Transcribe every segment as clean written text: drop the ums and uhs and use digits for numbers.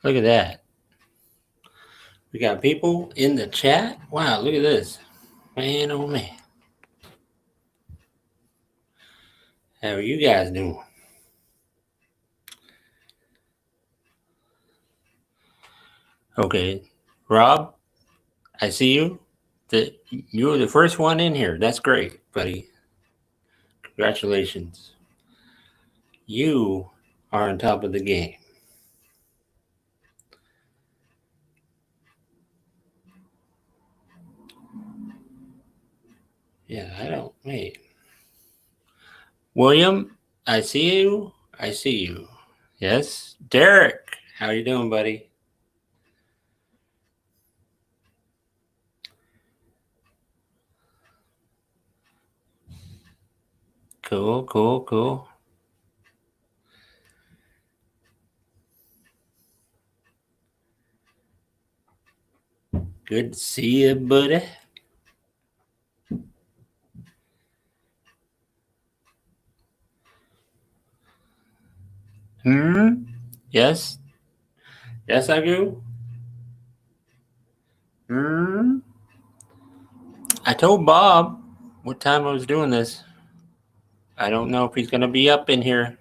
Look at that. We got people in the chat. Wow, look at this. Man, oh man. How are you guys doing? Okay, Rob, I see you. You were the first one in here. That's great, buddy. Congratulations. You are on top of the game. Yeah, I don't. Wait. William, I see you. I see you. Yes. Derek, how you doing, buddy? Cool, cool, cool. Good to see you, buddy. Yes. Yes, I do. I told Bob what time I was doing this. I don't know if he's going to be up in here.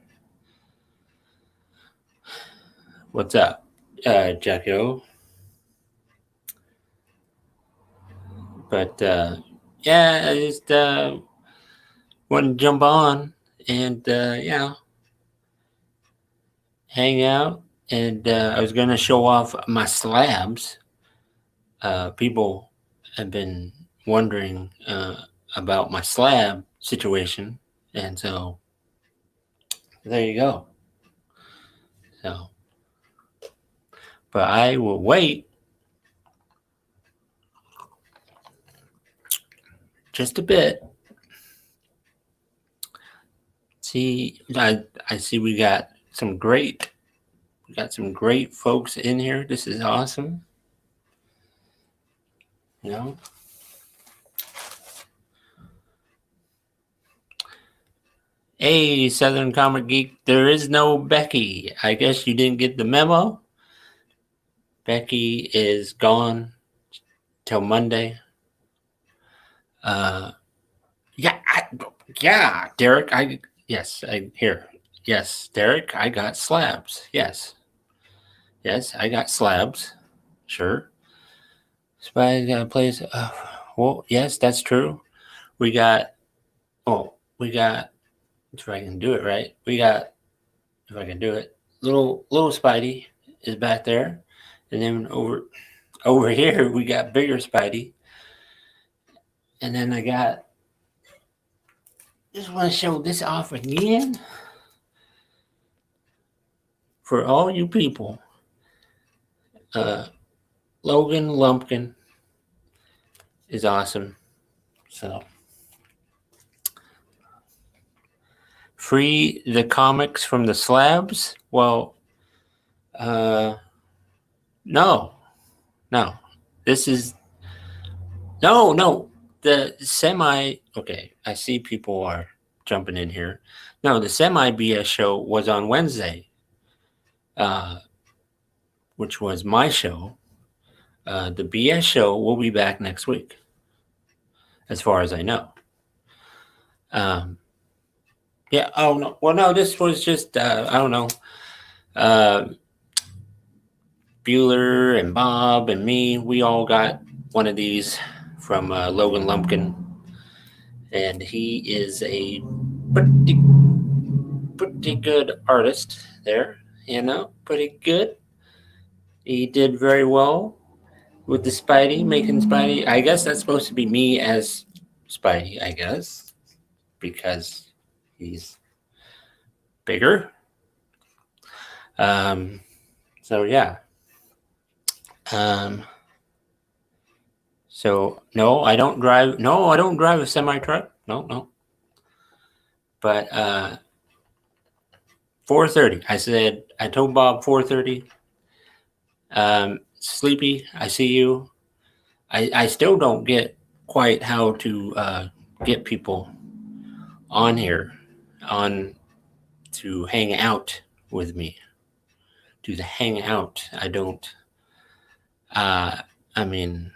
What's up, Jacko? But yeah, I just wanted to jump on and hang out. And I was going to show off my slabs. People have been wondering about my slab situation, and so there you go. So, but I will wait just a bit. See, I see we got some great folks in here. This is awesome. You know. Hey, Southern Comic Geek, there is no Becky. I guess you didn't get the memo. Becky is gone till Monday. Derek, yes, Derek, I got slabs. Yes, I got slabs. Sure. Spy got a place. Well, yes, that's true. We got. If I can do it right, if I can do it, little Spidey is back there, and then over here we got bigger Spidey, and then I got. Just want to show this off again for all you people. Logan Lumpkin is awesome. So free the comics from the slabs? Well, no. This is no. The semi. Okay, I see people are jumping in here. No, the semi BS show was on Wednesday, which was my show. The BS show will be back next week, as far as I know. Yeah. Oh no. Well, no. This was just I don't know. Bueller and Bob and me. We all got one of these from Logan Lumpkin, and he is a pretty good artist there. You know, pretty good. He did very well with the Spidey, making Spidey. I guess that's supposed to be me as Spidey, I guess, because he's bigger. So yeah. So no, I don't drive a semi truck. No. But 4:30. I told Bob 4:30. Sleepy, I see you. I still don't get quite how to get people on here to hang out with me, do the hangout. I don't. I mean,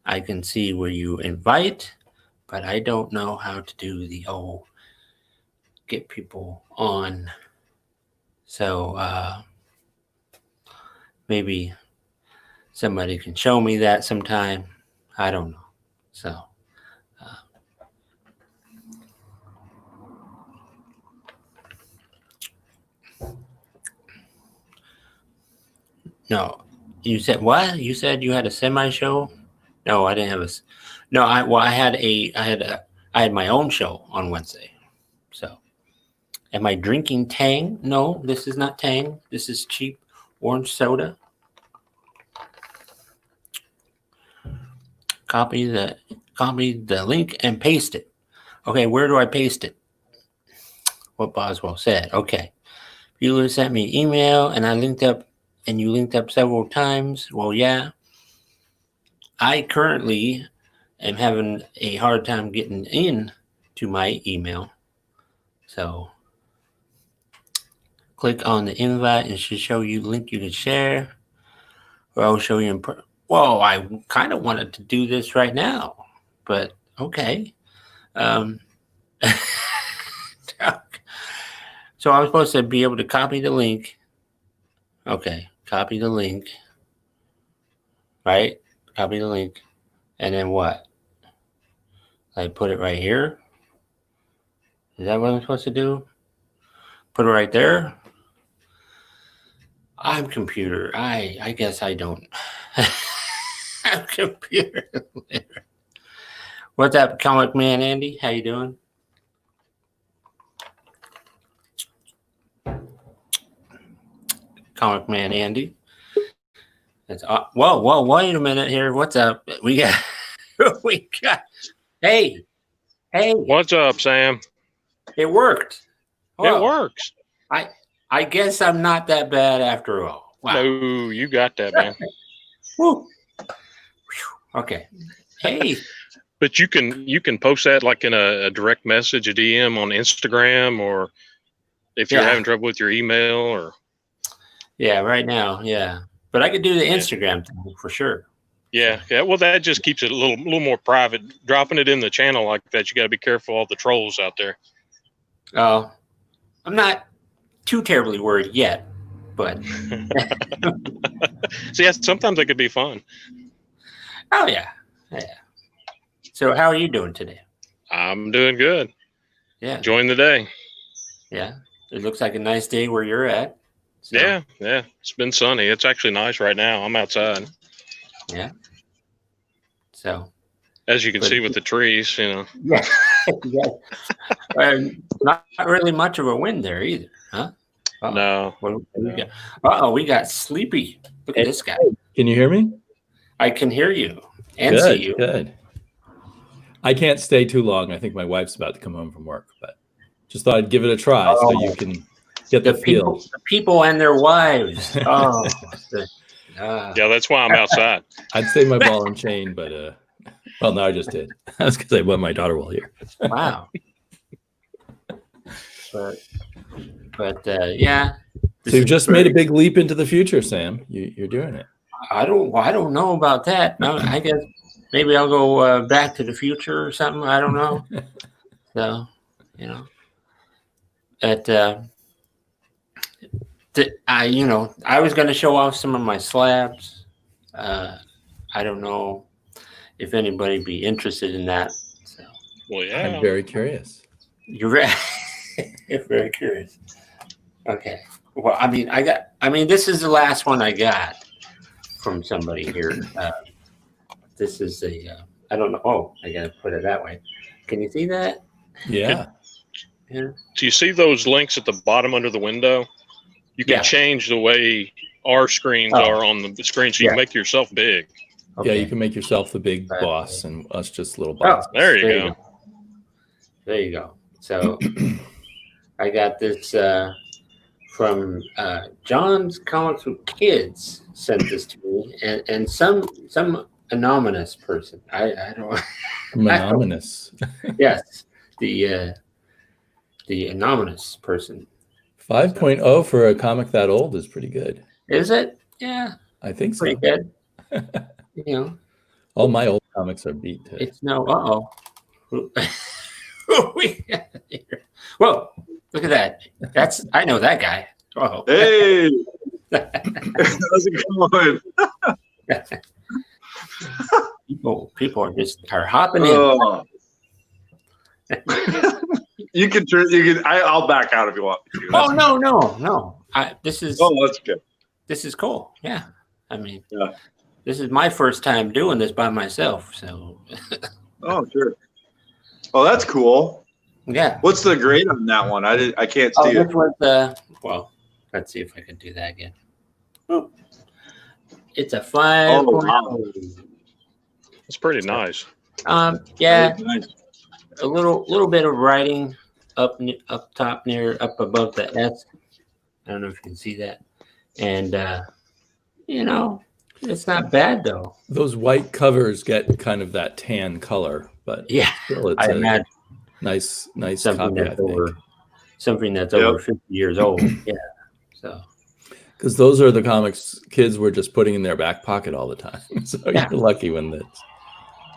I can see where you invite, but I don't know how to do the get people on. So maybe somebody can show me that sometime. I don't know. So. No, you said what? You said you had a semi show? No, I didn't have a. No, I had my own show on Wednesday. So, am I drinking Tang? No, this is not Tang. This is cheap orange soda. Copy the link and paste it. Okay, where do I paste it? What Boswell said. Okay, you sent me email and I linked up, and you linked up several times. Well, yeah. I currently am having a hard time getting in to my email. So click on the invite and it should show you link you can share. Or I'll show you Whoa, I kind of wanted to do this right now, but okay. So I was supposed to be able to copy the link. Okay, copy the link. Right? Copy the link. And then what? I put it right here. Is that what I'm supposed to do? Put it right there. I'm computer. I guess I don't. I'm computer. What's up, ComicManAndy? How you doing? ComicManAndy. That's whoa, wait a minute here. What's up? We got hey. What's up, Sam? It worked. Whoa. It works. I guess I'm not that bad after all. Wow. No, you got that, man. Woo. Okay. Hey. But you can post that like in a direct message, a DM on Instagram, or if you're having trouble with your email, or. Yeah, right now, yeah. But I could do the Instagram thing for sure. Yeah. Well, that just keeps it a little more private. Dropping it in the channel like that, you got to be careful of all the trolls out there. Oh, I'm not too terribly worried yet, but. See, sometimes it could be fun. Oh yeah. So, how are you doing today? I'm doing good. Yeah. Enjoying the day. Yeah. It looks like a nice day where you're at. So. Yeah. It's been sunny. It's actually nice right now. I'm outside. Yeah. So. As you can see with the trees, Yeah. Not really much of a wind there either, huh? No. We got Sleepy. Look at this guy. Can you hear me? I can hear you and see you. Good. I can't stay too long. I think my wife's about to come home from work, but just thought I'd give it a try so you can get the feel. The people and their wives. Oh. Yeah, that's why I'm outside. I'd say my ball and chain, but well, no, I just did. That's because I want my daughter will hear. Wow. But yeah. So you've just made a big leap into the future, Sam. You're doing it. I don't know about that. No, I guess maybe I'll go back to the future or something. I don't know. So, I was going to show off some of my slabs. I don't know if anybody be interested in that. So. Well, yeah. I'm very curious. You're very curious. Okay. Well, this is the last one I got from somebody here. This is I don't know. Oh, I got to put it that way. Can you see that? Yeah. Do you see those links at the bottom under the window? You can change the way our screens are on the screen, so you can make yourself big. Okay. Yeah, you can make yourself the big boss and us just little boss. There you go. There you go. So I got this from John's Comics with Kids sent this to me, and some anonymous person. I don't. Anonymous. Yes, the anonymous person. 5.0 for a comic that old is pretty good. Is it? Yeah, I think so. pretty good. You know, All my old comics are beat to. it's no. Who we got here? Whoa! Look at that. I know that guy. Oh. Hey, how's it going? People are hopping in. Oh. You can turn. You can. I'll back out if you want. Oh no! This is. Oh, that's good. This is cool. Yeah, I mean, Yeah. This is my first time doing this by myself. So. Oh, sure. Oh, that's cool. Yeah. What's the grade on that one? I can't see it. This was well, let's see if I can do that again. Oh. It's a 5. Oh, wow. It's pretty nice. Yeah, Nice. a little bit of writing up top up above the S. I don't know if you can see that, and it's not bad though. Those white covers get kind of that tan color, but Yeah, still it's I imagine nice something copy. I that's think. over 50 years old. Yeah, so. Because those are the comics kids were just putting in their back pocket all the time. So Yeah. you're lucky when it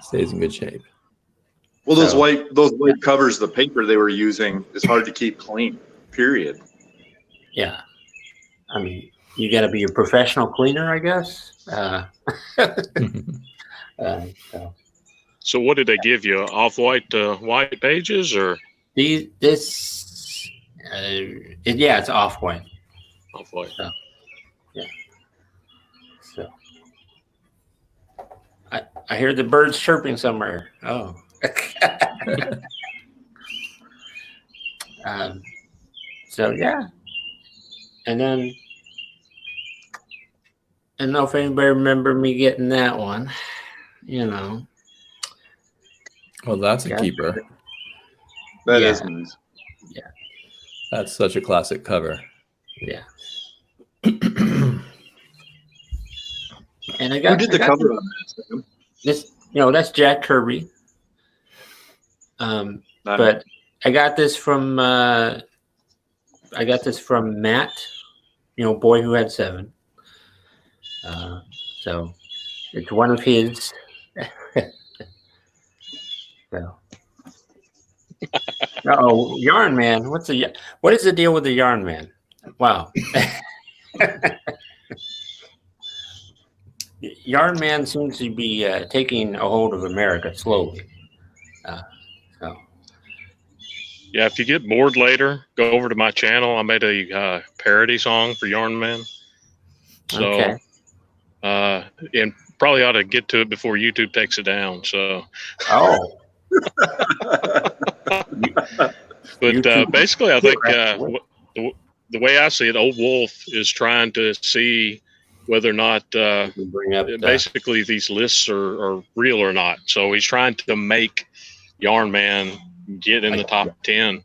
stays in good shape. Well, those white covers, the paper they were using is hard to keep clean. Period. Yeah, I mean, you got to be a professional cleaner, I guess. So what did they give you? Off-white white pages or It's off-white. off-white? So, yeah. So I hear the birds chirping somewhere. Oh. So yeah, and then I don't know if anybody remember me getting that one. Well, that's a keeper. That is nice. Yeah. That's such a classic cover. Yeah. And I got. Who did the cover on that? This, that's Jack Kirby. But I got this from Matt. Boy Who Had 7. So it's one of his. So. Yarn Man. What is the deal with the Yarn Man? Wow. Yarn Man seems to be taking a hold of America slowly. Yeah, if you get bored later, go over to my channel. I made a parody song for Yarn Man. So, okay. And probably ought to get to it before YouTube takes it down. So. Oh. But basically, I think the way I see it, Old Wolf is trying to see whether or not basically these lists are real or not. So he's trying to make Yarn Man get in the top 10.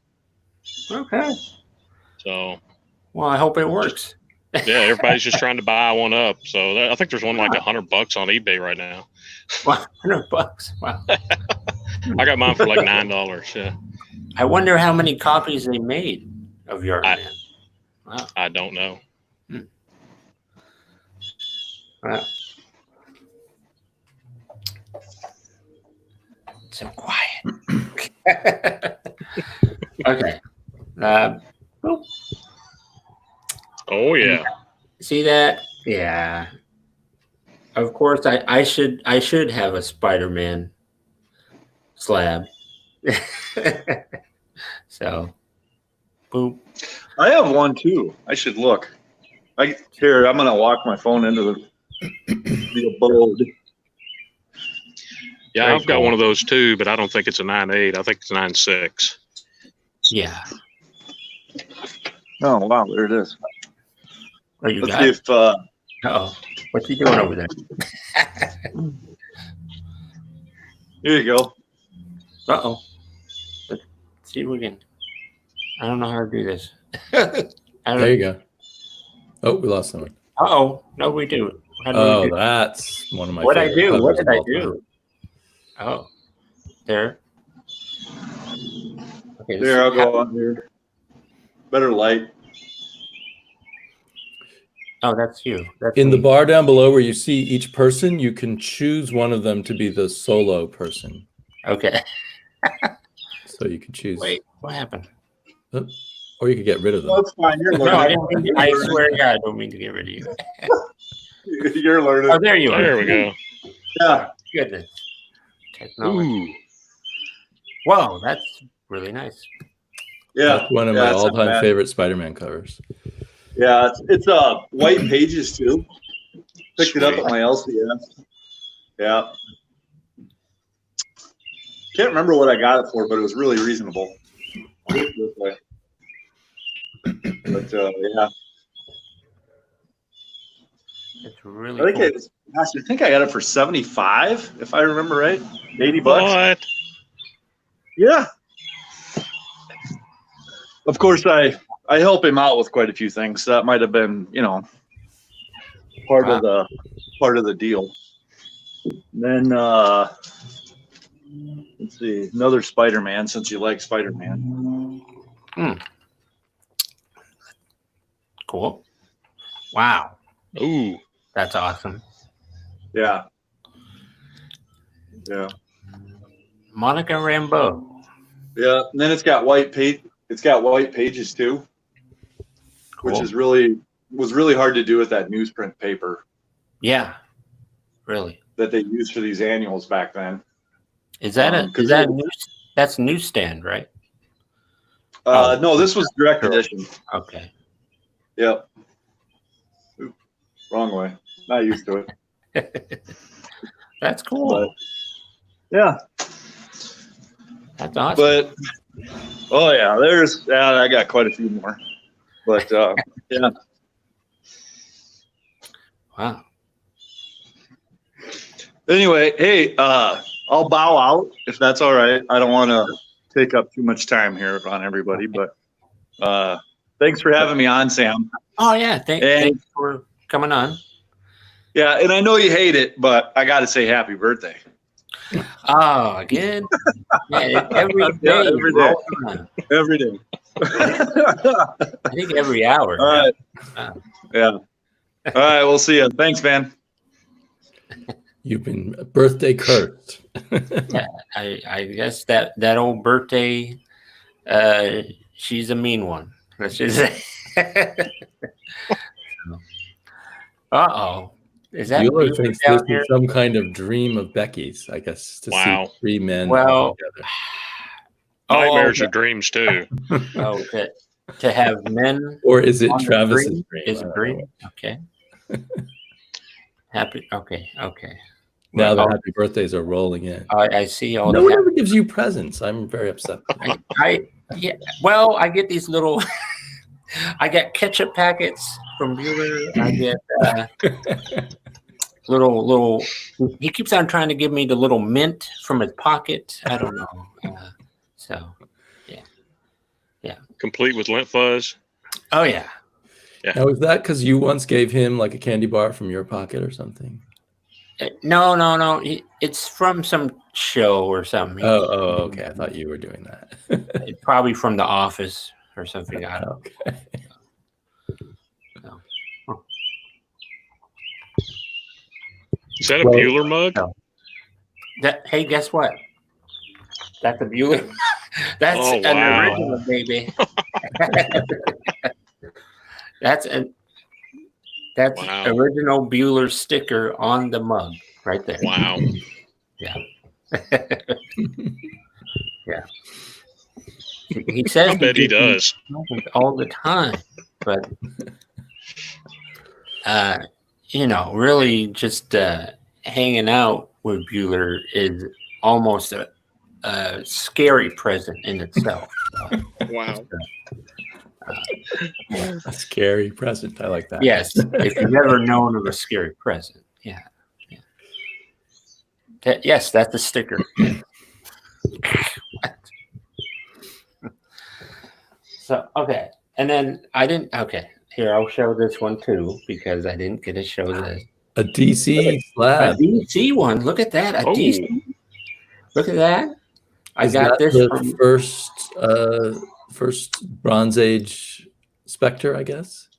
Okay. So. Well, I hope it works. Yeah, everybody's just trying to buy one up. So I think there's one like $100 on eBay right now. Wow, $100. Wow. I got mine for like $9. Yeah. I wonder how many copies they made of Yarn Man. Wow. I don't know. Wow. So quiet. Okay. Oh yeah. See that? Yeah. Of course, I should have a Spider-Man slab. So, boom. I have one too. I should look. Here, I'm gonna walk my phone into the abode. Yeah, Very I've got one of those too, but I don't think it's a 9.8. I think it's 9.6. Yeah. Oh wow, there it is. Oh, you Let's got see it? if Uh-oh. What's he doing over there? here you go. Uh-oh. Let's see if we can. I don't know how to do this. There you go. Oh, we lost someone. Uh-oh. No, we do. How do we do? That's one of my What I favorite do? What covers did of I all time. do? Oh. There. Okay. There, I'll go on here. Better light. Oh, that's you. That's In me. the bar down below where you see each person, you can choose one of them to be the solo person. Okay. So you can choose. Wait, what happened? Or you could get rid of them. That's fine. You're No, I learning. didn't mean, I swear to God, I don't mean to get rid of you. You're learning. Oh, there you are. There we go. Yeah. Goodness. Technology. Ooh. Whoa, that's really nice. Yeah. That's one of Yeah, my it's not all-time bad. favorite Spider-Man covers. Yeah, it's white pages too. Picked it up at my LCS. Yeah. Can't remember what I got it for, but it was really reasonable. But yeah, It's really I think cool. I think I got it for 75, if I remember right. $80. What? Yeah. Of course, I help him out with quite a few things. That might have been, part of the deal. And then let's see, another Spider-Man, since you like Spider-Man. Cool. Wow. Ooh. That's awesome. Yeah. Yeah. Monica Rambeau. Yeah. And then it's got white page. It's got white pages too, Cool. which was really hard to do with that newsprint paper Yeah. Really. that they used for these annuals back then. Is that that's newsstand, right? No, this was direct edition. Okay. Yep. Oop, wrong way. Not used to it. That's cool. But yeah. That's awesome. But oh yeah, I got quite a few more. But yeah. Wow. Anyway, hey, I'll bow out if that's all right. I don't want to take up too much time here on everybody, but thanks for having me on, Sam. Oh yeah. Thanks for coming on. Yeah, and I know you hate it, but I got to say happy birthday. Oh, again. Yeah, every day. Yeah, every day. Every day. I think every hour. All right. Wow. Yeah. All right. We'll see you. Thanks, man. You've been birthday cursed. Yeah, I guess that old birthday, she's a mean one. Let's just say. Uh-oh. Is that Bueller thinks down this here? is some kind of dream of Becky's, I guess, to Wow. see three men Well, together. Nightmares okay. are dreams too. Oh, to have men Or is it on the Travis's dream dream? is I a don't dream. know. Okay. Happy. Okay. Now the Oh, happy birthdays are rolling in. I see all No the. one ever gives you presents. I'm very upset. Yeah. Well, I get these little. I get ketchup packets from Bueller. I get little. He keeps on trying to give me the little mint from his pocket. I don't know. So, yeah. Complete with lint fuzz. Oh yeah. Now, is that because you once gave him like a candy bar from your pocket or something? No. It's from some show or something. Oh, okay. I thought you were doing that. Probably from The Office or something. I don't know. Okay. Is that a Bueller mug? No. Hey, guess what? That's a Bueller. That's Oh, an wow. original, baby. That's Wow. original Bueller sticker on the mug right there. Wow. Yeah. Yeah. He says I bet he does. all the time, but really just hanging out with Bueller is almost a scary present in itself. Wow. A scary present. I like that. Yes, if you've never known of a scary present, yeah. Yes, that's a sticker. So okay, and then I didn't. Okay, here I'll show this one too because I didn't get to show this. A DC A slab. DC one. Look at that. A Oh. DC. Look at that. I Is got that this the from. first Bronze Age Spectre, I guess.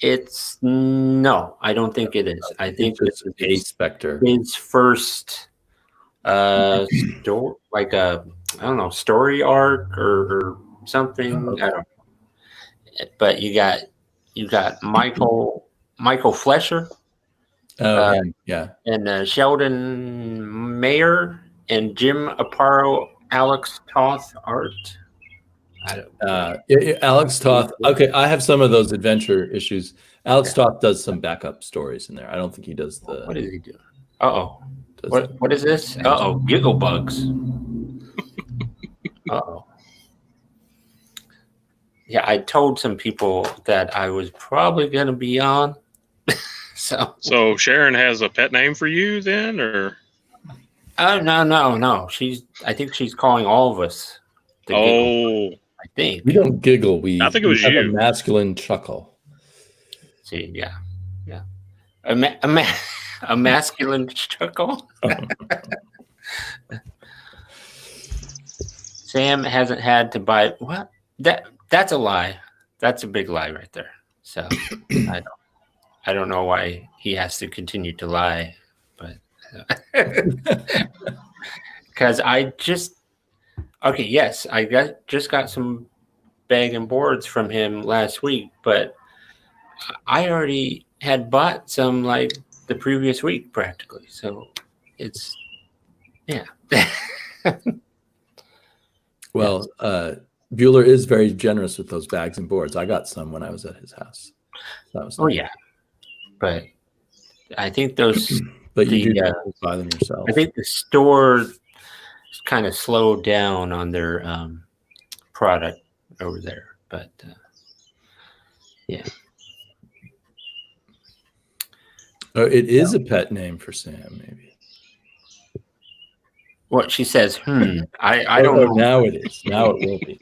It's no, I don't think it is. I think it's this a is Spectre. his first story, like a I don't know story arc or something. Okay. I don't know. But you got Michael Flesher. Yeah. And Sheldon Mayer and Jim Aparo, Alex Toth art. Alex Toth. Okay, I have some of those adventure issues. Alex Toth does some backup stories in there. I don't think he does the. What does he do? What is this? Giggle bugs. Yeah, I told some people that I was probably going to be on. So Sharon has a pet name for you then, or? No. I think she's calling all of us. Oh, I think we don't giggle. I think it was have you. A masculine chuckle. See, yeah. A masculine chuckle. Sam hasn't had to buy what? That's a lie. That's a big lie right there. So I don't know why he has to continue to lie, but because I just got some bag and boards from him last week, but I already had bought some like the previous week practically. So it's Well, Bueller is very generous with those bags and boards. I got some when I was at his house. That was nice. Yeah, but I think those. But you do buy them yourself. I think the store kind of slowed down on their product over there, but yeah. It is a pet name for Sam, maybe. What she says, I don't know. Now it is. Now it will be.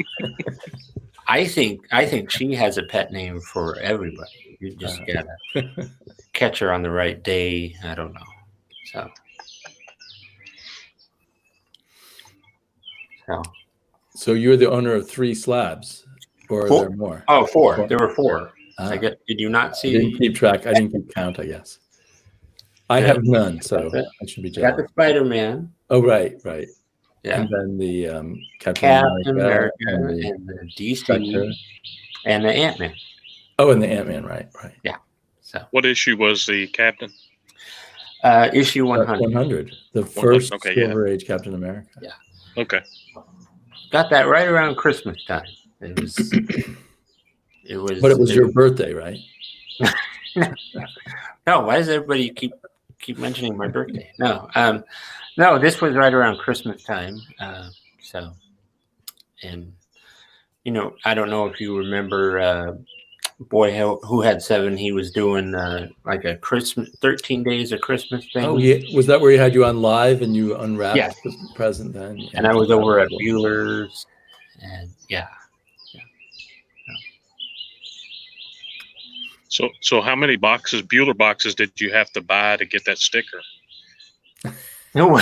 I think she has a pet name for everybody. You just gotta catch her on the right day. I don't know. So you're the owner of 3 slabs, or are there more? Oh, 4. There were 4. I guess. Did you not see? I didn't keep track. I didn't keep count, I guess. I have none, so I should be jealous. Got the Spider-Man. Oh, right. Yeah. And then the Captain America and the DC Spectre. And the Ant-Man. Oh, and the Ant-Man, right. Yeah. So what issue was the Captain? Issue 100. 100. The first Silver Age Captain America. Yeah. Okay. Got that right around Christmas time. It was. But it was your birthday, right? No. Why does everybody keep mentioning my birthday? No. No. This was right around Christmas time. So, and I don't know if you remember. Boy Who Had 7, he was doing like a Christmas 13 days of Christmas thing. Oh yeah, was that where he had you on live and you unwrapped the present then? Yeah. And I was over at Bueller's, and So how many Bueller boxes did you have to buy to get that sticker? No.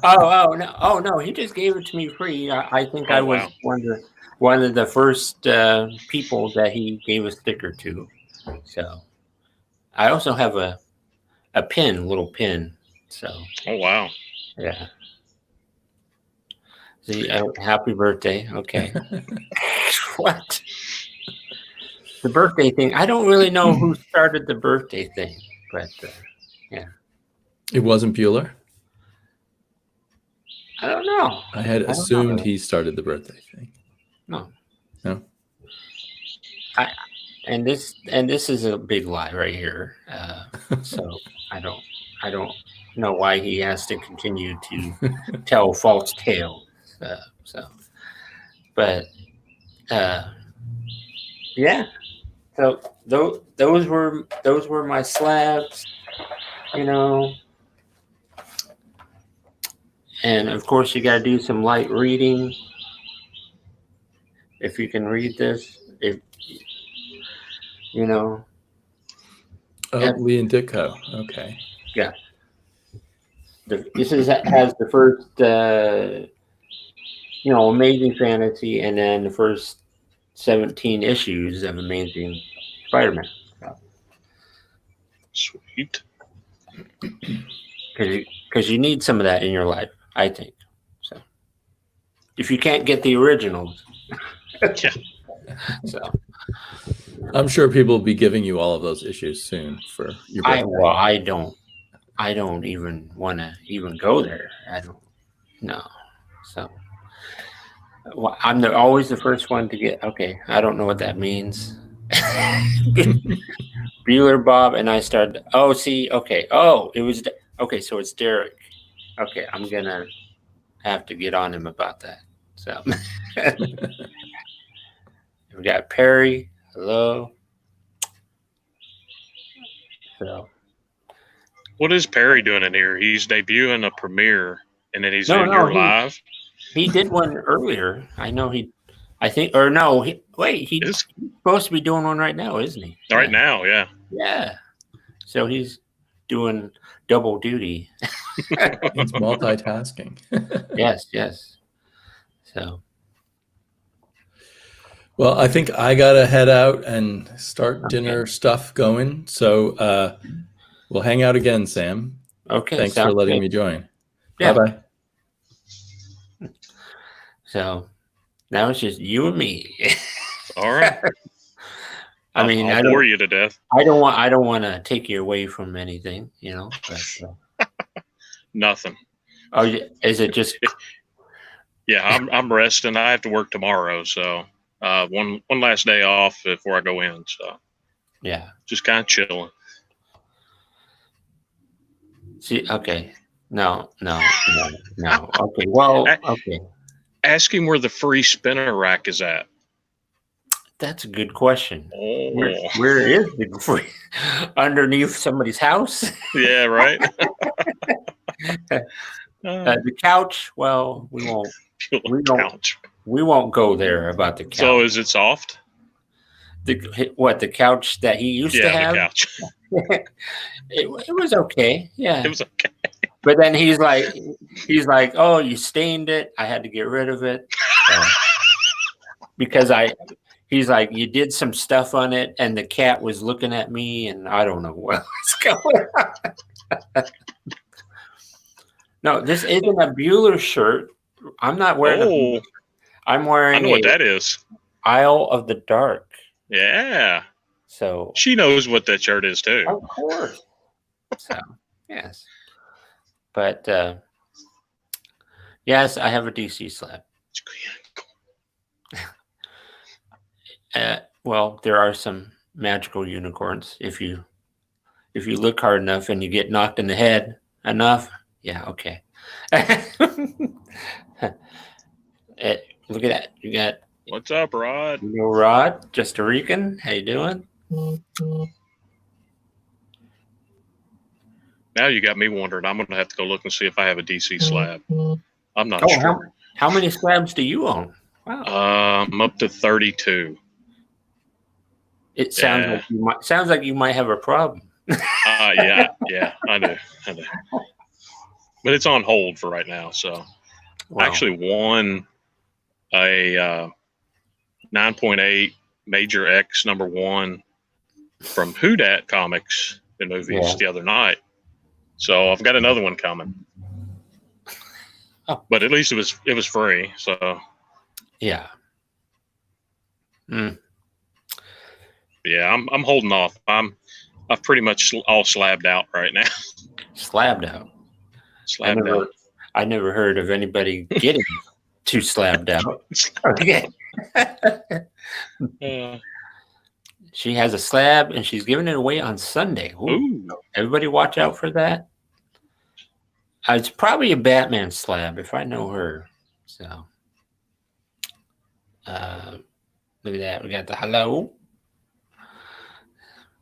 Oh no, he just gave it to me free. I think I was one of the first people that he gave a sticker to. So I also have a little pin. So wow. Yeah. See, happy birthday. Okay. What? The birthday thing. I don't really know who started the birthday thing, but yeah. It wasn't Bueller? I don't know. I had assumed he started the birthday thing. No. And this is a big lie right here. So I don't know why he has to continue to tell false tales. But yeah. So those were my slabs, And of course, you got to do some light reading. If you can read this, Lee and Ditko. Okay. Yeah. This has the first, Amazing Fantasy, and then the first 17 issues of Amazing Spider-Man. Sweet. Because you need some of that in your life, I think. So, if you can't get the originals, yeah. So, I'm sure people will be giving you all of those issues soon for your birthday. I don't even want to even go there. I don't know. So, I'm always the first one to get. Okay, I don't know what that means. Bueller Bob and I started. Oh, see, okay. Oh, it was okay. So it's Derek. Okay, I'm gonna have to get on him about that. So we got Perry. Hello. So what is Perry doing in here? He's debuting a premiere, and then he's here live. He did one earlier. I know he. I think, or no. He's supposed to be doing one right now, isn't he? Right now, yeah. Yeah. So he's doing double duty. It's multitasking. Yes. So. Well, I think I gotta head out and start dinner stuff going. So we'll hang out again, Sam. Okay. Thanks for letting me join. Yeah. Bye-bye. So now it's just you and me. All right. I mean, I'll bore you to death. I don't want to take you away from anything, But, nothing. Oh, is it just? Yeah, I'm resting. I have to work tomorrow, so one last day off before I go in. So yeah, just kind of chilling. See, okay, no. Okay, well, okay. Ask him where the free spinner rack is at. That's a good question. Oh. Where is the free? Underneath somebody's house? Yeah, right. The couch. Well, we won't. We won't go there about the couch. So is it soft? The couch that he used to have? Yeah, the couch. It was okay. Yeah, it was okay. But then he's like, oh, you stained it. I had to get rid of it because he's like, you did some stuff on it, and the cat was looking at me, and I don't know what's going on. No, this isn't a Bueller shirt. I'm not wearing. I'm wearing. I know what that is. Isle of the Dark. Yeah. So she knows what that shirt is too. Of course. So yes, but yes, I have a DC slab. Well, there are some magical unicorns if you look hard enough and you get knocked in the head enough. Yeah, okay. Look at that. You got. What's up, Rod? Hello, Rod. Just a Rican. How you doing? Now you got me wondering. I'm going to have to go look and see if I have a DC slab. I'm not sure. How many slabs do you own? Wow. I'm up to 32. It sounds like you might have a problem. Yeah, I do. But it's on hold for right now. So I actually won a 9.8 Major X #1 from Who Dat Comics, the movies, the other night. So I've got another one coming. Oh. But at least it was free. So yeah. Yeah, I'm holding off. I've pretty much all slabbed out right now. Slabbed out. Slabbed out. I never heard of anybody getting too slabbed out. Okay. She has a slab and she's giving it away on Sunday. Ooh. Everybody watch out for that. It's probably a Batman slab if I know her. So look at that. We got the hello.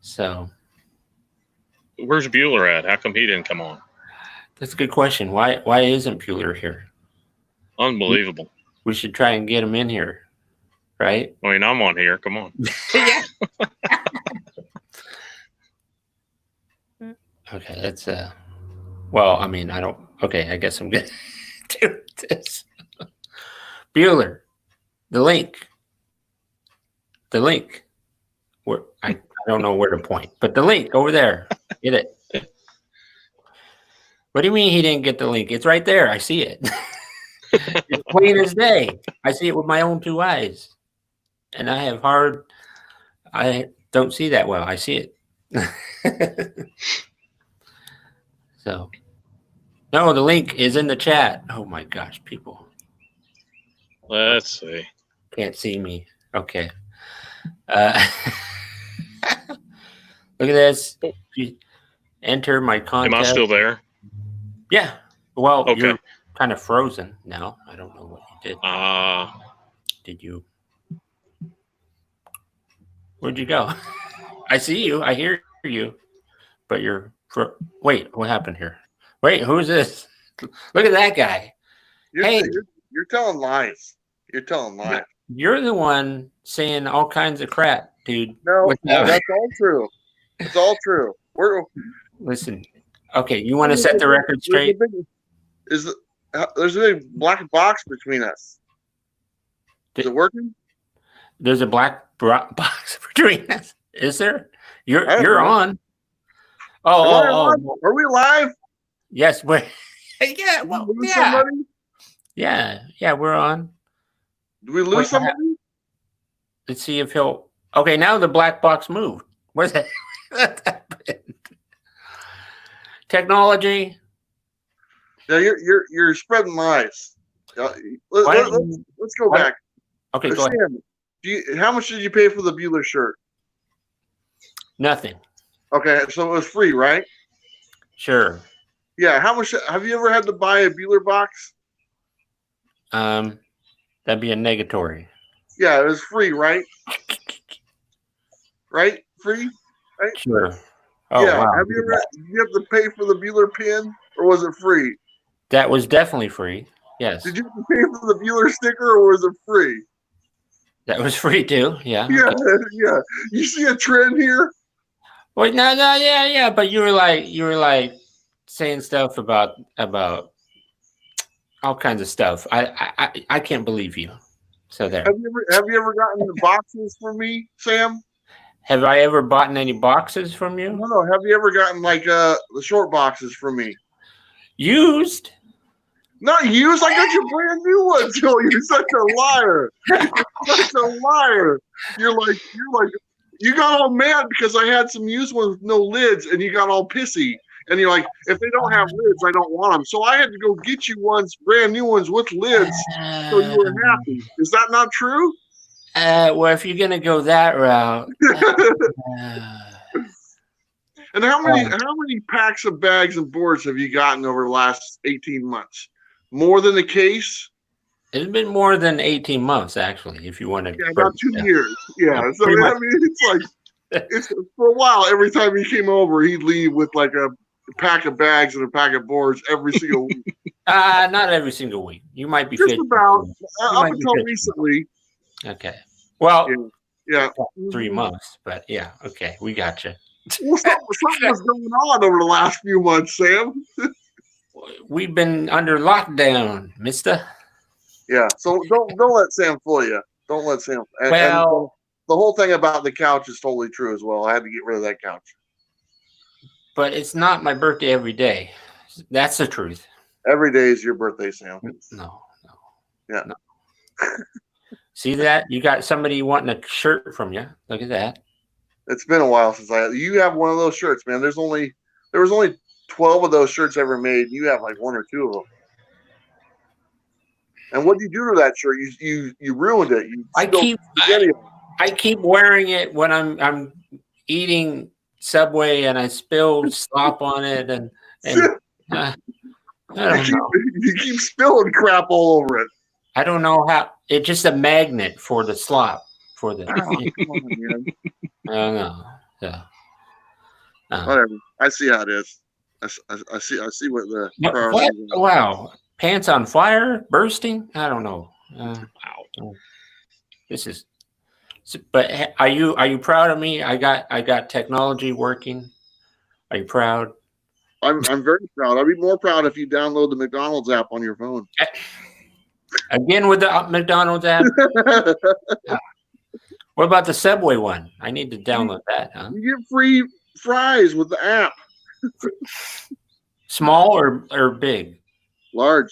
So where's Bueller at? How come he didn't come on? That's a good question. Why isn't Bueller here? Unbelievable. We should try and get him in here. Right? I mean, I'm on here. Come on. Okay, that's well, I mean, I guess I'm gonna do this. Bueller, the link. The link. Where I don't know where to point, but the link over there. Get it. What do you mean he didn't get the link? It's right there. I see it. It's plain as day. I see it with my own 2 eyes. And I don't see that well. I see it. So, no, the link is in the chat. Oh my gosh, people. Let's see. Can't see me. Okay. Look at this. Enter my contest. Am I still there? Yeah. Well, Okay. you're kind of frozen now. I don't know what you did. Did you? Where'd you go? I see you. I hear you. But wait, what happened here? Wait, who's this? Look at that guy. You're telling lies. You're telling lies. You're the one saying all kinds of crap, dude. No, that's all true. It's all true. Listen. Okay, you want to set the record straight? There's a big black box between us. Is it working? There's a black box between us. Is there? You're on. Oh. Are we live? Yes, we're. Yeah. Well, yeah. Yeah, we're on. Do we lose somebody? Let's see if he'll. Okay, now the black box moved. Where's that? What happened? Technology. Yeah, you're spreading lies. Let's go back. Okay, go ahead. How much did you pay for the Bueller shirt? Nothing. Okay, so it was free, right? Sure. Yeah. How much? Have you ever had to buy a Bueller box? That'd be a negatory. Yeah, it was free, right? Right? Free? Right? Sure. Oh, yeah. wow. Did you have to pay for the Bueller pin, or was it free? That was definitely free. Yes. Did you have to pay for the Bueller sticker, or was it free? That was free too. Yeah. Yeah, okay. yeah. You see a trend here? Wait, no, yeah. But you were like saying stuff about all kinds of stuff. I can't believe you. So there. Have you ever gotten the boxes from me, Sam? Have I ever bought any boxes from you? No. Have you ever gotten like the short boxes from me? Used? Not used. I got your brand new one, Joe. You're such a liar. You're such a liar. You're like you got all mad because I had some used ones with no lids, and you got all pissy. And you're like, if they don't have lids, I don't want them. So I had to go get you brand new ones with lids, so you were happy. Is that not true? Well, if you're gonna go that route. And how many packs of bags and boards have you gotten over the last 18 months? More than the case? It's been more than 18 months, actually, if you want to. Yeah, about 2 years. Yeah. So I mean, it's for a while. Every time he came over, he'd leave with like a pack of bags and a pack of boards every single week. Not every single week. You might be just about up until recently. Okay. Well, yeah. 3 months, but yeah. Okay, we got you. Well, something was going on over the last few months, Sam. We've been under lockdown, mister. Yeah, so don't let Sam fool you. Don't let Sam. And the whole thing about the couch is totally true as well. I had to get rid of that couch. But it's not my birthday every day. That's the truth. Every day is your birthday, Sam. No. Yeah. No. See that? You got somebody wanting a shirt from you. Look at that. It's been a while since you have one of those shirts, man. There was only 12 of those shirts ever made. You have like 1 or 2 of them. And what did you do to that shirt? You ruined it. I keep wearing it when I'm eating Subway and I spill slop on it and I don't know. You keep spilling crap all over it. I don't know how. It's just a magnet for the slop for the. Come on, man. I don't know. Yeah. Whatever. I see how it is. I see what the what? Wow. Pants on fire, bursting. I don't know. Wow. This is. But are you proud of me? I got technology working. Are you proud? I'm very proud. I'd be more proud if you download the McDonald's app on your phone. Again with the McDonald's app. What about the Subway one? I need to download that, huh? You get free fries with the app. Small or big? Large.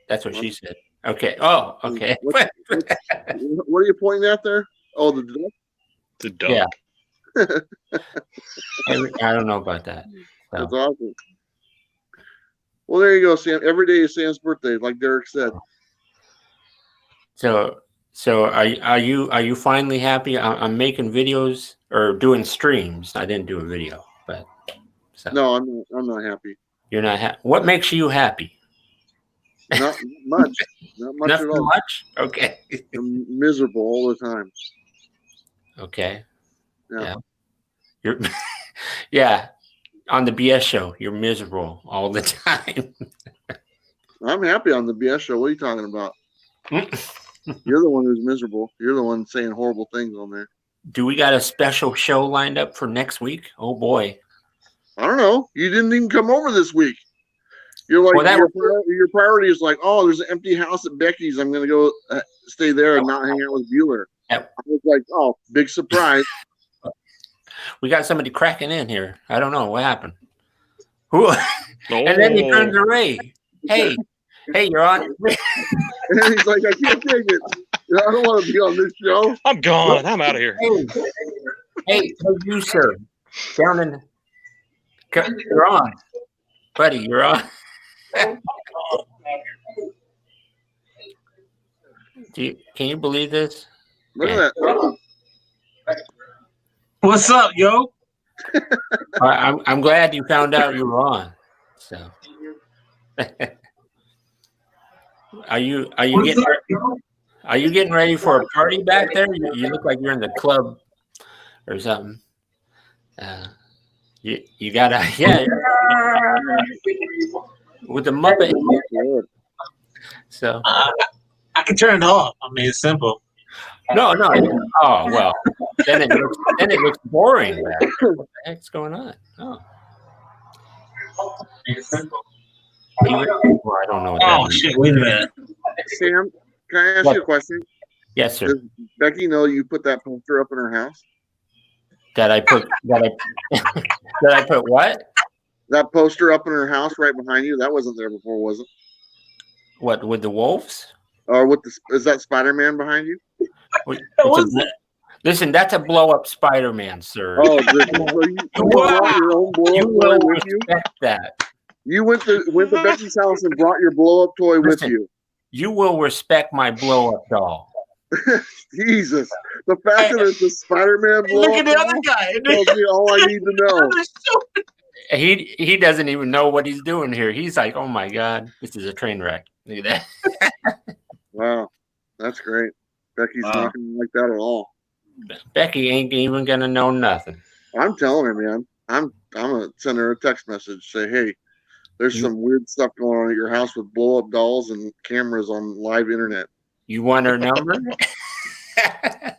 That's what she said. Okay. Oh, okay. What are you pointing at there? Oh, the duck? The duck. Yeah. I don't know about that. So. That's awesome. Well, there you go, Sam. Every day is Sam's birthday, like Derek said. So are you finally happy? I'm making videos or doing streams. I didn't do a video, but so. No, I'm not happy. You're not happy. What makes you happy? Not much. Not much Nothing at all. much? Okay. I'm miserable all the time. Okay. Yeah. You're yeah. On the BS show, you're miserable all the time. I'm happy on the BS show. What are you talking about? You're the one who's miserable. You're the one saying horrible things on there. Do we got a special show lined up for next week? Oh boy. I don't know. You didn't even come over this week. You're like, well, your priority is like, oh, there's an empty house at Becky's. I'm going to go stay there and not hang out with Bueller. Yep. I was like, oh, big surprise. We got somebody cracking in here. I don't know what happened. Who? And then he turns to Ray. Hey, you're on. And he's like, I can't take it. I don't want to be on this show. I'm gone. I'm out of here. Hey, you sir, down in. You're on, buddy. You're on. Can you believe this? Look at that. What's up, yo? I'm glad you found out you were on. So, are you getting ready for a party back there? You look like you're in the club or something. You gotta with the Muppet. So I can turn it off. I mean, it's simple. No. Oh well, then it looks boring. What the heck's going on? Oh, It's simple. I don't know. What that means. Shit! Wait a minute. Sam, can I ask you a question? Yes, sir. Does Becky know you put that poster up in her house? Did I put what? That poster up in her house right behind you? That wasn't there before, was it? What with the wolves? Or is that Spider-Man behind you? Listen, that's a blow-up Spider-Man, sir. Oh, so you brought your own blow-up toy with you? That. You went to Becky's house and brought your blow-up toy with you. You will respect my blow-up doll. Jesus. The fact that it's a Spider-Man blow-up Look at the other guy. tells me all I need to know. He doesn't even know what he's doing here. He's like, oh my God, this is a train wreck. Look at that. Wow. That's great. Becky's not going to like that at all. Becky ain't even going to know nothing. I'm telling her, man. I'm going to send her a text message. Say, hey, there's some weird stuff going on at your house with blow-up dolls and cameras on live internet. You want her number? I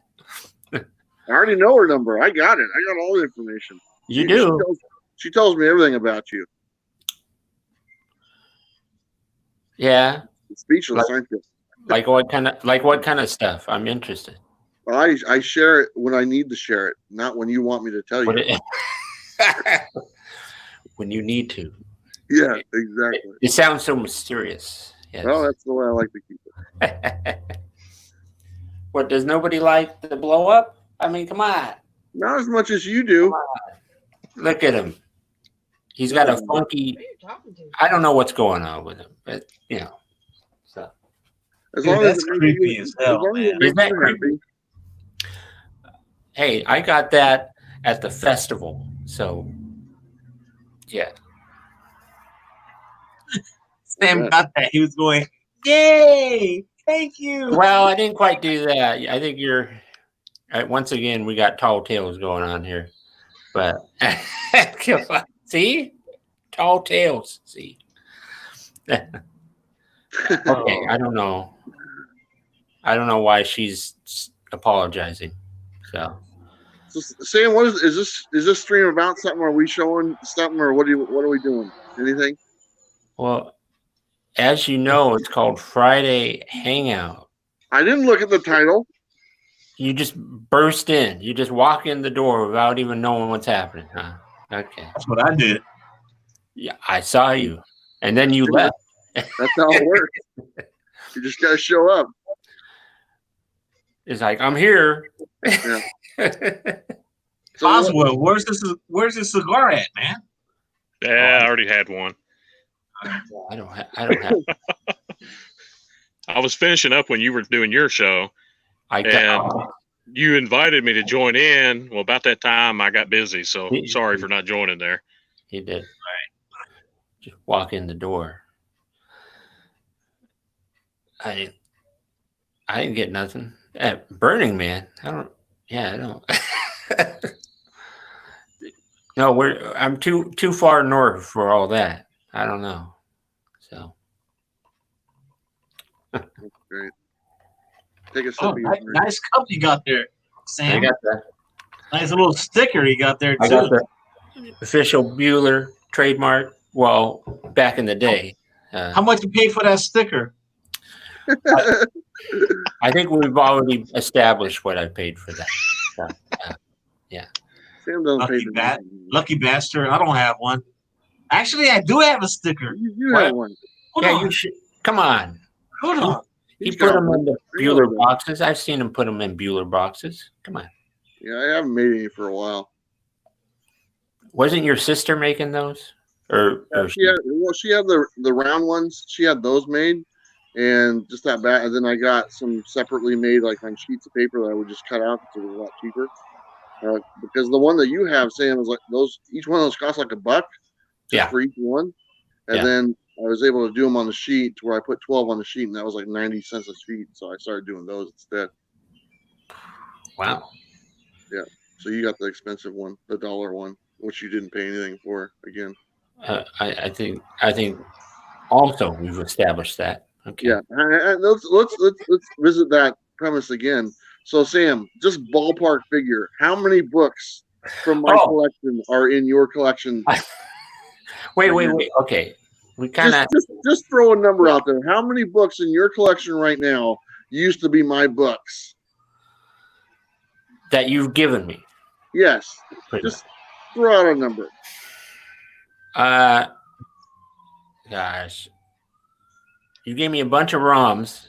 already know her number. I got it. I got all the information. You do? She tells me everything about you. Yeah. Speechless, aren't you? Like what kind of stuff? I'm interested. Well, I share it when I need to share it, not when you want me to tell you. When you need to. Yeah, exactly. It sounds so mysterious. Yes. Well, that's the way I like to keep it. What, does nobody like the blow up? I mean, come on. Not as much as you do. Look at him. He's got a funky. I don't know what's going on with him, but you know. So. As long as that's creepy as hell. Is that creepy? Hey, I got that at the festival. So, yeah. Sam got that. He was going, yay! Thank you. Well, I didn't quite do that. I think you're. Once again, we got tall tales going on here, but see, tall tales. See. Okay, I don't know. I don't know why she's apologizing. So Sam, what is this stream about? Something? Are we showing something, or what are we doing? Anything? Well, as you know, it's called Friday Hangout. I didn't look at the title. You just burst in. You just walk in the door without even knowing what's happening, huh? Okay. That's what I did. Yeah, I saw you. And then you left. That's how it works. You just gotta show up. It's like, I'm here. Yeah. So Boswell, where's this cigar at, man? Yeah, I already had one. I don't have. I was finishing up when you were doing your show, I and got. you invited me to join in. Well, about that time, I got busy, so sorry for not joining there. He did. Right. Just walk in the door. I didn't get nothing. At Burning Man, I don't. Yeah, I don't. No, I'm too far north for all that. I don't know. So. Great. Take a sip. Oh, nice cup you got there, Sam. I got that. Nice little sticker you got there too. I got the official Bueller trademark. Well, back in the day. How much you pay for that sticker? I think we've already established what I paid for that. So, yeah. Sam doesn't pay the money. Lucky bastard. I don't have one. Actually, I do have a sticker. You have one. You should. Come on. Hold on. He put them in the Bueller boxes. I've seen him put them in Bueller boxes. Come on. Yeah, I haven't made any for a while. Wasn't your sister making those? She had the round ones. She had those made, and just that bad. And then I got some separately made, like on sheets of paper that I would just cut out because it was a lot cheaper. Because the one that you have, Sam, is like those. Each one of those costs like $1. For each one, and then I was able to do them on the sheet to where I put 12 on the sheet, and that was like 90 cents a sheet. So I started doing those instead. Wow. Yeah. So you got the expensive one, the $1 one, which you didn't pay anything for. Again. I think also we've established that. Okay. Yeah. And let's visit that premise again. So Sam, just ballpark figure, how many books from my collection are in your collection? Wait. Okay. We kind of just throw a number out there. How many books in your collection right now used to be my books that you've given me? Yes. Just throw out a number. Gosh, you gave me a bunch of ROMs.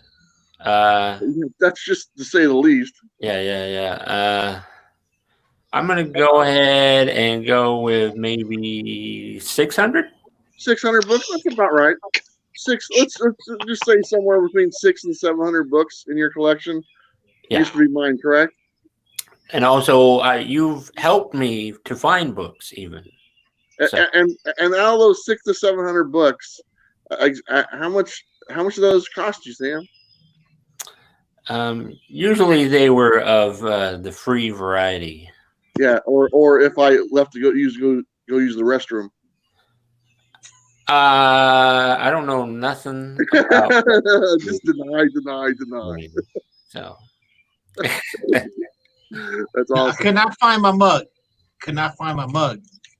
That's just to say the least. Yeah. I'm gonna go ahead and go with maybe 600. 600 books. That's about right. Let's just say somewhere between 600 and 700 books in your collection. Used to be mine, correct? And also, you've helped me to find books, even. So. And out of those 600 to 700 books, how much of those cost you, Sam? Usually they were of the free variety. Yeah, or if I left to go use the restroom. I don't know nothing about just deny. So that's awesome. I cannot find my mug.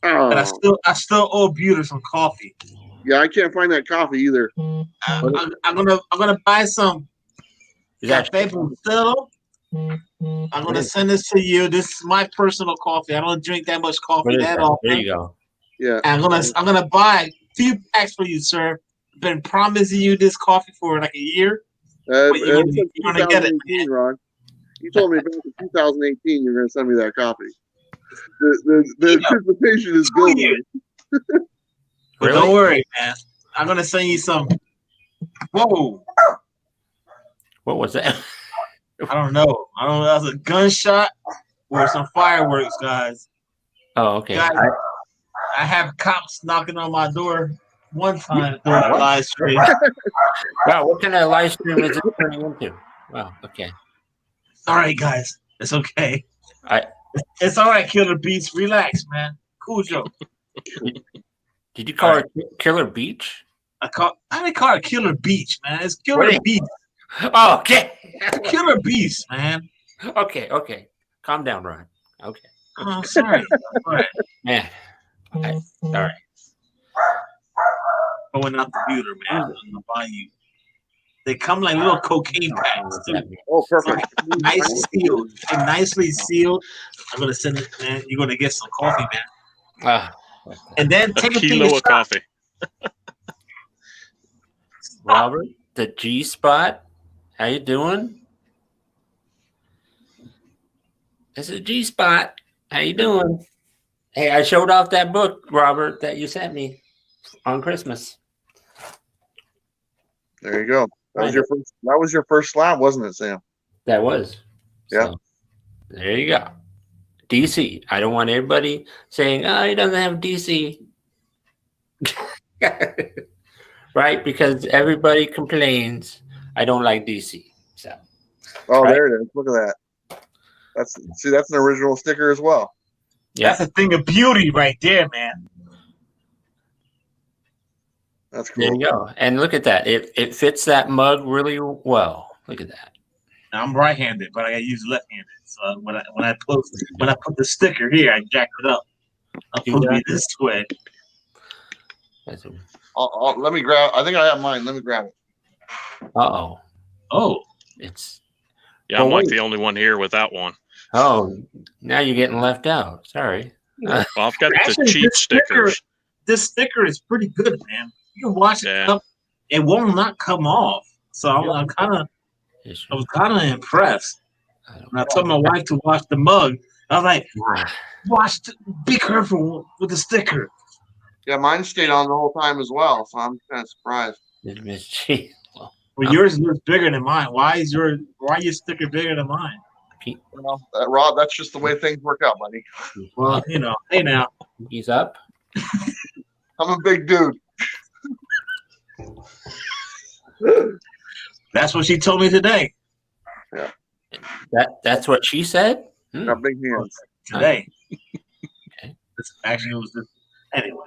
But I still owe Bueller some coffee. Yeah, I can't find that coffee either. I'm gonna buy some Cafe Bustelo. I'm gonna send this to you. This is my personal coffee. I don't drink that much coffee that often. There you go. Yeah. And I'm gonna buy a few packs for you, sir. Been promising you this coffee for like a year. You're gonna get it, Ron. You told me back in 2018 you're gonna send me that coffee. The anticipation is good. But don't worry, man. I'm gonna send you some. Whoa! What was that? I don't know. That was a gunshot or some fireworks, guys. Oh, okay. Guys, I have cops knocking on my door one time during a live stream. Wow, what kind of live stream is it turning into? Wow, okay. All right, guys. It's okay. It's all right, Killer Beats. Relax, man. Cool joke. Did you call it Killer Beach? I didn't call it Killer Beach, man. It's Killer Beast. Oh, okay. Killer Beast, man. Okay. Calm down, Ron. Okay. Oh, sorry. All right. Man. All right. Going out the Bueller, man. I'm gonna buy you They come like little cocaine packs too. Oh, perfect. Nice sealed. And nicely sealed. I'm gonna send it, man. You're gonna get some coffee, man. And then take a kilo of coffee. Robert, the G Spot. How you doing? It's a G Spot. How you doing? Hey, I showed off that book, Robert, that you sent me on Christmas. There you go. That was your first slab, wasn't it, Sam? That was. Yeah. So, there you go. DC. I don't want everybody saying, "Oh, he doesn't have DC." Right? Because everybody complains I don't like DC. So. Oh, right? there it is. Look at that. That's an original sticker as well. Yeah. That's a thing of beauty right there, man. That's cool. There you go. And look at that. It fits that mug really well. Look at that. Now, I'm right-handed, but I gotta use left-handed. So when I put the sticker here, I jack it up. I'll put it this way. Let me grab. I think I have mine. Let me grab it. Oh. It's. Yeah, I'm like the only one here without one. Oh, now you're getting left out. Sorry. Well, I've got Actually, the cheap stickers. This sticker is pretty good, man. You can watch it come, it will not come off. So I was kind of impressed. When I told my wife to watch the mug, I was like, be careful with the sticker. Yeah, mine stayed on the whole time as well, so I'm kind of surprised. Well, yours looks bigger than mine. Why is your sticker bigger than mine? Well, Rob, that's just the way things work out, buddy. Well, hey now. He's up. I'm a big dude. That's what she told me today. Yeah. That's what she said? Got big hands. Today. Okay. Actually, it was anyway.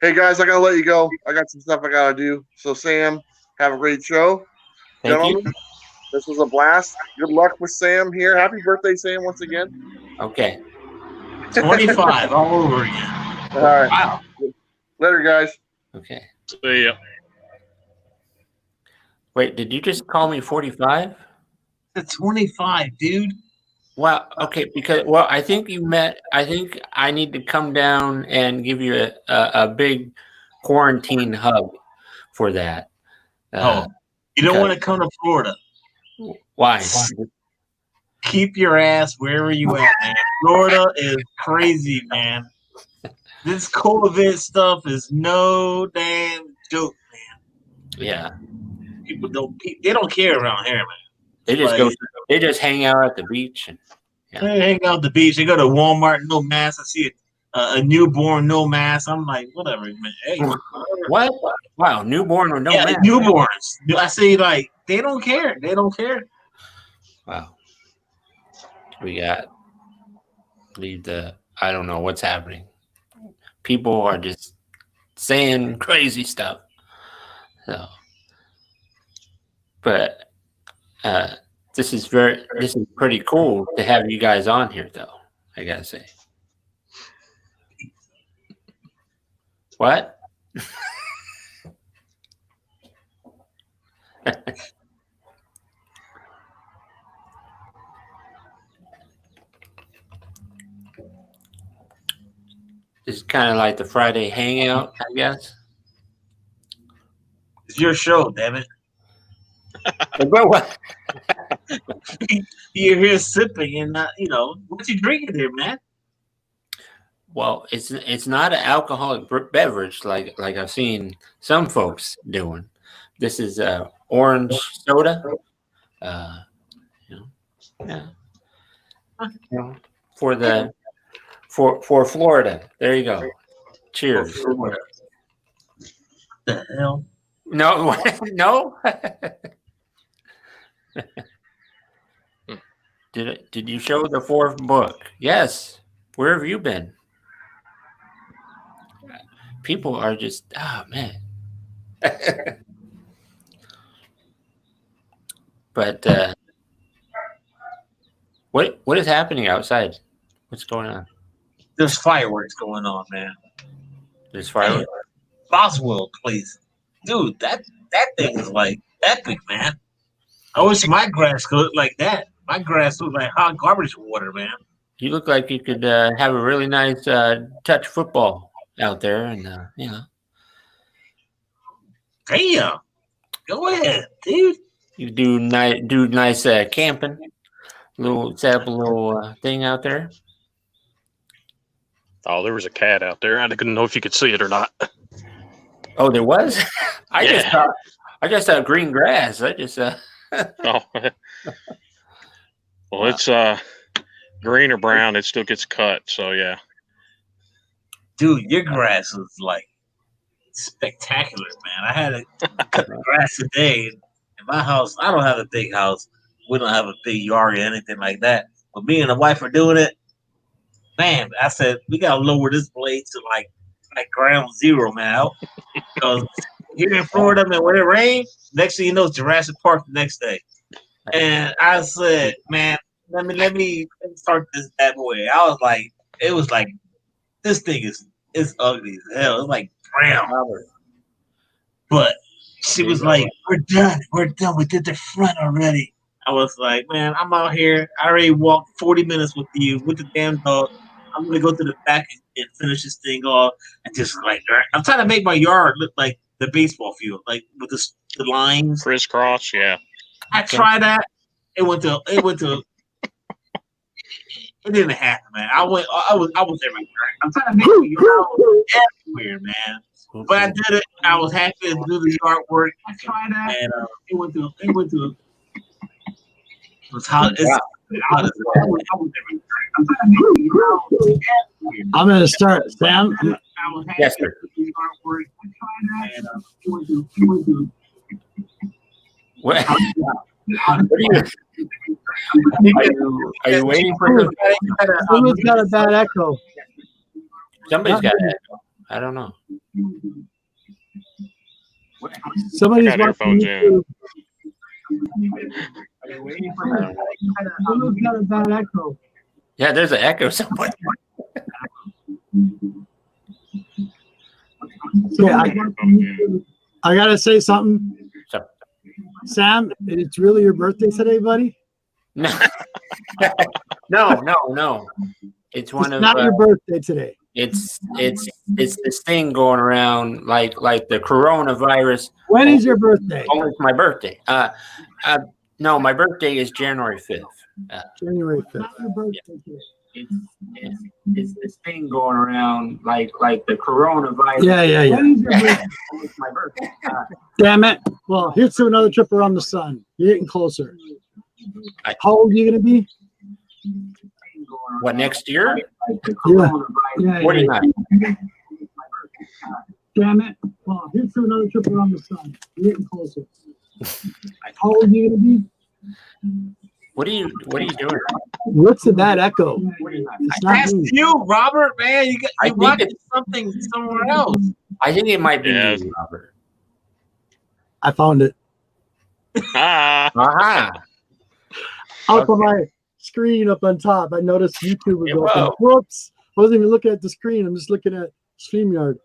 Hey guys, I gotta let you go. I got some stuff I gotta do. So Sam, have a great show. Thank you. This was a blast. Good luck with Sam here. Happy birthday, Sam, once again. Okay. 25 all over again. All right. Wow. Later, guys. Okay. See ya. Wait, did you just call me 45? 25, dude. Well, okay, because I think I need to come down and give you a big quarantine hug for that. You don't want to come to Florida. Why? Keep your ass wherever you at, man. Florida is crazy, man. This COVID stuff is no damn joke, man. Yeah. People they don't care around here, man. They just they just hang out at the beach and They hang out at the beach. They go to Walmart, no mask. I see a newborn, no mask. I'm like, whatever, man. Hey, what? Wow, newborn or no mask? Newborns. I see, like, they don't care. They don't care. Wow. I don't know what's happening. People are just saying crazy stuff. So, but this is pretty cool to have you guys on here, though. I gotta say. What? It's kind of like the Friday Hangout, I guess. It's your show, damn it. But what? You're here sipping and not, what you drinking there, man? Well, it's not an alcoholic beverage like I've seen some folks doing. This is orange soda. For Florida. There you go. Cheers. The hell? No, no. Did you show the fourth book? Yes. Where have you been? People are just man. But what is happening outside? What's going on? There's fireworks going on, man. There's fireworks. Boswell, please. dude, that thing is like epic, man. I wish my grass could look like that. My grass looks like hot garbage water, man. You look like you could have a really nice touch football out there, and Damn. Go ahead, dude. You do nice camping. Set up a little thing out there. Oh, there was a cat out there. I didn't know if you could see it or not. Oh, there was. I just saw green grass. I just. Oh. Well, it's green or brown. It still gets cut. So yeah. Dude, your grass is like spectacular, man. I had to cut the grass today in my house. I don't have a big house. We don't have a big yard or anything like that. But me and the wife are doing it. Man, I said we gotta lower this blade to like ground zero, man. Because here in Florida, man, when it rains, next thing you know, it's Jurassic Park the next day. And I said, man, let me start this bad boy. I was like, it was like, this thing is ugly as hell. It's like brown. But she was like, we're done. We did the front already. I was like, man, I'm out here. I already walked 40 minutes with you, with the damn dog. I'm going to go to the back and finish this thing off. And just like, I'm trying to make my yard look like the baseball field, like with the lines. Crisscross, yeah. I tried that. It didn't happen, man. I was everywhere. I'm trying to make my yard everywhere, man. But I did it. I was happy to do the yard work. I tried that. And it went to it was hot. It's hot as hell. I'm going to start, Sam. Yes, sir. What? Are you waiting for him? Someone's got a bad echo. Somebody's got an echo. I don't know. Somebody's got earphones in. Someone's got a bad echo. Yeah, there's an echo somewhere. Yeah, I gotta say something. Sam, it's really your birthday today, buddy? No. No. It's one of not your birthday today. It's this thing going around like the coronavirus. When is your birthday? Oh, it's my birthday. No, my birthday is January 5th. January 5th. Not your birthday today. It's this thing going around like the coronavirus. Yeah. When is your birthday? Oh, it's my birthday. Damn it. Well, here's to another trip around the sun. You're getting closer. How old are you going to be? What, next year? Yeah. 49. Damn it. Well, here's to another trip around the sun. You're getting closer. How old are you going to be? What are you doing? What's that echo? That's you, Robert, man. You watching something somewhere else. I think it might be you, Robert. I found it. Aha. Out of my screen up on top, I noticed YouTube was open. Whoops. I wasn't even looking at the screen. I'm just looking at StreamYard.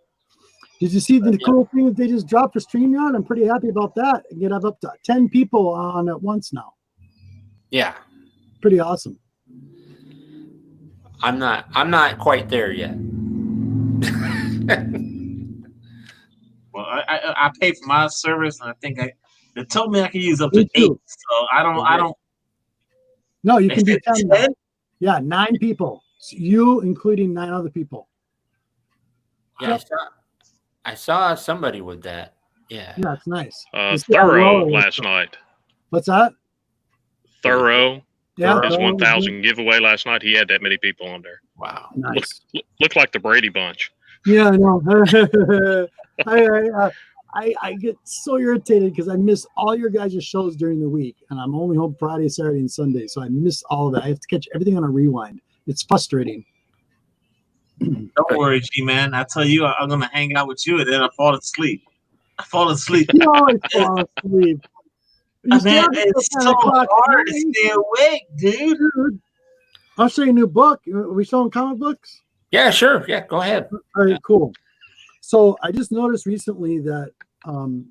Did you see the cool thing that they just dropped for StreamYard? I'm pretty happy about that. I can have up to 10 people on at once now. Yeah. Pretty awesome. I'm not quite there yet. Well, I pay for my service, and I think they told me I can use up to 8. So I don't. No, you can be 10. Yeah, 9 people. So you, including 9 other people. Yeah, I saw somebody with that. Yeah. Yeah, it's nice. Thorough last night. What's that? Thorough. Yeah. His 1,000 giveaway last night. He had that many people on there. Wow. Nice. Looked like the Brady Bunch. Yeah, I know. I get so irritated because I miss all your guys' shows during the week, and I'm only home Friday, Saturday, and Sunday, so I miss all of that. I have to catch everything on a rewind. It's frustrating. Don't worry, G-Man. I tell you, I'm going to hang out with you, and then I fall asleep. You always fall asleep. Man, it's so hard to stay awake, dude. I'll show you a new book. Are we showing comic books? Yeah, sure. Yeah, go ahead. All right, cool. So I just noticed recently that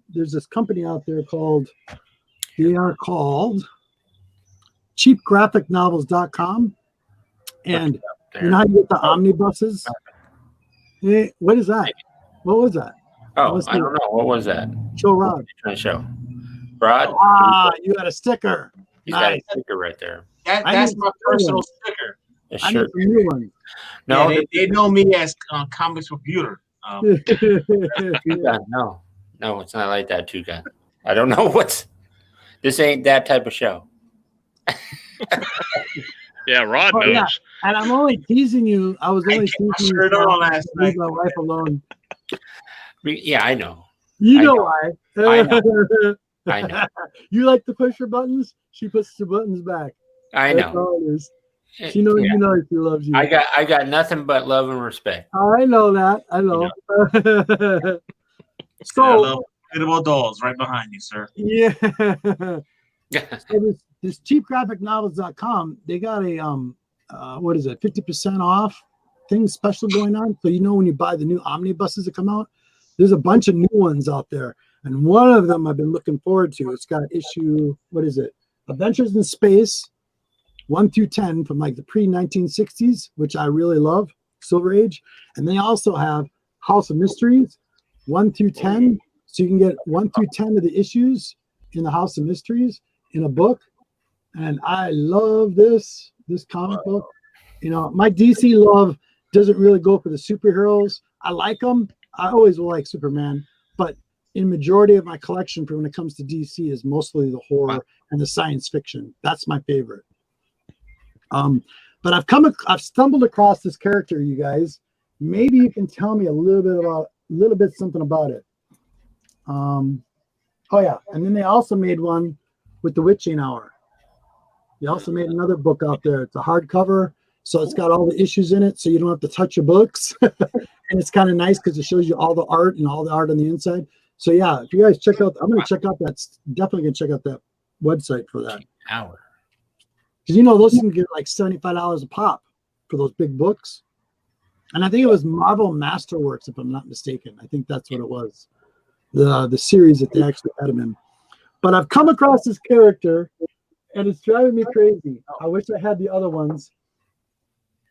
there's this company out there called cheapgraphicnovels.com. And you know how you get the omnibuses? What is that? What was that? Oh, I don't know. What was that? Show Rod. Trying to show. Rod? You got a sticker. He's got a sticker right there. That's my personal sticker. I need a new one. No, yeah, they know me as Comics Computer. No, it's not like that, Toucan. I don't know this ain't that type of show. Yeah, Rod knows. Yeah. And I'm only teasing you. I was only teasing you. Last night. Leave my wife alone. Yeah, I know. You know why. I know. I know. You like to push her buttons? She puts the buttons back. I That's know. all it is. She knows you know she loves you. I got nothing but love and respect. I know that. I know. So beautiful dolls right behind you, sir. Yeah. So this cheapgraphicnovels.com, they got a 50% off thing special going on. So when you buy the new omnibuses that come out, there's a bunch of new ones out there. And one of them I've been looking forward to. It's got issue, Adventures in Space, 1 through 10 from like the pre-1960s, which I really love, Silver Age. And they also have House of Mysteries, 1 through 10. So you can get 1 through 10 of the issues in the House of Mysteries in a book. And I love this comic book. My DC love doesn't really go for the superheroes. I like them. I always will like Superman. But in majority of my collection for when it comes to DC is mostly the horror and the science fiction. That's my favorite. But I've stumbled across this character, you guys. Maybe you can tell me a little bit something about it. And then they also made one with the Witching Hour. They also made another book out there. It's a hardcover, so it's got all the issues in it, so you don't have to touch your books. And it's kind of nice because it shows you all the art and all the art on the inside. So yeah, if you guys check out, I'm going to check out definitely going to check out that website for that. Hour. Because those can get like $75 a pop for those big books. And I think it was Marvel Masterworks, if I'm not mistaken. I think that's what it was. The series that they actually had him in. But I've come across this character, and it's driving me crazy. I wish I had the other ones.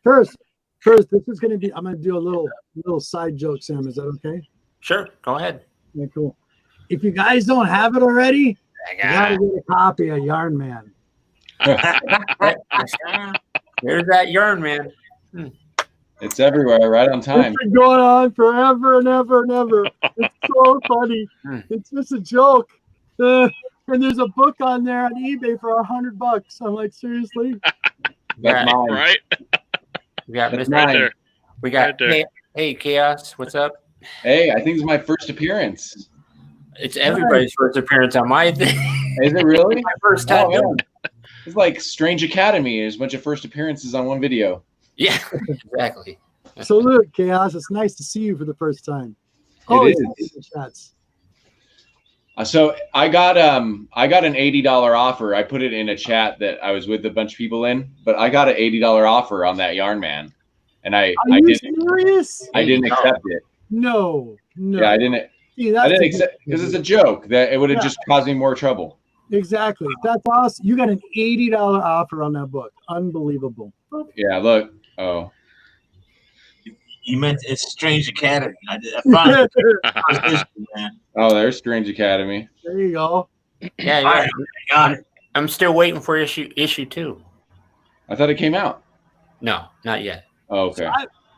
First, this is going to be, I'm going to do a little side joke, Sam. Is that okay? Sure, go ahead. Yeah, cool. If you guys don't have it already, you got to get a copy of Yarn Man. There's that Yarn Man. It's everywhere, right on time. It's been going on forever and ever and ever. It's so funny. It's just a joke. And there's a book on there on eBay for $100. I'm like, seriously? That's mine. Right? We got That's Mr. mine. Right there. We got Right there. hey Chaos, what's up? Hey, I think it's my first appearance. It's everybody's first appearance on my thing. Is it really? My first time. Oh, it's like Strange Academy. There's a bunch of first appearances on one video. Yeah, exactly. So look, Chaos, it's nice to see you for the first time. It is. Shots. So I got an $80 offer. I put it in a chat that I was with a bunch of people in, but I got an $80 offer on that Yarn Man, and I didn't accept it. No. Yeah, I didn't. See, I didn't accept because it's a joke that it would have just caused me more trouble. Exactly. That's awesome. You got an $80 offer on that book. Unbelievable. Yeah. Look. Oh. You meant it's Strange Academy. I found it. Man. Oh, there's Strange Academy. There you go. Yeah. Got it. I'm still waiting for issue 2. I thought it came out. No, not yet. Oh, okay. So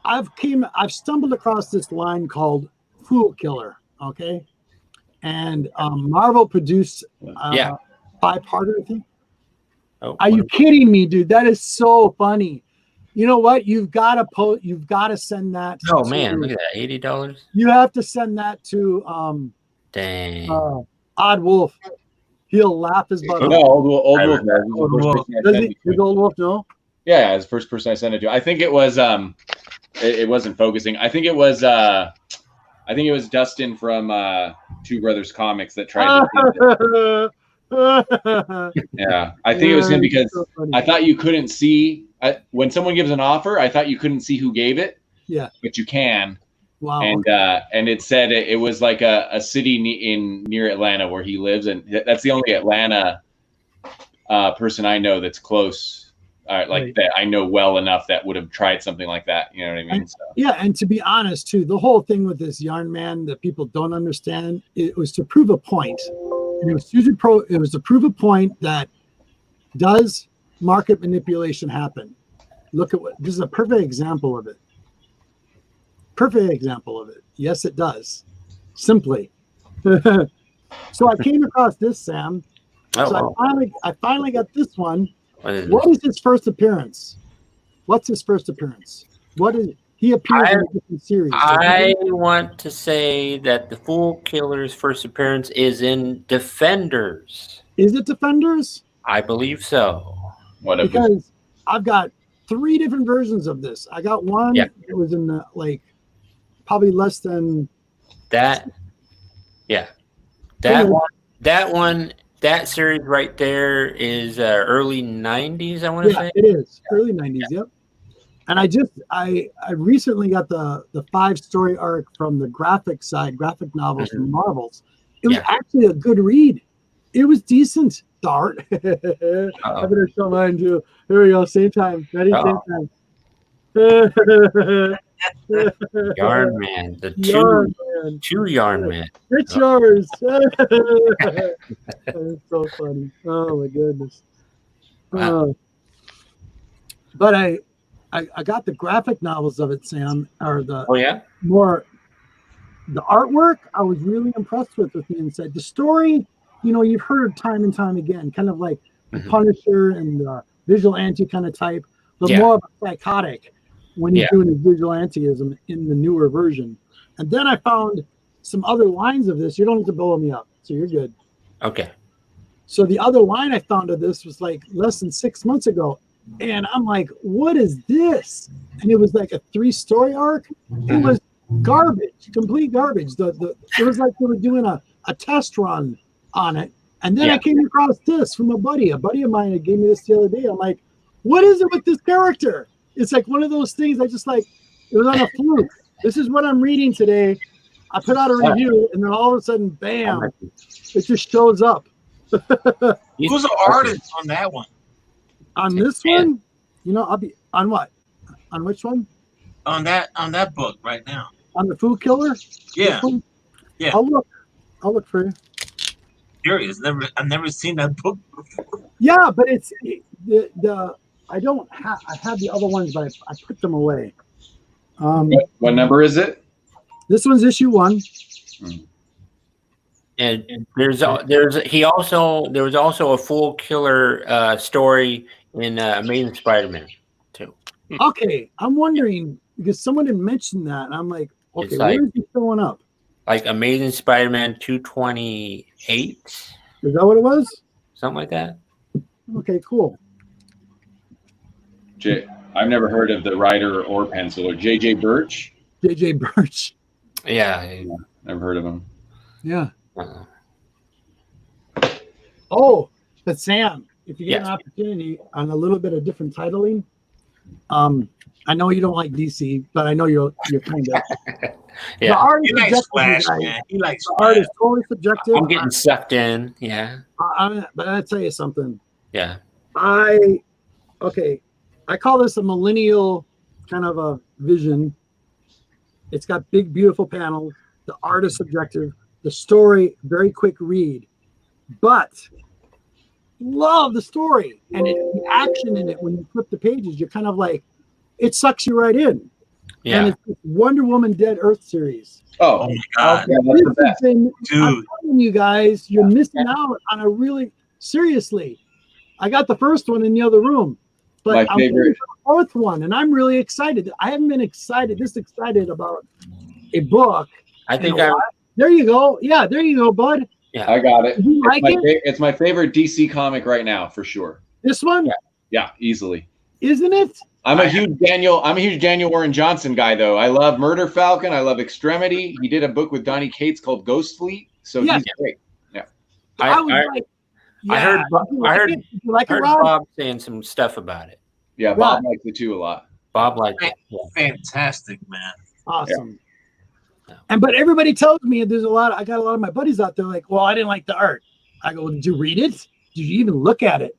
I've stumbled across this line called Fool Killer. Okay. And Marvel produced 5-parter, I think. Oh, are you kidding me, dude? That is so funny. You know what? You've got to send that. Oh man, look at that, $80. You have to send that to Dang. Odd Wolf. He'll laugh his butt off. No, Old Wolf. Does Old Wolf know? Yeah, it's the first person I sent it to. I think it was it wasn't focusing. I think it was Dustin from Two Brothers Comics that tried to Yeah, I think it was him because so I thought you couldn't see when someone gives an offer. I thought you couldn't see who gave it. Yeah, but you can. Wow. And it said it was like a city near Atlanta where he lives, and that's the only Atlanta person I know that's close, Right. that I know well enough that would have tried something like that. You know what I mean? Yeah, and to be honest, too, the whole thing with this Yarn Man that people don't understand, it was to prove a point. And it was to prove a point that does market manipulation happen? Look at this is a perfect example of it. Perfect example of it. Yes, it does. Simply. So I came across this, Sam. I finally got this one. What is his first appearance? What's his first appearance? He appears in a different series. I want to say that the Fool Killer's first appearance is in Defenders. Is it Defenders? I believe so. Because I've got 3 different versions of this. I got one that was in the probably less than that. Yeah. That series right there is early 90s, I want to say. It is. Early 90s, yep. And I recently got the 5-story arc from the graphic novels from Marvels. It was actually a good read. It was decent. Dart. I'm gonna show mine too. Here we go. Same time. Ready? Same time. Yarn Man. Two Yarn Man. It's yours. It's so funny. Oh my goodness. But I got the graphic novels of it, Sam. Or the the artwork I was really impressed with the inside. The story, you've heard time and time again, kind of like the Punisher and the vigilante kind of type, but more of a psychotic when he's doing his vigilanteism in the newer version. And then I found some other lines of this. You don't have to blow me up, so you're good. Okay. So the other line I found of this was like less than 6 months ago. And I'm like, what is this? And it was like a 3-story arc. It was garbage, complete garbage. It was like they were doing a test run on it. And then I came across this from a buddy. A buddy of mine had gave me this the other day. I'm like, what is it with this character? It's like one of those things I just it was on a fluke. This is what I'm reading today. I put out a review, and then all of a sudden, bam, it just shows up. Who's the artist on that one? On this one, I'll be on what? On which one? On that book right now. On the Fool Killer? Yeah. Yeah. I'll look for you. Curious. I've never seen that book before. Yeah, but it's I have the other ones, but I put them away. What number is it? This one's issue 1. And there was also a Fool Killer story in Amazing Spider-Man too. Okay, I'm wondering because someone had mentioned that, and I'm like, okay, where is he showing up? Like Amazing Spider-Man 228. Is that what it was? Something like that. Okay, cool. I've never heard of the writer or penciler. J.J. Birch? J.J. Birch. Yeah. Never heard of him. Yeah. Oh, but Sam, if you get an opportunity on a little bit of different titling, I know you don't like DC, but I know you're kind of. Yeah. The art he is likes Flash, man. He likes the art is totally subjective. I'm getting sucked in. Yeah. But I'll tell you something. Yeah. I call this a millennial kind of a vision. It's got big, beautiful panels. The art is subjective. The story, very quick read. But love the story. And the action in it, when you flip the pages, you're kind of like, it sucks you right in. Yeah. And it's Wonder Woman Dead Earth series. Oh my God. Yeah, that's the best. I'm Dude. telling you guys, you're missing out on a really, seriously. I got the first one in the other room. But I'm waiting for the fourth one, and I'm really excited. I haven't been this excited about a book. I think there you go. Yeah, there you go, bud. Yeah, I got it. You like it? It's my favorite DC comic right now, for sure. This one? Yeah, easily. Isn't it? I'm a huge Daniel Warren Johnson guy, though. I love Murder Falcon. I love Extremity. He did a book with Donny Cates called Ghost Fleet, so he's great. Yeah. I heard Bob saying some stuff about it. Yeah, Bob likes it too a lot. Bob likes it. Fantastic, man. Awesome. But everybody tells me I got a lot of my buddies out there like, well, I didn't like the art. I go, did you read it? Did you even look at it?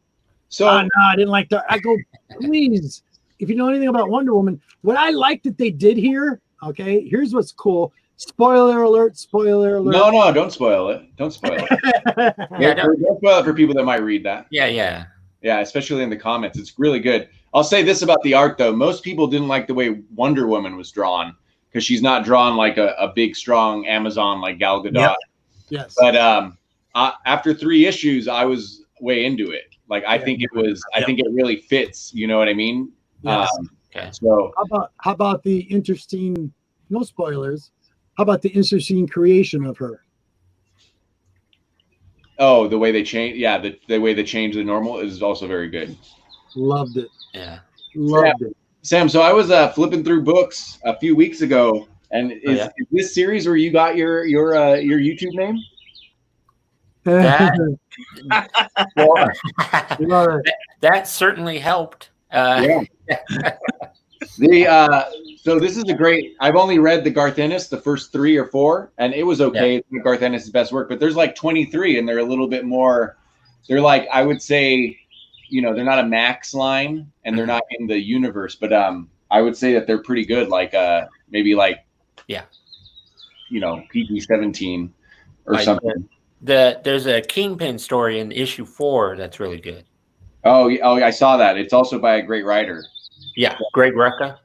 So no, I didn't like the art. I go, please, if you know anything about Wonder Woman, what I like that they did here, okay, here's what's cool. Spoiler alert, spoiler alert. No, don't spoil it. Don't spoil it. Don't spoil it for people that might read that. Yeah, especially in the comments. It's really good. I'll say this about the art, though. Most people didn't like the way Wonder Woman was drawn because she's not drawn like a big, strong Amazon like Gal Gadot. Yep. Yes. But after 3 issues, I was way into it. Like, I think it was. I think it really fits. You know what I mean? Yes. Okay. So how about the interesting? No spoilers. How about the interesting creation of her? Oh, the way they change. Yeah, the way they change the normal is also very good. Loved it. Yeah. Loved it. Sam, so I was flipping through books a few weeks ago, and is this series where you got your YouTube name? That certainly helped. So this is a great. I've only read the Garth Ennis, the first 3 or 4, and it was okay. Yeah. Garth Ennis' best work, but there's like 23, and they're a little bit more. They're like, I would say, they're not a Max line, and they're not in the universe, but I would say that they're pretty good. Like maybe like PG-17 or something. There's a Kingpin story in issue 4 that's really good. Oh, I saw that. It's also by a great writer. Yeah, Greg Rucka.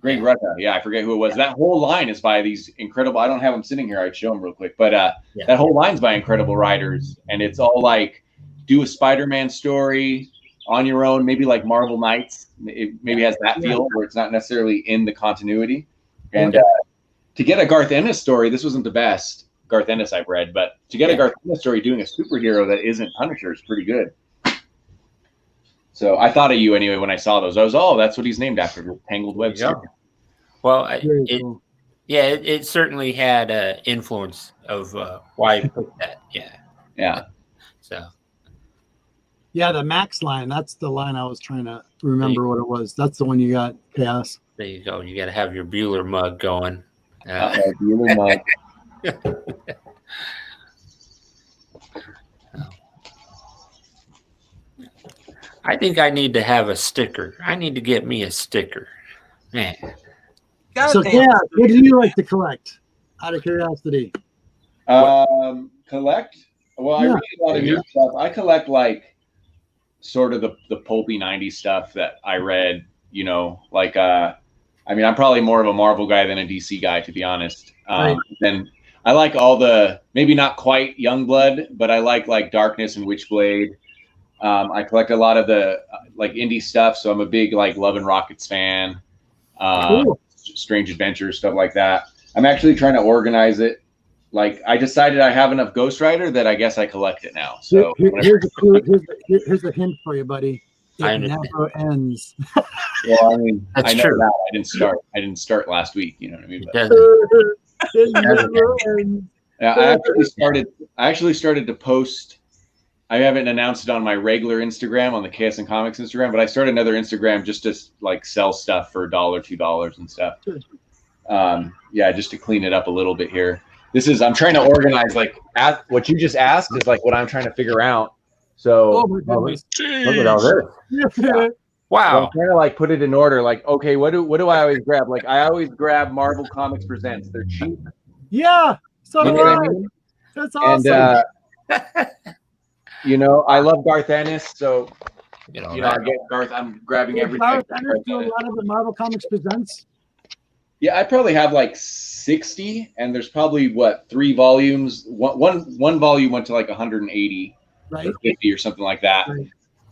Greg Rucka. Yeah, I forget who it was. That whole line is by these incredible. I don't have them sitting here. I'd show them real quick, but that whole line's by incredible writers, and it's all like do a Spider-Man story on your own, maybe like Marvel Knights. It maybe has that feel where it's not necessarily in the continuity. And to get a Garth Ennis story, this wasn't the best Garth Ennis I've read, but to get a Garth Ennis story doing a superhero that isn't Punisher is pretty good. So I thought of you anyway when I saw those. I was, that's what he's named after, Tangled Web series. Well, it certainly had an influence of why I put that. Yeah. So. Yeah, the Max line. That's the line I was trying to remember what it was. That's the one you got, Chaos. There you go. You got to have your Bueller mug going. Bueller mug. I think I need to have a sticker. I need to get me a sticker. Man. So, what do you like to collect? Out of curiosity. Collect? Well, I read a lot of new stuff. I collect like sort of the pulpy 90s stuff that I read, like I'm probably more of a Marvel guy than a DC guy, to be honest. Then I like all the, maybe not quite Youngblood, but I like Darkness and Witchblade. I collect a lot of the like indie stuff, so I'm a big like Love and Rockets fan. Cool. Strange Adventures, stuff like that. I'm actually trying to organize it. Like I decided I have enough Ghost Rider that I guess I collect it now. So here's a hint for you, buddy. It never ends. Well, I know true. That I didn't start last week. You know what I mean? It never ends. Yeah, I actually started to post. I haven't announced it on my regular Instagram, on the KS and Comics Instagram, but I started another Instagram just to like sell stuff for $1, $2 and stuff. Just to clean it up a little bit here. I'm trying to organize like what you just asked is like what I'm trying to figure out. So look at all this. Yeah. Wow. So I'm trying to like put it in order. Like, okay, what do I always grab? Like I always grab Marvel Comics Presents. They're cheap. Yeah. So you know what I mean? That's awesome. And I love Garth Ennis, so I get Garth. I'm grabbing everything. Garth Ennis do a lot of the Marvel Comics Presents. Yeah, I probably have like 60, and there's probably 3 volumes. One volume went to like 180, right? Or 50 or something like that. Right.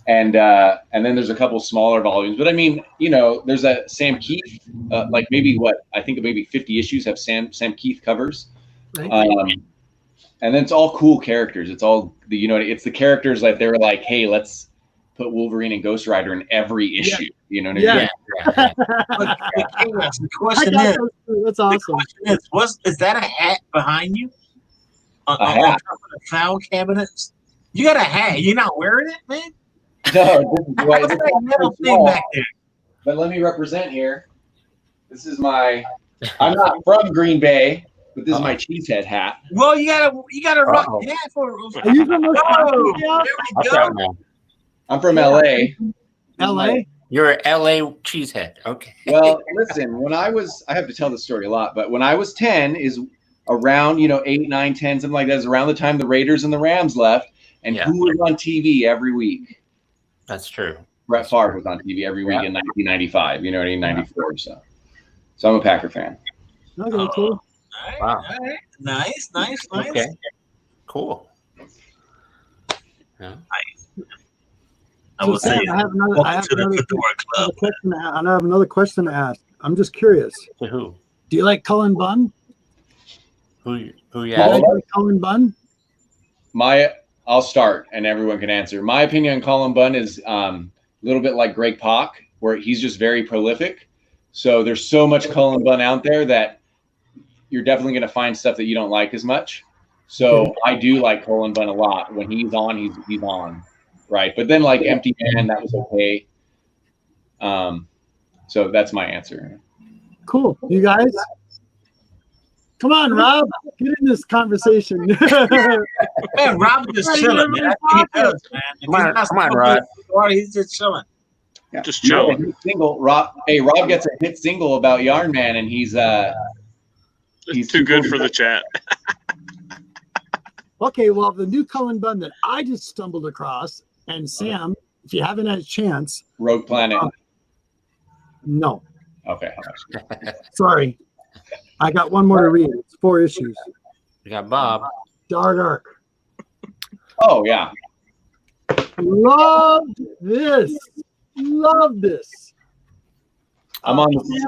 And then there's a couple smaller volumes. But I mean, there's a Sam Keith, like maybe I think maybe 50 issues have Sam Keith covers. Right. And then it's all cool characters. It's all it's the characters that they were like, hey, let's put Wolverine and Ghost Rider in every issue. You know what I mean? Yeah. The question is, that's awesome. Is that a hat behind you? A hat? On top of the file cabinets? You got a hat. You're not wearing it, man? No, what's that metal thing back there? But let me represent here. This is I'm not from Green Bay. But this is my cheesehead hat. Well, you gotta rock the hat for. Are you from there we go. I'm from LA. LA? You're an LA cheesehead. Okay. Well, listen, I have to tell this story a lot, but when I was 10 is around, 8, 9, 10, something like that, is around the time the Raiders and the Rams left. And who was on TV every week? That's true. Brett Favre was on TV every week in 1995, 94. So I'm a Packer fan. Okay, cool. Wow. Nice. Okay. Cool. Yeah. Nice. So Sam, I have another question to ask. I'm just curious. To who? Do you like Cullen Bunn? Who you like Cullen Bunn? I'll start and everyone can answer. My opinion on Cullen Bunn is a little bit like Greg Pak, where he's just very prolific. So there's so much Cullen Bunn out there that you're definitely going to find stuff that you don't like as much. So I do like Cullen Bunn a lot. When he's on, he's on, right? But then like Empty Man, that was okay. So that's my answer. Cool. You guys? Come on, Rob. Get in this conversation. Man, Rob's just chilling, man. That's what he does, man. Come on, Rod. He's just chilling. Yeah. Just chilling. Hit single. Rob gets a hit single about Yarn Man, and he's too good for the chat. Okay, well, the new Cullen Bunn that I just stumbled across, and Sam, if you haven't had a chance, Rogue Planet. No. Okay. Sorry. I got one more to read. It's 4 issues. You got Bob. Dark Arc. Oh, yeah. Love this. Love this. I'm on. Sam,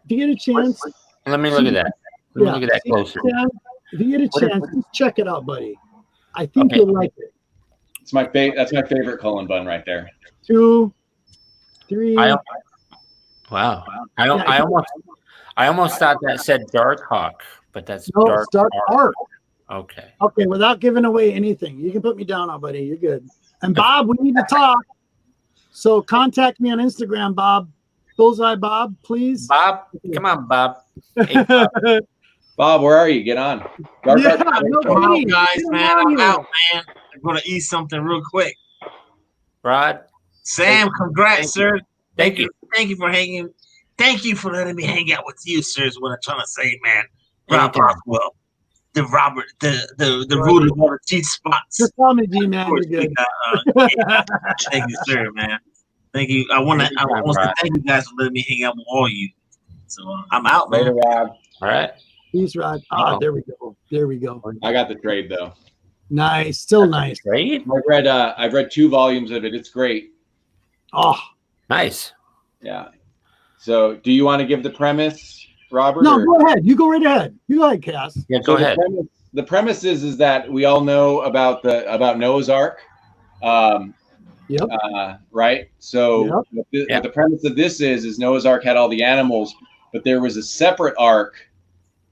if you get a chance. Let me look at that. Let me look at that closer. Sam, if you get a chance, just check it out, buddy. I think you'll like it. It's that's my favorite Cullen Bunn right there. 2, 3. Wow. I almost thought that said Dark Hawk, but that's Dark Arc. Okay. Okay, without giving away anything. You can put me down now, buddy. You're good. And Bob, we need to talk. So contact me on Instagram, Bob. Bullseye Bob, please. Bob, come on, Bob. Hey, Bob. Bob, where are you? Get on. Come on, guys, man. I'm out, man. I'm going to eat something real quick. Rod. Sam, congrats, sir. Thank you. Thank you for hanging. Thank you for letting me hang out with you, sir, is what I'm trying to say, man. Rob Roswell. The root of all the cheat spots. Just call me G, man. You're good. Thank you, sir, man. Thank you. I want to thank you guys for letting me hang out with all you. So I'm out, man. Later, Rob. All right. Peace, Rod. There we go. There we go. I got the trade though. Nice. Still nice. Trade? I've read 2 volumes of it. It's great. Oh, nice. Yeah. So, do you want to give the premise, Robert? No, go ahead. You go right ahead. You go ahead, Cass. Yeah, go ahead. The premise is that we all know about Noah's Ark. Yep. Right. So the premise of this is Noah's Ark had all the animals, but there was a separate ark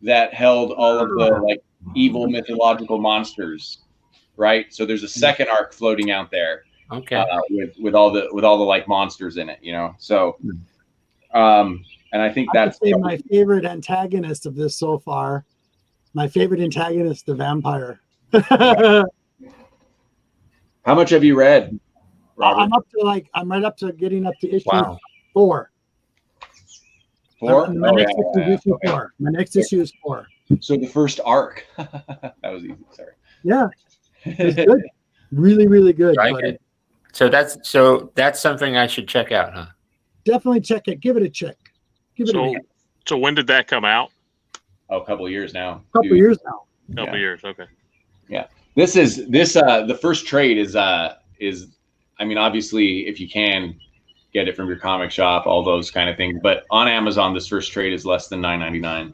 that held all of the evil mythological monsters. Right. So there's a second ark floating out there. Okay. With all the monsters in it, So. And I think that's my favorite antagonist of this so far. My favorite antagonist, the vampire. How much have you read, Robert? I'm right up to getting up to issue 4. 4? My next issue is 4. My next issue is 4. So the first arc. That was easy. Sorry. Yeah. It's good. Really, really good. Buddy. So that's something I should check out, huh? Definitely check it. Give it a check. So when did that come out? Oh, a couple of years now. Couple years now. Couple years, okay. Yeah. The first trade is I mean, obviously if you can get it from your comic shop, all those kind of things. But on Amazon, this first trade is less than $9.99.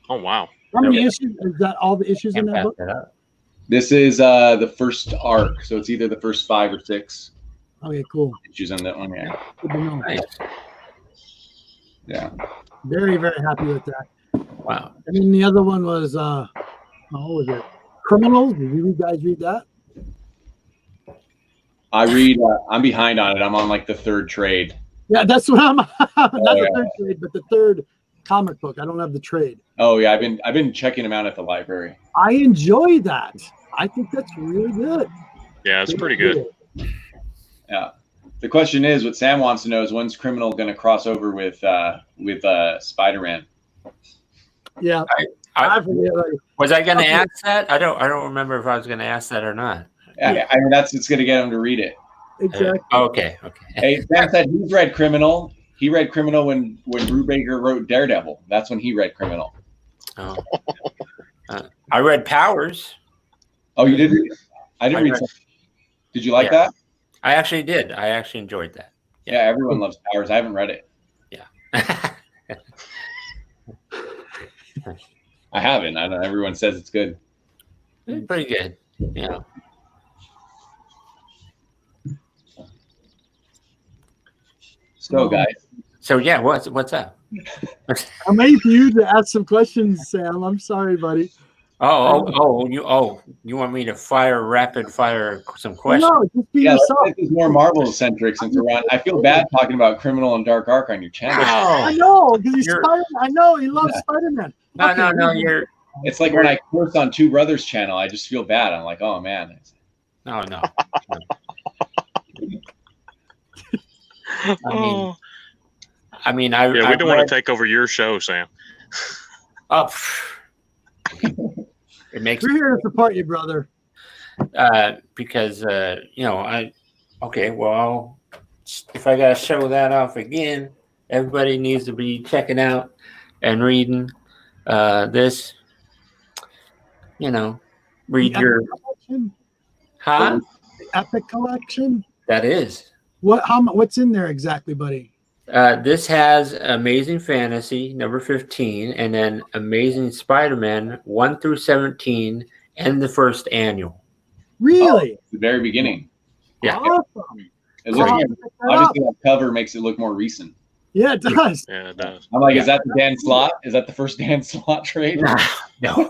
Oh wow. How many issues is that? All the issues in that book? This is the first arc, so it's either the first 5 or 6. Okay, cool. Issues on that one, yeah. Good to know. Nice. Yeah. Very, very happy with that. Wow. I mean, the other one was what was it? Criminals. Did you guys read that? I read. I'm behind on it. I'm on the 3rd trade. Yeah, that's what I'm. Not the 3rd trade, but the 3rd comic book. I don't have the trade. Oh yeah, I've been checking them out at the library. I enjoy that. I think that's really good. Yeah, it's pretty good. Yeah. The question is, what Sam wants to know is, when's Criminal going to cross over with Spider-Man? Yeah. Was I going to ask that? I don't remember if I was going to ask that or not. Yeah, I mean it's going to get him to read it. Exactly. Okay. Hey, Sam said he's read Criminal. He read Criminal when Brubaker wrote Daredevil. That's when he read Criminal. Oh. I read Powers. Oh, you did? I didn't read. Did you like that? I actually did. I actually enjoyed that. Yeah, everyone loves Powers. I haven't read it. Yeah. I haven't. I don't know. Everyone says it's good. It's pretty good. Yeah. So, guys. So yeah, what's up? I'm waiting for you to ask some questions, Sam. I'm sorry, buddy. You want me to rapid fire some questions? No, just be yourself. This is more Marvel centric since we're on. I feel bad talking about Criminal and Dark Arc on your channel. I know, because he's Spider-Man. I know he loves Spider-Man. No, you're. It's like when I curse on Two Brothers channel, I just feel bad. I'm like, oh man. No. I mean, we don't want to take over your show, Sam. Oh, it makes. We're here to support you, brother. Because well, if I gotta show that off again, everybody needs to be checking out and reading this. Read your collection? The Epic collection. That is. What's in there exactly, buddy? This has Amazing Fantasy number 15, and then Amazing Spider-Man 1 through 17, and the first annual. Really? The very beginning. Yeah. Awesome. Obviously, that cover makes it look more recent. Yeah, it does. Yeah, it does. I'm like, is that the Dan Slott? Is that the first Dan Slott trade? No.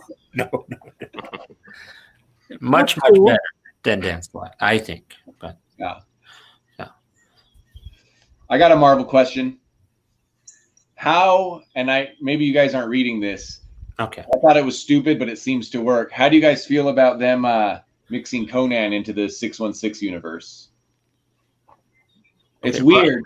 Much better than Dan Slott, I think. But yeah. I got a Marvel question. How, and maybe you guys aren't reading this. Okay. I thought it was stupid, but it seems to work. How do you guys feel about them mixing Conan into the 616 universe? It's weird.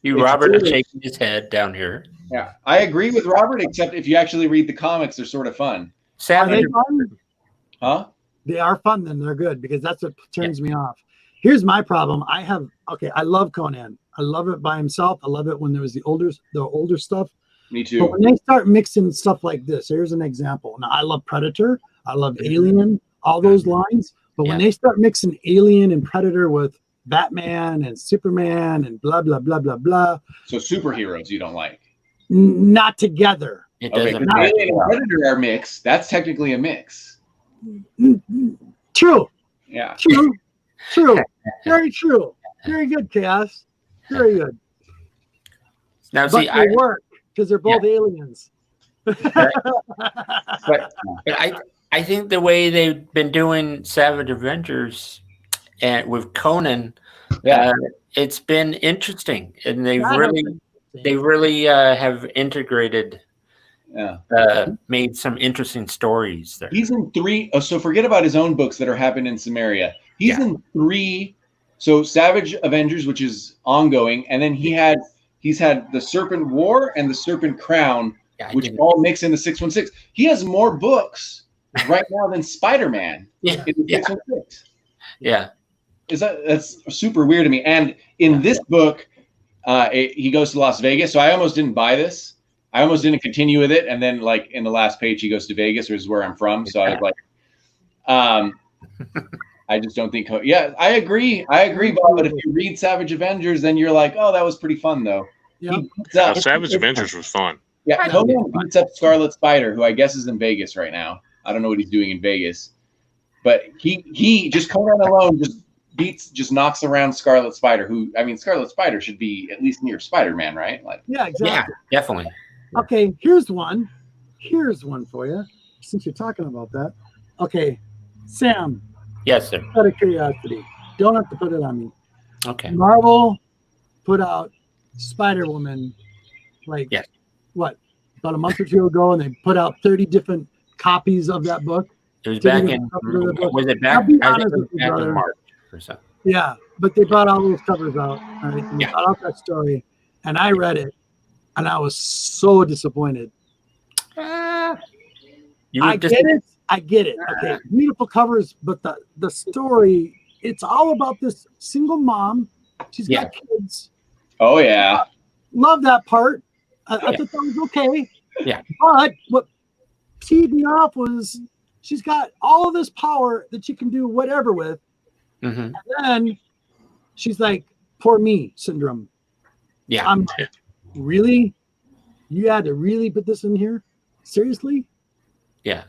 Robert is shaking his head down here. Yeah, I agree with Robert, except if you actually read the comics, they're sort of fun. Are they fun? Huh? They are fun, then they're good, because that's what turns me off. Here's my problem. I love Conan. I love it by himself. I love it when there was the older stuff. Me too. But when they start mixing stuff like this, here's an example. Now, I love Predator. I love Alien, all those lines. But when they start mixing Alien and Predator with Batman and Superman and blah, blah, blah, blah, blah. So superheroes you don't like? Not together. Okay, Alien and Predator are mixed. That's technically a mix. True. Yeah. True. Very true. Very good, Chaos. Very good. Now, but they work because they're both aliens. but I think the way they've been doing Savage Avengers and with Conan, it's been interesting, and they really have integrated. Made some interesting stories there. He's in 3. Oh, so forget about his own books that are happening in Samaria. He's in 3. So Savage Avengers, which is ongoing, and then he's had the Serpent War and the Serpent Crown, which all mix in the 616. He has more books right now than Spider-Man in the 616. Yeah. That's super weird to me. And in this book, he goes to Las Vegas. So I almost didn't buy this. I almost didn't continue with it. And then like in the last page, he goes to Vegas, which is where I'm from. So I was like, I just don't think. I agree, Bob. But if you read Savage Avengers, then you're like, oh, that was pretty fun, though. Savage Avengers was fun. Yeah, Conan beats up Scarlet Spider, who I guess is in Vegas right now. I don't know what he's doing in Vegas, but he just Conan alone just knocks around Scarlet Spider. Scarlet Spider should be at least near Spider-Man, right? Like, yeah, exactly. Yeah, definitely. Okay, here's one for you. Since you're talking about that, okay, Sam. Yes, sir. Out of curiosity, don't have to put it on me. Okay. Marvel put out Spider-Woman, like about a month or two ago, and they put out 30 different copies of that book. It was back in, was it back, I think it was back in March or so. Yeah, but they brought all those covers out. Right? And they brought out that story, and I read it, and I was so disappointed. I get it. Okay, beautiful covers, but the story, it's all about this single mom. She's got kids. Oh, yeah. Love that part. I thought that was okay. Yeah. But what teed me off was she's got all of this power that she can do whatever with. And then she's like, poor me syndrome. Yeah. Really? You had to really put this in here? Seriously? Yeah.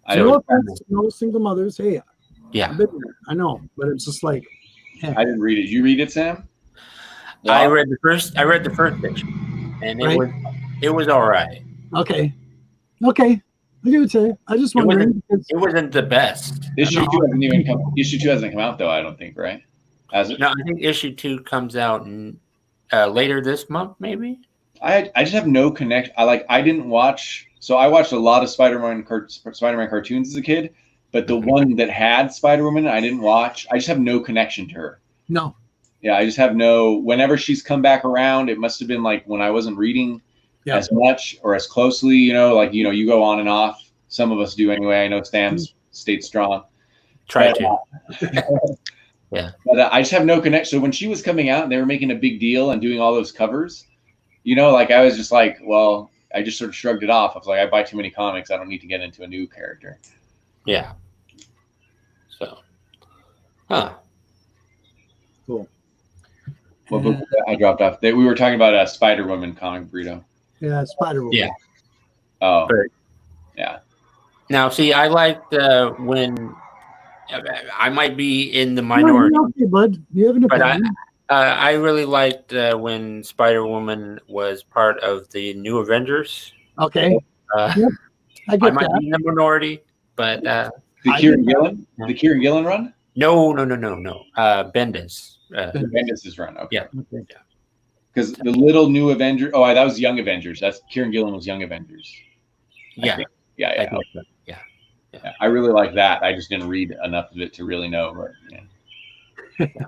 No offense, no single mothers. Hey, yeah, I know, but it's just like, I didn't read it. Did you read it, Sam? Wow. I read the first issue, and it was all right. Okay. I would say. I just wondering. It wasn't the best. Issue 2 hasn't even come. Issue 2 hasn't come out though. I don't think, right? Has it? No, I think issue 2 comes out later this month, maybe. I just have no connection. I didn't watch. So I watched a lot of Spider-Man cartoons as a kid, but the one that had Spider-Woman, I didn't watch. I just have no connection to her. No. Yeah, I just have no. Whenever she's come back around, it must have been like when I wasn't reading as much or as closely. You go on and off. Some of us do anyway. I know Sam's stayed strong. Try to. Yeah. But I just have no connection. So when she was coming out and they were making a big deal and doing all those covers, I was just like, well. I just sort of shrugged it off. I was like, I buy too many comics. I don't need to get into a new character. Yeah. So. Cool. What book I dropped off? We were talking about a Spider-Woman comic, Burrito. Yeah, Spider-Woman. Yeah. Oh. Yeah. Now, see, I liked when I might be in the minority. Okay, bud. You have an opinion. I really liked when Spider-Woman was part of the New Avengers. Okay. I might be in the minority, but the Kieran Gillen run? No. Bendis. Bendis' run. Okay. Yeah. Because the little New Avengers. Oh, that was Young Avengers. That's Kieran Gillen was Young Avengers. Yeah. Yeah. I really like that. I just didn't read enough of it to really know. But, yeah.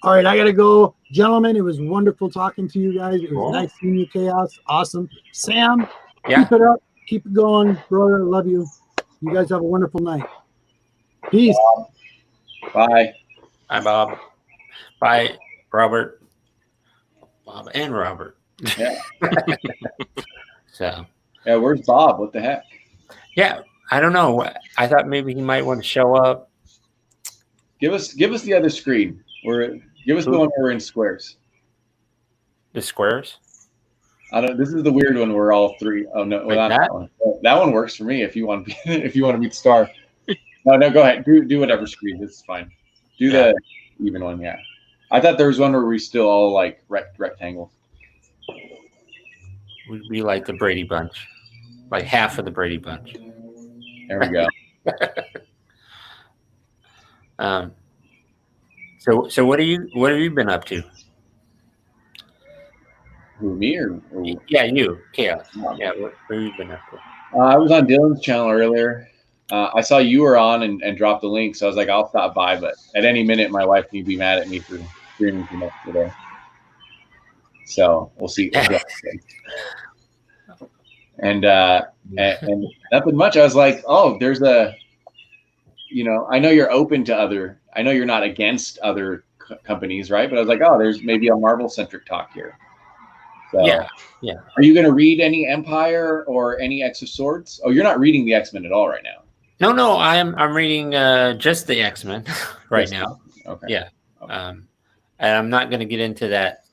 All right, I got to go. Gentlemen, it was wonderful talking to you guys. It was nice seeing you, Chaos. Awesome. Sam, keep it up. Keep it going. Brother, I love you. You guys have a wonderful night. Peace. Bye. Bye, Bob. Bye, Robert. Bob and Robert. Yeah. So. Yeah, where's Bob? What the heck? Yeah, I don't know. I thought maybe he might want to show up. Give us the other screen. Give us the one where we're in squares. The squares? This is the weird one where all three. Oh no, well, that one. That one works for me. If you want to be the star. No, go ahead. Do whatever screen. This is fine. Do the even one. Yeah. I thought there was one where we still all like rectangles. We'd be like the Brady Bunch, like half of the Brady Bunch. There we go. So what have you been up to? Who, me or yeah, you, Chaos. Yeah, what have you been up to? I was on Dylan's channel earlier. I saw you were on and dropped the link, so I was like, I'll stop by. But at any minute, my wife can be mad at me for streaming too much today. So we'll see. And nothing much. I was like, oh, there's a. I know you're open to other. I know you're not against other companies, right? But I was like, oh, there's maybe a Marvel-centric talk here. So, yeah. Are you going to read any Empire or any X of Swords? Oh, you're not reading the X-Men at all right now. No, I'm reading just the X-Men right now. Okay. Yeah. Okay. And I'm not going to get into that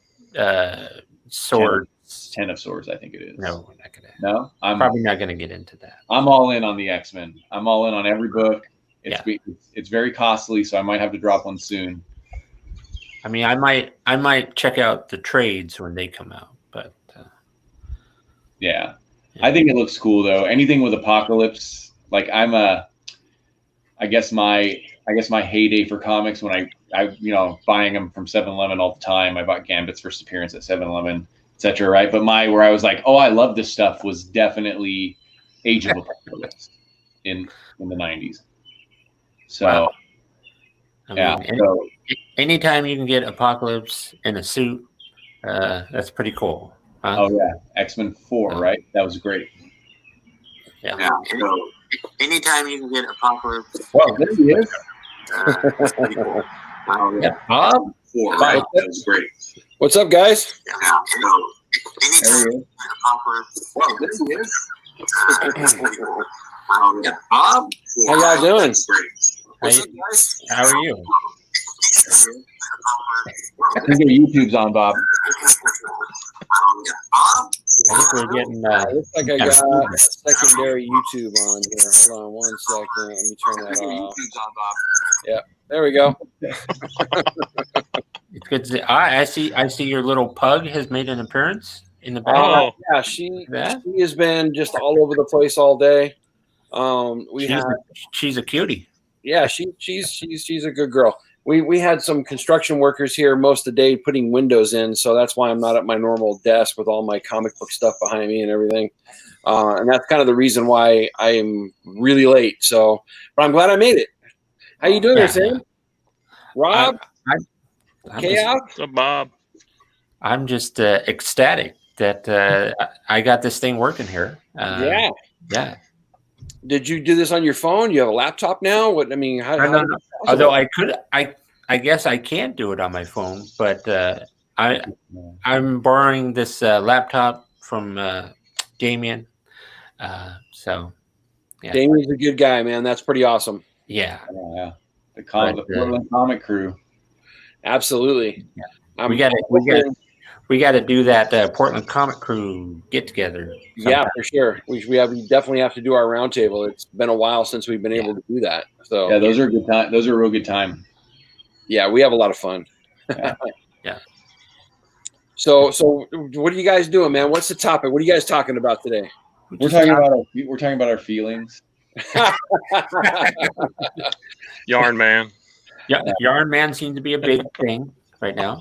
sword. 10 of Swords, I think it is. No, we're not going to. No, I'm probably not going to get into that. I'm all in on the X-Men. I'm all in on every book. It's very costly, so I might have to drop one soon. I mean, I might check out the trades when they come out, but yeah. I think it looks cool though. Anything with Apocalypse, like I guess my heyday for comics when I buying them from 7-Eleven all the time. I bought Gambit's first appearance at 7-Eleven. etc. Right, but where I was like, oh, I love this stuff was definitely Age of Apocalypse in the 90s. So, wow. yeah. Anytime you can get Apocalypse in a suit, that's pretty cool. Huh? Oh yeah, X-Men 4, right? That was great. Yeah. So, anytime you can get Apocalypse. Well, there he is. That's pretty cool. Wow. Yeah. Bob? 4, right? That was great. What's up, guys? Yeah. So, anytime you get Apocalypse. Well, there he is. That's pretty cool. Wow. Yeah. Bob? How y'all doing? What's up, guys? How are you? I think your YouTube's on, Bob. I think we're getting. Looks like I got a secondary YouTube on here. Hold on 1 second. Let me turn that off. Yeah, there we go. It's good to see. I see your little pug has made an appearance in the back. Oh. Yeah, she has been just all over the place all day. She's a cutie. Yeah, she's a good girl. We had some construction workers here most of the day putting windows in, so that's why I'm not at my normal desk with all my comic book stuff behind me and everything. And that's kind of the reason why I am really late. So, but I'm glad I made it. How you doing there, Sam? Rob? Chaos? What's up, Bob? I'm just ecstatic that I got this thing working here. Yeah. Did you do this on your phone? You have a laptop now? What I mean, no. Although I guess I can't do it on my phone, but I'm borrowing this laptop from Damien. So yeah. Damien's a good guy, man. That's pretty awesome. Yeah. Yeah. The Portland comic crew. Absolutely. Yeah. We got to do that Portland Comic Crew get together. Yeah, for sure. We definitely have to do our roundtable. It's been a while since we've been able to do that. So yeah, those are good time. Those are a real good time. Yeah, we have a lot of fun. Yeah. So what are you guys doing, man? What's the topic? What are you guys talking about today? We're talking about our feelings. Yarn Man. Yeah, Yarn Man seems to be a big thing right now.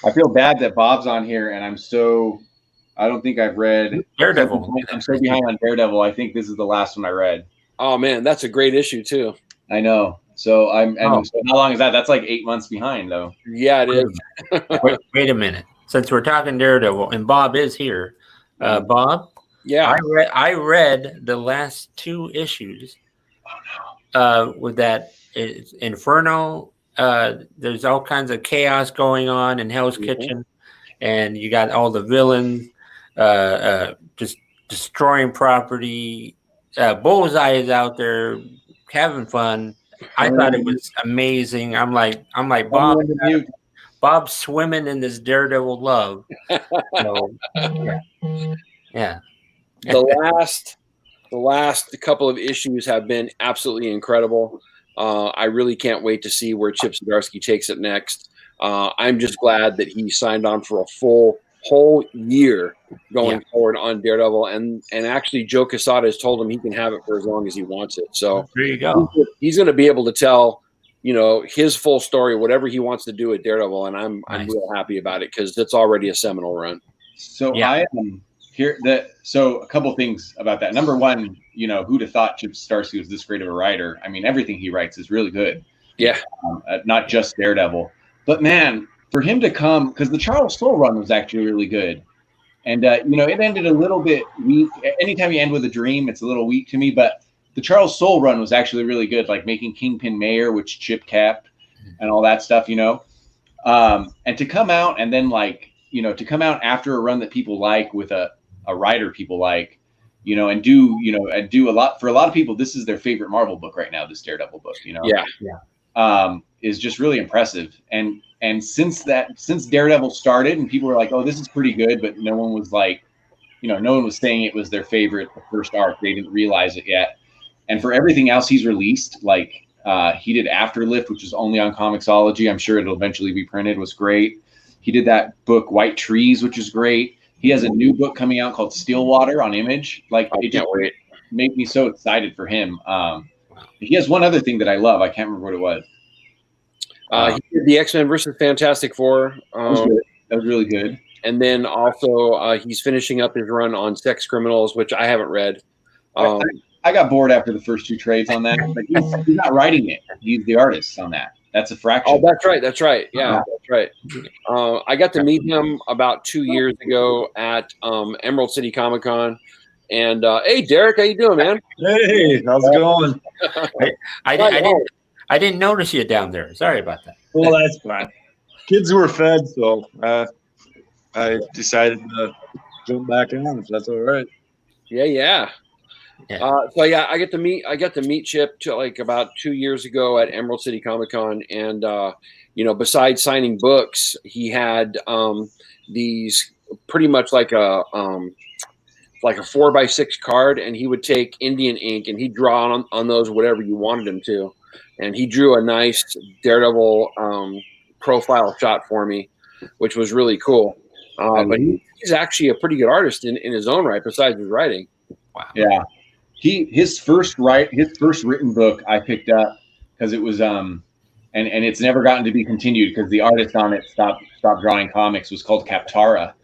I feel bad that Bob's on here, and I don't think I've read Daredevil. I'm so behind on Daredevil. I think this is the last one I read. Oh man, that's a great issue too. I know. So so how long is that? That's like 8 months behind, though. Yeah, it is. Wait a minute. Since we're talking Daredevil, and Bob is here, Bob. Yeah, I read the last 2 issues. With that Inferno. There's all kinds of chaos going on in Hell's Kitchen, and you got all the villains just destroying property. Bullseye is out there having fun. I thought it was amazing. I'm like Bob's swimming in this Daredevil love. So, yeah. The last couple of issues have been absolutely incredible. I really can't wait to see where Chip Zdarsky takes it next. I'm just glad that he signed on for a whole year going forward on Daredevil, and actually Joe Quesada has told him he can have it for as long as he wants it. So there you go. He's going to be able to tell his full story, whatever he wants to do at Daredevil, and I'm real happy about it because it's already a seminal run. So I am here. So a couple things about that. Number one, who'd have thought Chip Zdarsky was this great of a writer? I mean, everything he writes is really good. Yeah, not just Daredevil, but man, for him to come, because the Charles Soule run was actually really good, and it ended a little bit weak. Anytime you end with a dream, it's a little weak to me. But the Charles Soule run was actually really good, like making Kingpin Mayor, which Chip capped, and all that stuff. And to come out and then to come out after a run that people like with a writer people like, and do a lot for a lot of people. This is their favorite Marvel book right now. This Daredevil book, is just really impressive. And since Daredevil started, and people were like, "Oh, this is pretty good," but no one was no one was saying it was their favorite first arc. They didn't realize it yet. And for everything else he's released, he did Afterlift, which is only on Comixology. I'm sure it'll eventually be printed. Was great. He did that book White Trees, which is great. He has a new book coming out called Stillwater on Image. It just made me so excited for him. He has one other thing that I love. I can't remember what it was. He did the X-Men versus Fantastic Four. That That was really good. And then also he's finishing up his run on Sex Criminals, which I haven't read. I got bored after the first 2 trades on that, but he's not writing it. He's the artist on that. That's a fraction. Oh, that's right. That's right. Yeah, that's right. I got to meet him about 2 years ago at Emerald City Comic Con. And hey, Derek, how you doing, man? Hey, how's it going? I didn't notice you down there. Sorry about that. Well, that's fine. Kids were fed, so I decided to jump back in if that's all right. Yeah. So yeah, I got to meet Chip like about 2 years ago at Emerald City Comic Con, and besides signing books, he had these pretty much like a 4x6 card, and he would take Indian ink and he'd draw on those whatever you wanted him to, and he drew a nice Daredevil profile shot for me, which was really cool. But he's actually a pretty good artist in his own right, besides his writing. Wow. Yeah. His first written book I picked up because it was and it's never gotten to be continued because the artist on it stopped drawing comics, was called Kaptara.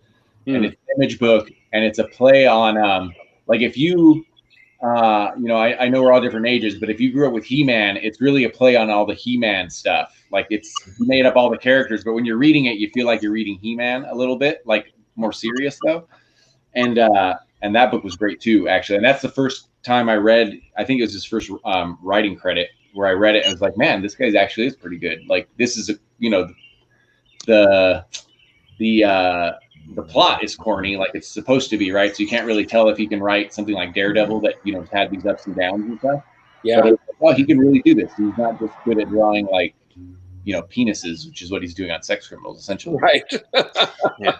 And it's an image book, and it's a play on like if you I know we're all different ages, but if you grew up with He-Man, it's really a play on all the He-Man stuff. Like it's made up all the characters, but when you're reading it, you feel like you're reading He-Man a little bit, like more serious though. And that book was great too, actually. And that's the first time I read, I think it was his first writing credit, where I read it and was like, man, this guy's actually is pretty good. Like this is the plot is corny, like it's supposed to be, right? So you can't really tell if he can write something like Daredevil that had these ups and downs and stuff. Yeah. But well, he can really do this. He's not just good at drawing like penises, which is what he's doing on Sex Criminals, essentially. Right. Yeah.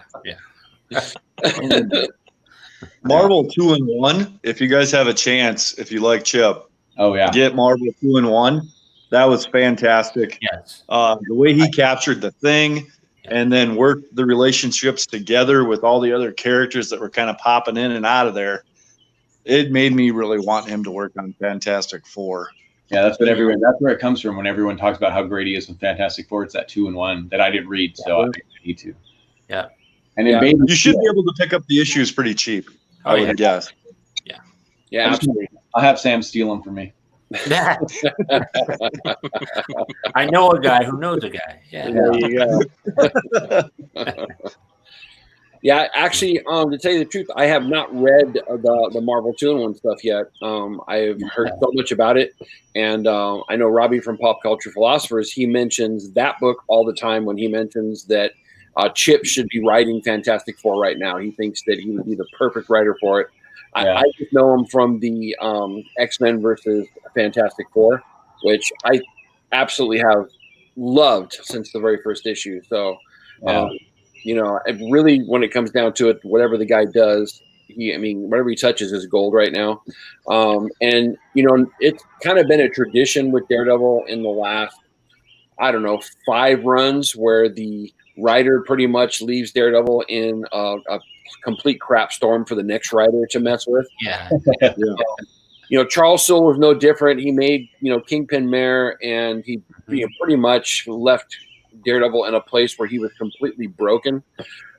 Marvel 2-in-1. If you guys have a chance, if you like Chip, get Marvel 2-in-1. That was fantastic. Yes. The way he captured the Thing, and then worked the relationships together with all the other characters that were kind of popping in and out of there. It made me really want him to work on Fantastic Four. Yeah, that's where it comes from when everyone talks about how great he is with Fantastic Four. It's that 2-in-1 that I didn't read, so I need to. Yeah. And you should be able to pick up the issues pretty cheap, I would guess. Yeah, absolutely. I'll have Sam steal them for me. I know a guy who knows a guy. Yeah. There you go. Yeah, actually, to tell you the truth, I have not read the Marvel 2-in-1 stuff yet. I've heard so much about it, and I know Robbie from Pop Culture Philosophers, he mentions that book all the time when he mentions that Chip should be writing Fantastic Four right now. He thinks that he would be the perfect writer for it. I just know him from the X-Men versus Fantastic Four, which I absolutely have loved since the very first issue. So, it really, when it comes down to it, whatever the guy does, whatever he touches is gold right now. And it's kind of been a tradition with Daredevil in the last, 5 runs where the writer pretty much leaves Daredevil in a complete crap storm for the next writer to mess with. Yeah. Charles Soule was no different. He made, Kingpin Mare, and he pretty much left Daredevil in a place where he was completely broken.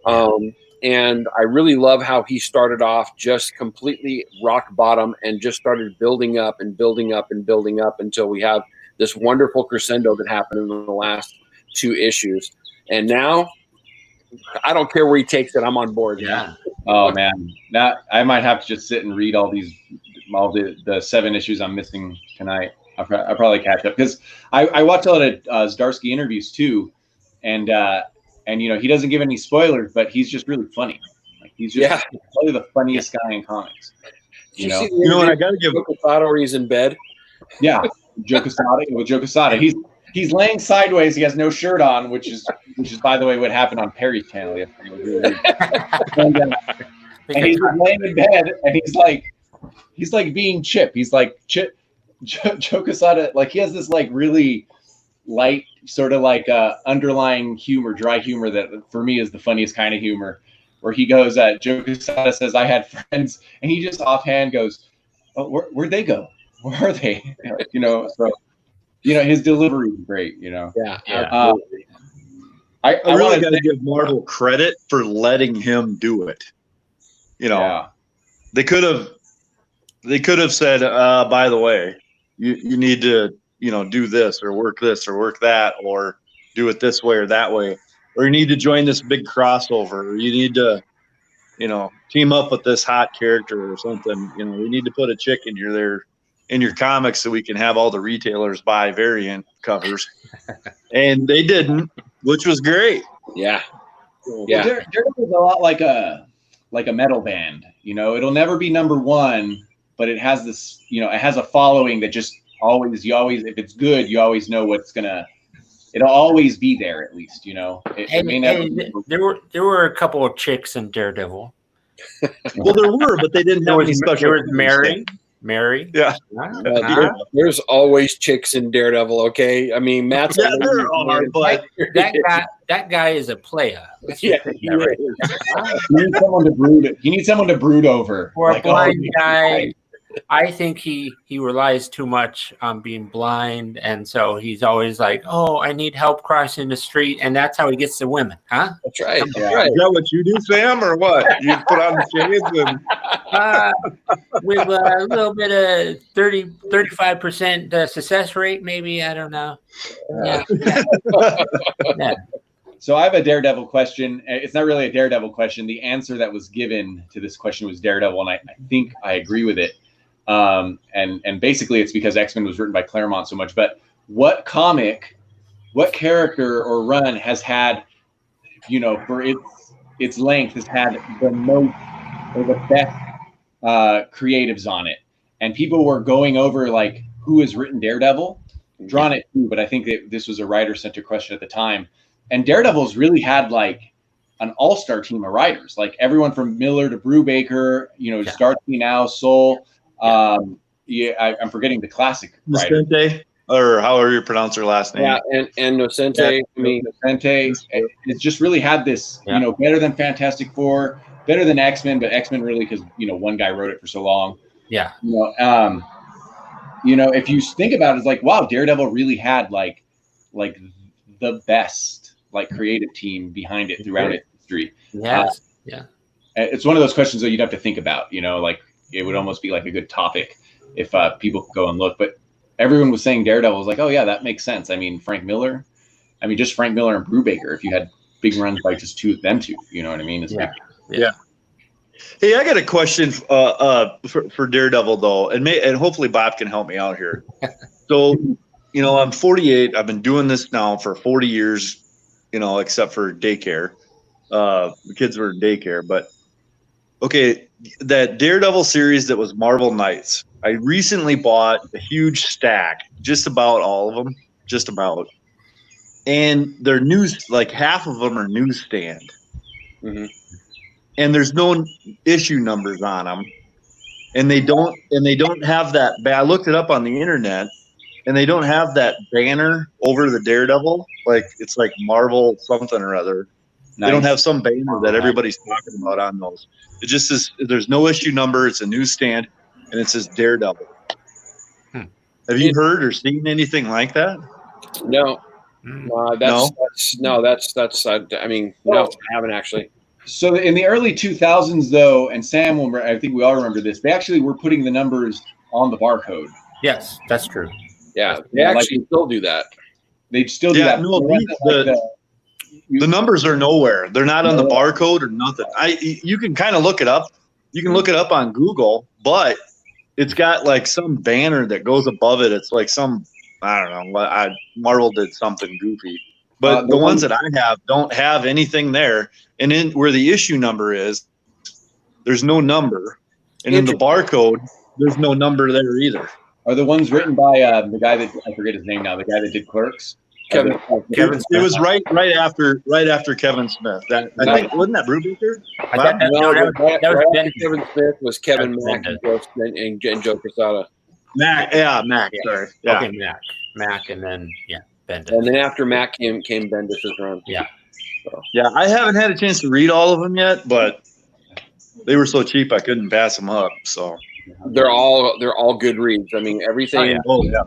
And I really love how he started off just completely rock bottom and just started building up and building up and building up until we have this wonderful crescendo that happened in the last 2 issues. And now, I don't care where he takes it. I'm on board. Yeah. Oh man, now I might have to just sit and read all the 7 issues I'm missing tonight. I'll probably catch up because I watched a lot of Zdarsky interviews too, and he doesn't give any spoilers, but he's just really funny. Like he's just probably the funniest guy in comics. And I gotta give Quesada where he's in bed. Yeah, Joe Quesada. He's laying sideways. He has no shirt on, which is by the way what happened on Perry's channel yesterday. And he's laying in bed, and he's like being Chip. He's like Chip. Joe Quesada, like he has this like really light sort of like underlying humor, dry humor that for me is the funniest kind of humor. Where he goes, Joe Quesada says, "I had friends," and he just offhand goes, "Oh, where'd they go? Where are they?" So. His delivery is great, Yeah. I really got to give Marvel credit for letting him do it. You know, they could have said, by the way, you need to, do this or work that, or do it this way or that way, or you need to join this big crossover, or you need to, team up with this hot character or something. We need to put a chick in your comics so we can have all the retailers buy variant covers. And they didn't, which was great. Yeah. Well, Daredevil's a lot like a metal band. It'll never be number one, but it has this, it has a following that just always, if it's good, you always know it'll always be there at least, There were a couple of chicks in Daredevil. Well, there were, but they didn't have any special. There was Mary. Yeah. There's always chicks in Daredevil, okay? I mean, Matt's there are, but that guy is a player. Yeah, right. You need someone to brood over. For a blind guy, I think he relies too much on being blind, and so he's always like, "Oh, I need help crossing the street," and that's how he gets the women, huh? That's right. Is that what you do, Sam, or what? You put on the shades and with a little bit of 35% success rate, maybe, I don't know. Yeah. Yeah. So I have a Daredevil question. It's not really a Daredevil question. The answer that was given to this question was Daredevil, and I think I agree with it. And basically it's because X-Men was written by Claremont so much. But what character or run has had, for its length, has had the most or the best creatives on it? And people were going over like who has written Daredevil, drawn it too, but I think that this was a writer-centered question at the time. And Daredevil's really had like an all-star team of writers, like everyone from Miller to Brubaker, Zdarsky now, Soule. I'm forgetting the classic writer. Nocente, or however you pronounce her last name. Yeah, and Nocente. Nocente. It's just really had this, better than Fantastic Four, better than X-Men, but X-Men really because one guy wrote it for so long. Yeah. If you think about it, it's like, wow, Daredevil really had like the best creative team behind it throughout its history. Yeah. It's one of those questions that you'd have to think about, it would almost be like a good topic if people could go and look. But everyone was saying Daredevil was like, oh yeah, that makes sense. I mean, just Frank Miller and Brubaker, if you had big runs by just them two, you know what I mean? Yeah. Hey, I got a question for Daredevil though, and hopefully Bob can help me out here. So, I'm 48. I've been doing this now for 40 years, except for daycare. The kids were in daycare, but okay, that Daredevil series that was Marvel Knights. I recently bought a huge stack, just about all of them, and they're news. Like half of them are newsstand, and there's no issue numbers on them, and they don't have that. I looked it up on the internet. And they don't have that banner over the Daredevil. Like it's like Marvel something or other. Nice. They don't have some banner that everybody's talking about on those. It just says there's no issue number. It's a newsstand, and it says Daredevil. Have you heard or seen anything like that? No. No, I haven't actually. So in the early 2000s, though, and Sam will remember, I think we all remember this, they actually were putting the numbers on the barcode. Yes, that's true. Yeah, they actually still do that. They still do that. No, the numbers are nowhere. They're not on the barcode or nothing. You can kind of look it up. You can look it up on Google, but it's got like some banner that goes above it. It's like some, I don't know. Marvel did something goofy, but the ones that I have don't have anything there. And in where the issue number is, there's no number, and in the barcode, there's no number there either. Are the ones written by the guy that I forget his name now? The guy that did Clerks. Kevin Smith. It was right after Kevin Smith. I think wasn't that Brubaker? Kevin Smith was Kevin Mack and Joe Quesada. Mac. Sorry. Yeah. Okay, Mac, and then Bendis. And then after Mac came Bendis' run. Yeah. So. Yeah, I haven't had a chance to read all of them yet, but they were so cheap I couldn't pass them up. So. They're all good reads. I mean, everything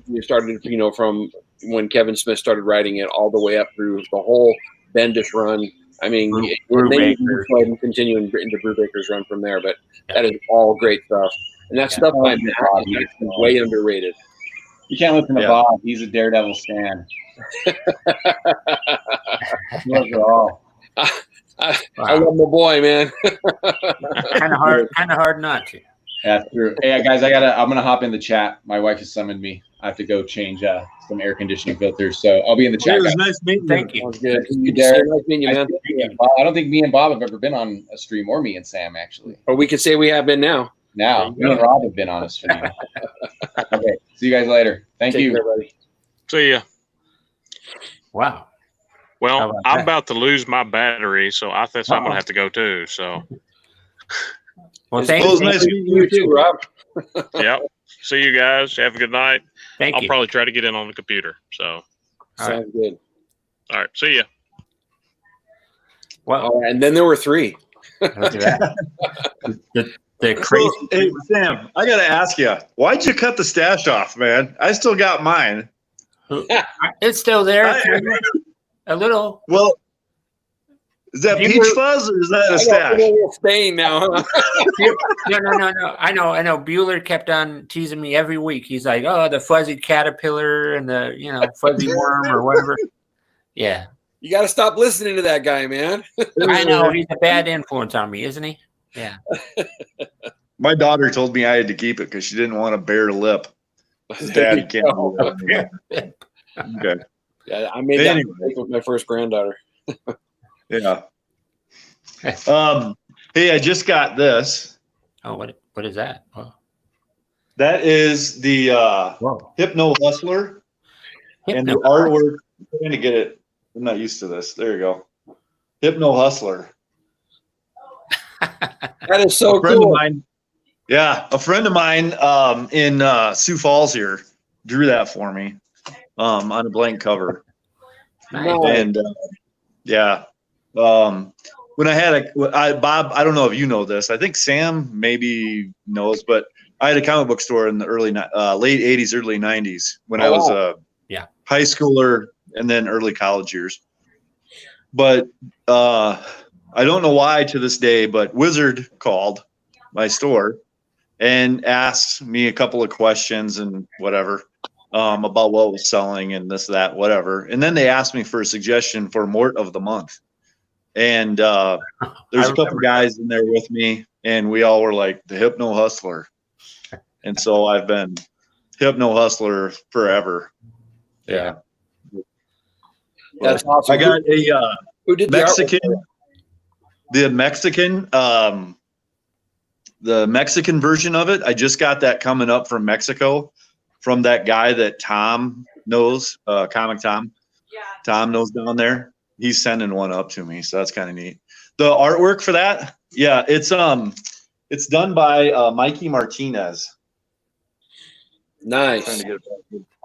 we started, from when Kevin Smith started writing it all the way up through the whole Bendish run. I mean, Brew then you can Baker. go ahead and continue into Brubaker's run from there. But that is all great stuff, and that stuff by Matt is actually way underrated. You can't listen to Bob. He's a Daredevil stan. He loves it all. I love my boy, man. Kind of hard not to. That's true. Hey guys, I'm gonna hop in the chat. My wife has summoned me. I have to go change some air conditioning filters, so I'll be in the chat. It was guys. nice meeting you. Thank you. Sounds good. Derek. Nice meeting you, man. I don't think me and Bob have ever been on a stream, or me and Sam actually. Or we could say we have been now. Now me and Rob have been on a stream. Okay, see you guys later. Thank Take you. care, buddy. See ya. Wow. Well, about I'm that? about to lose my battery, so I think I'm gonna have to go too. So, Well, Well, thank it was you. nice meeting You too, Rob. yep. See you guys. Have a good night. Thank I'll you. probably try to get in on the computer. So, All Sounds good. all right. See ya. Well, All right, and then there were three. look at that. The crazy. So, hey, Sam, I got to ask you, why'd you cut the stash off, man? I still got mine. It's still there. A little. Well, is that You peach were- fuzz or is that a I got a stash? little stain now. Huh? No. I know. Bueller kept on teasing me every week. He's like, "Oh, the fuzzy caterpillar and the fuzzy worm or whatever." Yeah, You got to stop listening to that guy, man. I know. He's a bad influence on me, isn't he? Yeah. My daughter told me I had to keep it because she didn't want a bare lip. Dad, you can't do that. Okay. Yeah, I made that mistake with my first granddaughter. Yeah. Hey, I just got this. Oh, what is that? Oh. That is the Hypno Hustler. And the Hypno- artwork. I'm trying to get it. I'm not used to this. There you go. Hypno Hustler. That is so A friend cool. of mine. Yeah, a friend of mine in Sioux Falls here drew that for me on a blank cover. Nice. And when I had Bob, I don't know if you know this. I think Sam maybe knows, but I had a comic book store in the late '80s, early '90s when I was a high schooler and then early college years. But I don't know why to this day, but Wizard called my store and asked me a couple of questions and whatever about what was selling and this, that, whatever. And then they asked me for a suggestion for Mort of the Month. And there's a couple guys in there with me, and we all were like the Hypno Hustler. And so I've been Hypno Hustler forever. Yeah. That's awesome. I got Who did Mexican, the Mexican version of it. I just got that coming up from Mexico from that guy that Tom knows, Comic Tom. Yeah. Tom knows down there. He's sending one up to me, so that's kind of neat. The artwork for that, it's done by Mikey Martinez. Nice.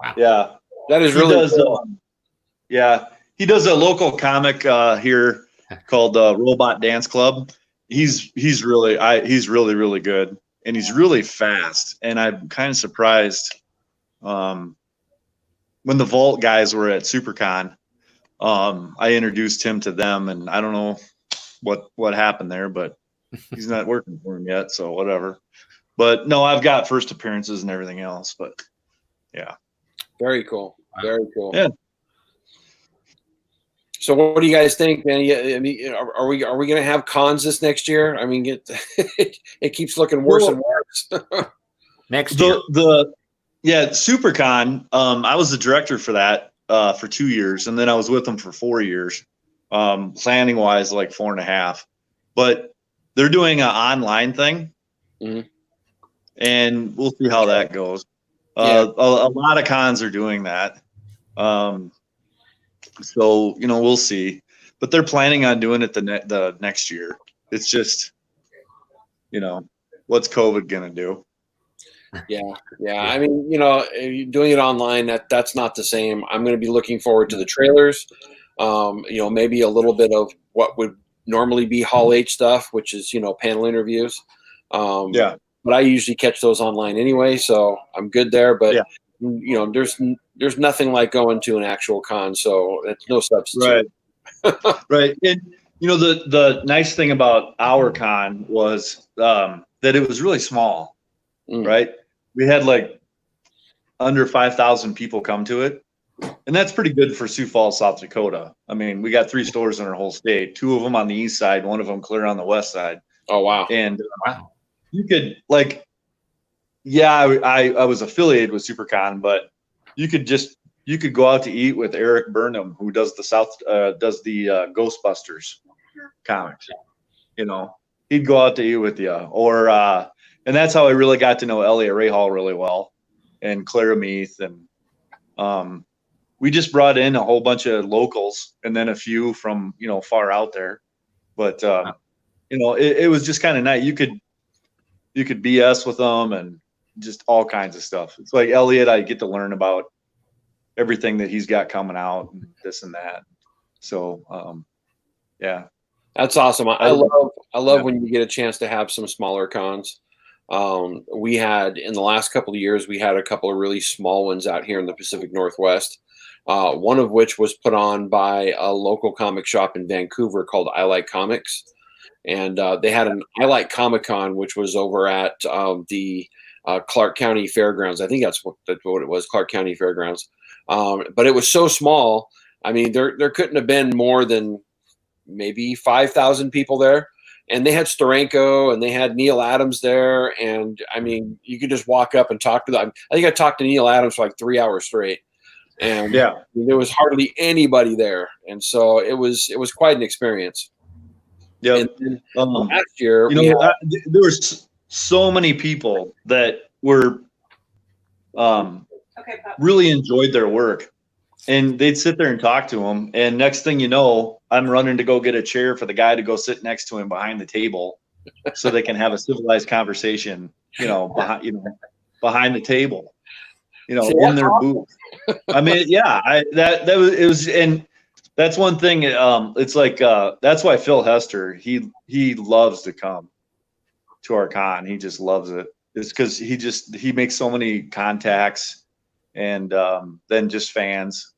Wow. Yeah. That is really cool. He does a local comic here called Robot Dance Club. He's really good, and he's really fast. And I'm kind of surprised when the Vault guys were at SuperCon. I introduced him to them, and I don't know what happened there, but he's not working for him yet, so whatever. But no, I've got first appearances and everything else. But yeah, very cool. Very cool. Yeah. So, what do you guys think, man? Are we going to have cons this next year? I mean, it keeps looking worse and worse. Next year, SuperCon. I was the director for that for 2 years, and then I was with them for 4 years. Planning wise, like 4.5. But they're doing an online thing, and we'll see how that goes. A lot of cons are doing that. So, we'll see, but they're planning on doing it the next year. It's just, what's COVID going to do? Yeah. I mean, doing it online, that's not the same. I'm going to be looking forward to the trailers. Maybe a little bit of what would normally be Hall H stuff, which is, panel interviews. But I usually catch those online anyway, so I'm good there. But there's nothing like going to an actual con, so it's no substitute. Right. Right. And the nice thing about our con was that it was really small. Right. We had like under 5,000 people come to it. And that's pretty good for Sioux Falls, South Dakota. I mean, we got 3 stores in our whole state, 2 of them on the east side, 1 of them clear on the west side. Oh, wow. And you could I was affiliated with SuperCon, but you could go out to eat with Eric Burnham, who does the Ghostbusters comics. He'd go out to eat with you, and that's how I really got to know Elliot Rahal really well, and Clara Meath, and we just brought in a whole bunch of locals, and then a few from far out there, but it was just kind of nice. You could BS with them and just all kinds of stuff. It's like Elliot, I get to learn about everything that he's got coming out and this and that. So, yeah, that's awesome. I love when you get a chance to have some smaller cons. We had in the last couple of years, we had a couple of really small ones out here in the Pacific Northwest. One of which was put on by a local comic shop in Vancouver called I Like Comics. And they had an I Like Comic Con, which was over at the Clark County Fairgrounds. I think that's what it was, Clark County Fairgrounds. But it was so small. I mean, there couldn't have been more than maybe 5,000 people there. And they had Steranko and they had Neil Adams there. And I mean, you could just walk up and talk to them. I think I talked to Neil Adams for like 3 hours straight. And there was hardly anybody there. And so it was quite an experience. Yeah. Last year, there was so many people that were really enjoyed their work, and they'd sit there and talk to them. And next thing you know, I'm running to go get a chair for the guy to go sit next to him behind the table, so they can have a civilized conversation. Behind the table, in their booth. I mean, it was, and that's one thing. It's like that's why Phil Hester he loves to come to our con. He just loves it. It's because he makes so many contacts, and then just fans.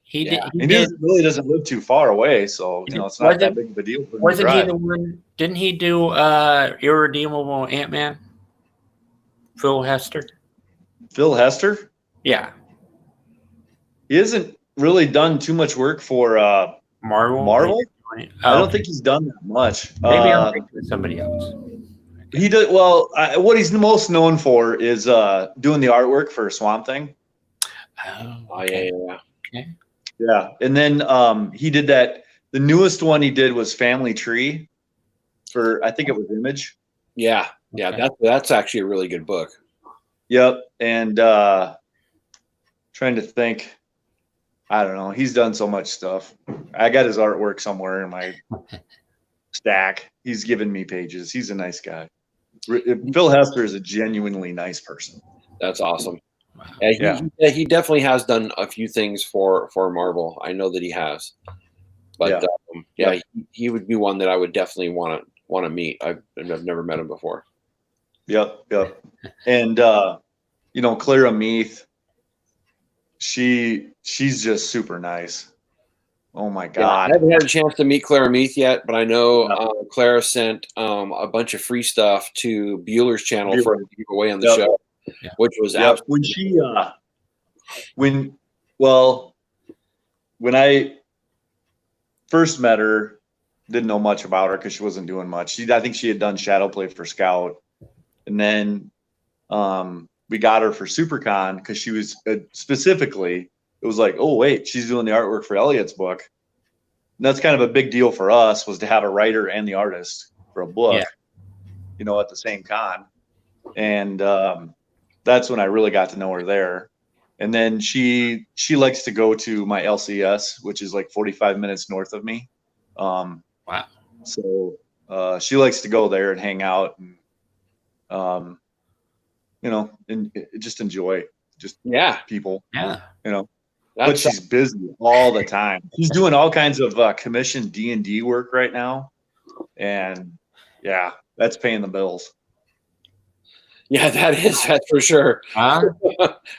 He really doesn't live too far away, so it's not that big of a deal. Wasn't he the one? Didn't he do Irredeemable Ant-Man? Phil Hester. Phil Hester? Yeah. He hasn't really done too much work for Marvel? I don't think he's done that much. Maybe I'm thinking of somebody else. He did well. What he's most known for is doing the artwork for Swamp Thing. Oh, yeah. Okay. Yeah, and then he did that. The newest one he did was Family Tree for, I think it was Image. Yeah. That's actually a really good book. Yep, and trying to think. I don't know. He's done so much stuff. I got his artwork somewhere in my stack. He's given me pages. He's a nice guy. Phil Hester is a genuinely nice person. That's awesome. He definitely has done a few things for Marvel. I know that he has. But he would be one that I would definitely want to meet. I've never met him before. Yep. And Clara Meath, she's just super nice. Oh my God. I haven't had a chance to meet Clara Meath yet, but I know Clara sent a bunch of free stuff to Bueller's channel for her to give away on the show, which was absolutely when I first met her, didn't know much about her because she wasn't doing much. I think she had done shadow play for Scout, and then we got her for SuperCon because she was specifically. It was like, oh wait, she's doing the artwork for Elliot's book. And that's kind of a big deal for us, was to have a writer and the artist for a book, at the same con. And that's when I really got to know her there. And then she likes to go to my LCS, which is like 45 minutes north of me. Wow. So she likes to go there and hang out and, and just enjoy people. Yeah. But she's busy all the time. She's doing all kinds of commissioned D&D work right now. And that's paying the bills. Yeah, that's for sure. Huh?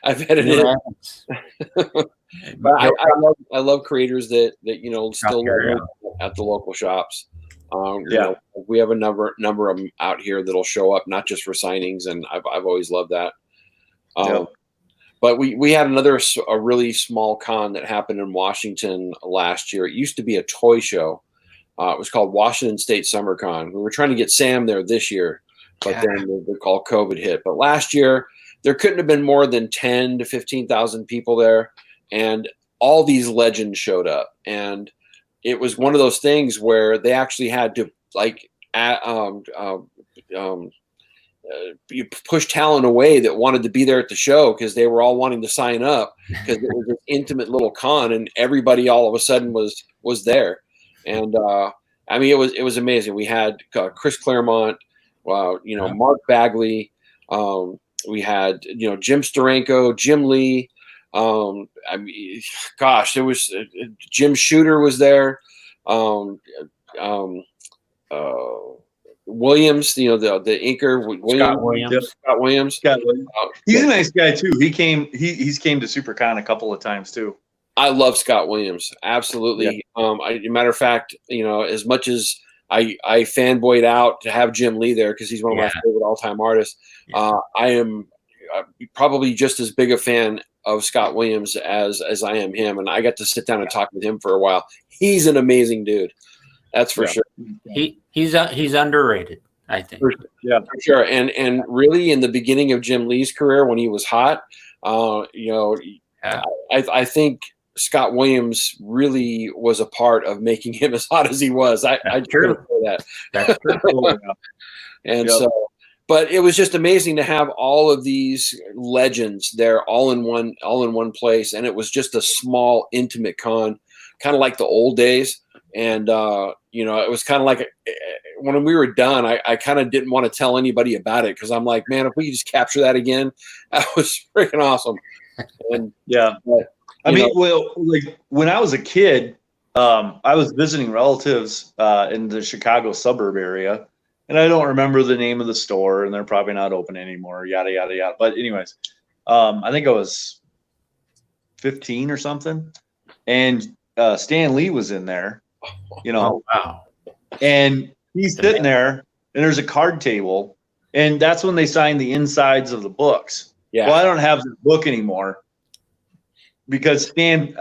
I bet it is. But I love creators that still love at the local shops. You know, we have a number of them out here that'll show up not just for signings, and I've always loved that. But we had a really small con that happened in Washington last year. It used to be a toy show. It was called Washington State Summer Con. We were trying to get Sam there this year, but then the call COVID hit. But last year there couldn't have been more than 10 to 15,000 people there, and all these legends showed up. And it was one of those things where they actually had to you push talent away that wanted to be there at the show because they were all wanting to sign up because it was an intimate little con, and everybody all of a sudden was there. And I mean, it was amazing. We had Chris Claremont, Mark Bagley. We had Jim Steranko, Jim Lee. I mean, gosh, there was Jim Shooter was there. Williams, the inker, Scott Williams. He's a nice guy too. He's came to SuperCon a couple of times too. I love Scott Williams. Absolutely. Matter of fact, as much as I fanboyed out to have Jim Lee there because he's one of my favorite all-time artists, I am probably just as big a fan of Scott Williams as I am him, and I got to sit down and talk with him for a while. He's an amazing dude. That's for sure. He's underrated, I think. For sure. And really, in the beginning of Jim Lee's career, when he was hot, I think Scott Williams really was a part of making him as hot as he was. I truly say that. That's true. And so, but it was just amazing to have all of these legends there, all in one place, and it was just a small, intimate con, kind of like the old days. And it was kind of like when we were done, I kind of didn't want to tell anybody about it because I'm like, man, if we could just capture that again, that was freaking awesome. And like when I was a kid, I was visiting relatives in the Chicago suburb area, and I don't remember the name of the store, and they're probably not open anymore, yada yada yada. But anyways, I think I was 15 or something, and Stan Lee was in there. Oh, wow. And he's sitting there, and there's a card table, and that's when they signed the insides of the books. Yeah. Well, I don't have the book anymore because Stan,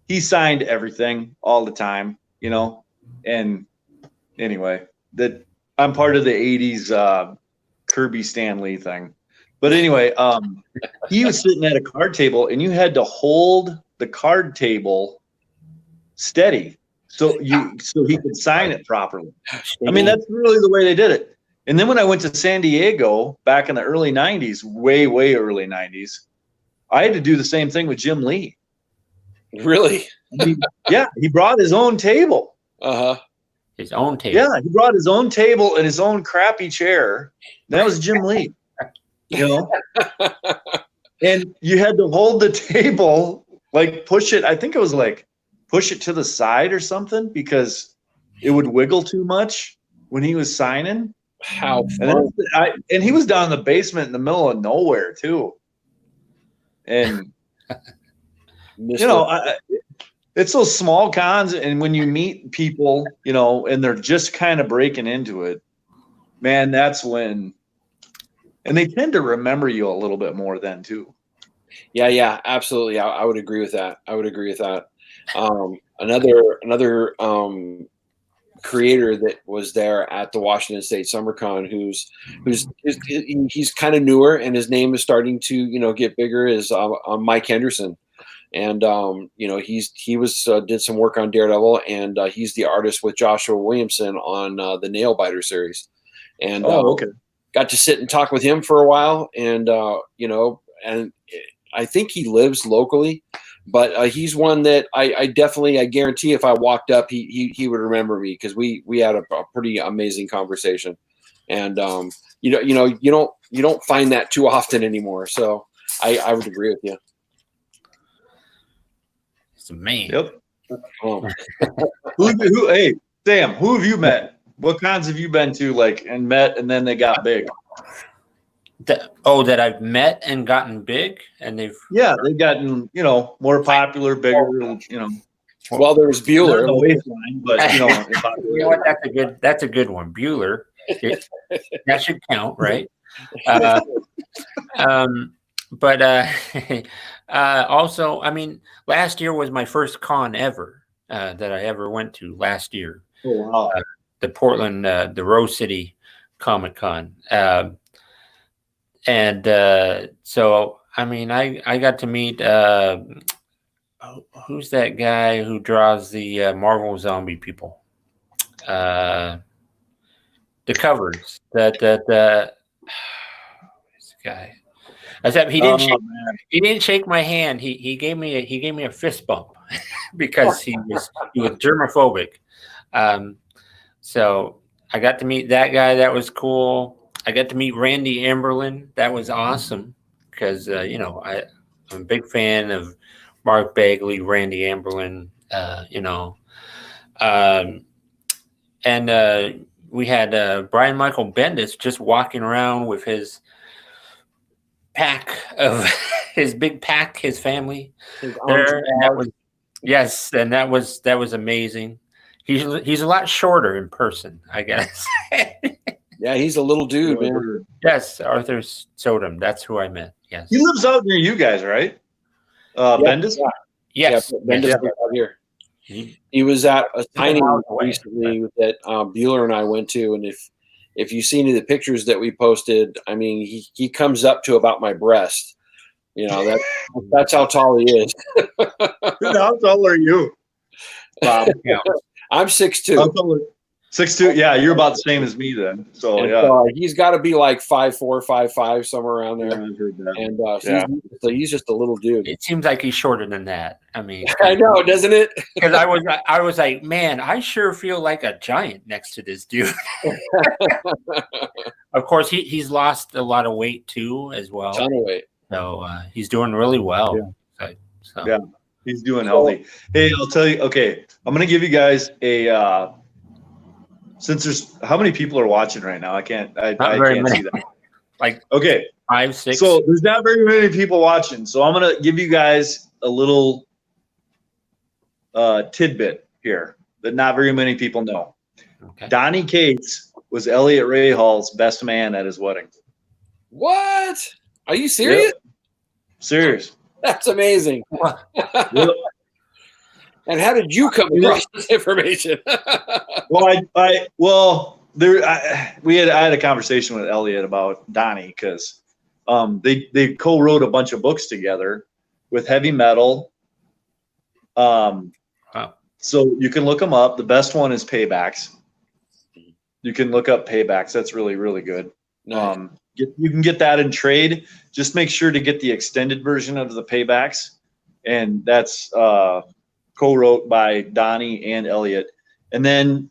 he signed everything all the time, And anyway, that I'm part of the '80s Kirby Stan Lee thing. But anyway, he was sitting at a card table, and you had to hold the card table steady so he could sign it properly. I mean, that's really the way they did it. And then when I went to San Diego back in the early 90s, way early 90s, I had to do the same thing with Jim Lee. Really? He brought his own table. His own table. Yeah, he brought his own table and his own crappy chair. That was Jim Lee. And you had to hold the table, like push it. I think it was like push it to the side or something because it would wiggle too much when he was signing. How fun. And he was down in the basement in the middle of nowhere too. And it's those small cons, and when you meet people, and they're just kind of breaking into it, man, that's when. And they tend to remember you a little bit more then too. Yeah, absolutely. I would agree with that. Another creator that was there at the Washington State SummerCon, he's kind of newer, and his name is starting to get bigger, is Mike Henderson, and he did some work on Daredevil, and he's the artist with Joshua Williamson on the Nailbiter series, and got to sit and talk with him for a while, and and I think he lives locally. But he's one that I guarantee if I walked up, he would remember me because we had a pretty amazing conversation, and you don't find that too often anymore. So I would agree with you. It's a man. Yep. Hey Sam, who have you met? What cons have you been to and met, and then they got big? that I've met and gotten big, and they've gotten more popular, bigger. Well, there was Bueller. Not the baseline, but you know what? That's a good one. Bueller. That should count, right? But also, I mean, last year was my first con ever that I ever went to. Last year, the Portland, the Rose City Comic Con, and so I mean, I got to meet who's that guy who draws the Marvel zombie people, the covers that who's the guy. Except he didn't shake my hand. He gave me a fist bump because he was germophobic. So I got to meet that guy. That was cool. I got to meet Randy Amberlin. That was awesome because I'm a big fan of Mark Bagley, Randy Amberlin. And we had Brian Michael Bendis just walking around with his pack of his big pack, his family there, and that was amazing. He's a lot shorter in person, I guess. Yeah, he's a little dude, man. Yes, Arthur Sodom. That's who I met. Yes, he lives out near you guys, right? Bendis. Yes, Bendis out here. He was at a tiny one recently that Bueller and I went to, and if you see any of the pictures that we posted, I mean, he comes up to about my breast. That's how tall he is. Dude, how tall are you, Bob? I'm 6'2". 6'2". Yeah, you're about the same as me then. So he's got to be like 5'4", 5'5", somewhere around there. I heard that. And so he's just a little dude. It seems like he's shorter than that. I mean, I know, doesn't it? Because I was like, man, I sure feel like a giant next to this dude. Of course, he's lost a lot of weight too, as well. Ton of weight. So he's doing really well. Yeah, he's doing healthy. Hey, I'll tell you. Okay, I'm gonna give you guys a. Since there's how many people are watching right now? I can't see that. Like 5, 6. So there's not very many people watching. So I'm gonna give you guys a little tidbit here that not very many people know. Okay. Donnie Cates was Elliot Ray Hall's best man at his wedding. What? Are you serious? Yep. Serious. That's amazing. Yep. And how did you come across this information? Well, I had a conversation with Elliot about Donnie because they co-wrote a bunch of books together with heavy metal. Wow. So you can look them up. The best one is Paybacks. You can look up Paybacks. That's really, really good. Nice. You can get that in trade. Just make sure to get the extended version of the Paybacks, and that's co-wrote by Donnie and Elliot. And then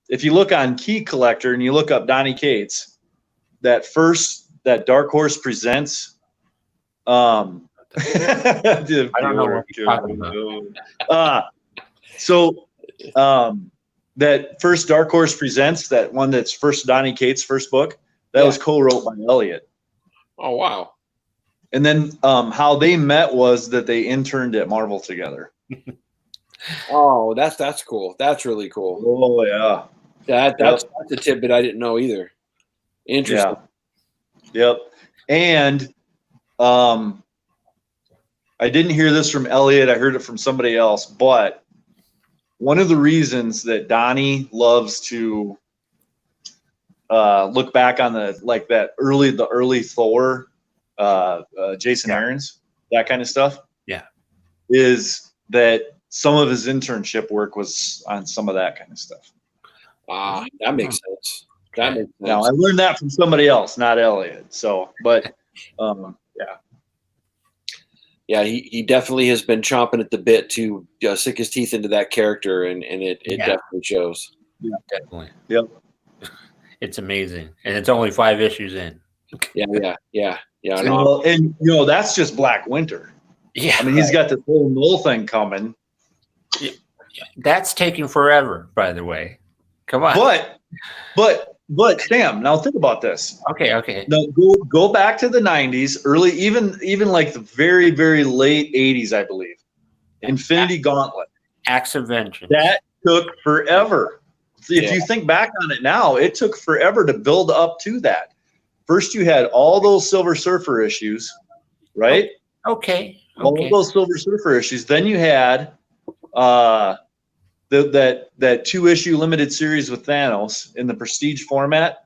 if you look on Key Collector and you look up Donnie Cates, that Dark Horse Presents. I don't know what you're talking about. That first Dark Horse Presents, that one that's first Donnie Cates' first book, that was co-wrote by Elliot. Oh, wow. And then how they met was that they interned at Marvel together. Oh, that's cool. That's really cool. Oh, yeah. That's a tidbit I didn't know either. Interesting. Yeah. Yep. And I didn't hear this from Elliot. I heard it from somebody else. But one of the reasons that Donnie loves to look back on the early Thor, Jason Aaron's, that kind of stuff. Yeah. Is that some of his internship work was on some of that kind of stuff. That makes sense. Now I learned that from somebody else, not Elliot. So, but yeah, he definitely has been chomping at the bit to sink his teeth into that character, and it definitely shows. Yeah, definitely. Yep. It's amazing, and it's only 5 issues in. Yeah. Well, and that's just Black Winter. Yeah, I mean he's got this whole Null thing coming. That's taking forever, by the way. Come on. But But Sam, now think about this. Okay. Now go back to the 90s, early, even like the very, very late 80s, I believe. Infinity Gauntlet. Acts of Vengeance. That took forever. If you think back on it now, it took forever to build up to that. First, you had all those Silver Surfer issues, right? Okay. All of those Silver Surfer issues. Then you had that 2-issue limited series with Thanos in the Prestige format.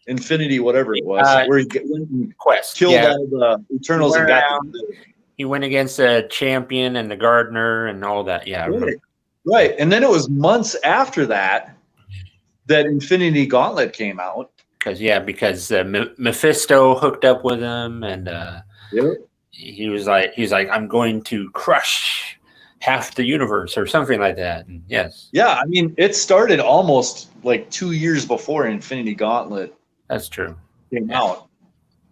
Infinity, whatever it was, where he Quest killed all the Eternals and got them. He went against the Champion and the Gardener and all that. Yeah. Right. And then it was months after that Infinity Gauntlet came out. Because Mephisto hooked up with him, and he was like, I'm going to crush half the universe or something like that. And yes. Yeah, I mean, it started almost like 2 years before Infinity Gauntlet. That's true. Came out.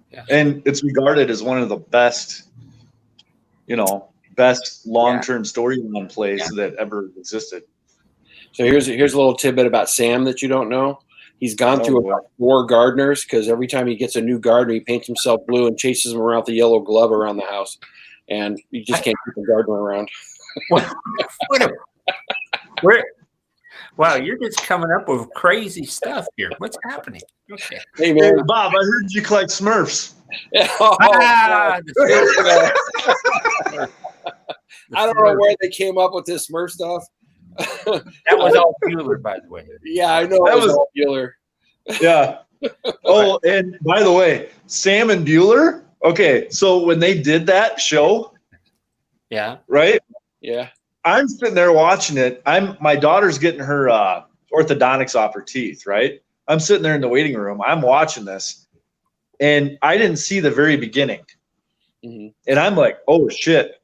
Yeah. And it's regarded as one of the best, long-term storyline plays that ever existed. So here's a little tidbit about Sam that you don't know. He's gone through about 4 gardeners because every time he gets a new gardener, he paints himself blue and chases him around with a yellow glove around the house. And you just can't keep a gardener around. Wow, you're just coming up with crazy stuff here. What's happening? Okay. Hey, man. Hey, Bob, I heard you collect Smurfs. I don't know where they came up with this Smurf stuff. That was all Bueller, by the way. Yeah, I know. That was all Bueller. Yeah. Oh, and by the way, Sam and Bueller. Okay, so when they did that show, right? Yeah. I'm sitting there watching it. My daughter's getting her orthodontics off her teeth, right? I'm sitting there in the waiting room. I'm watching this, and I didn't see the very beginning. Mm-hmm. And I'm like, oh shit,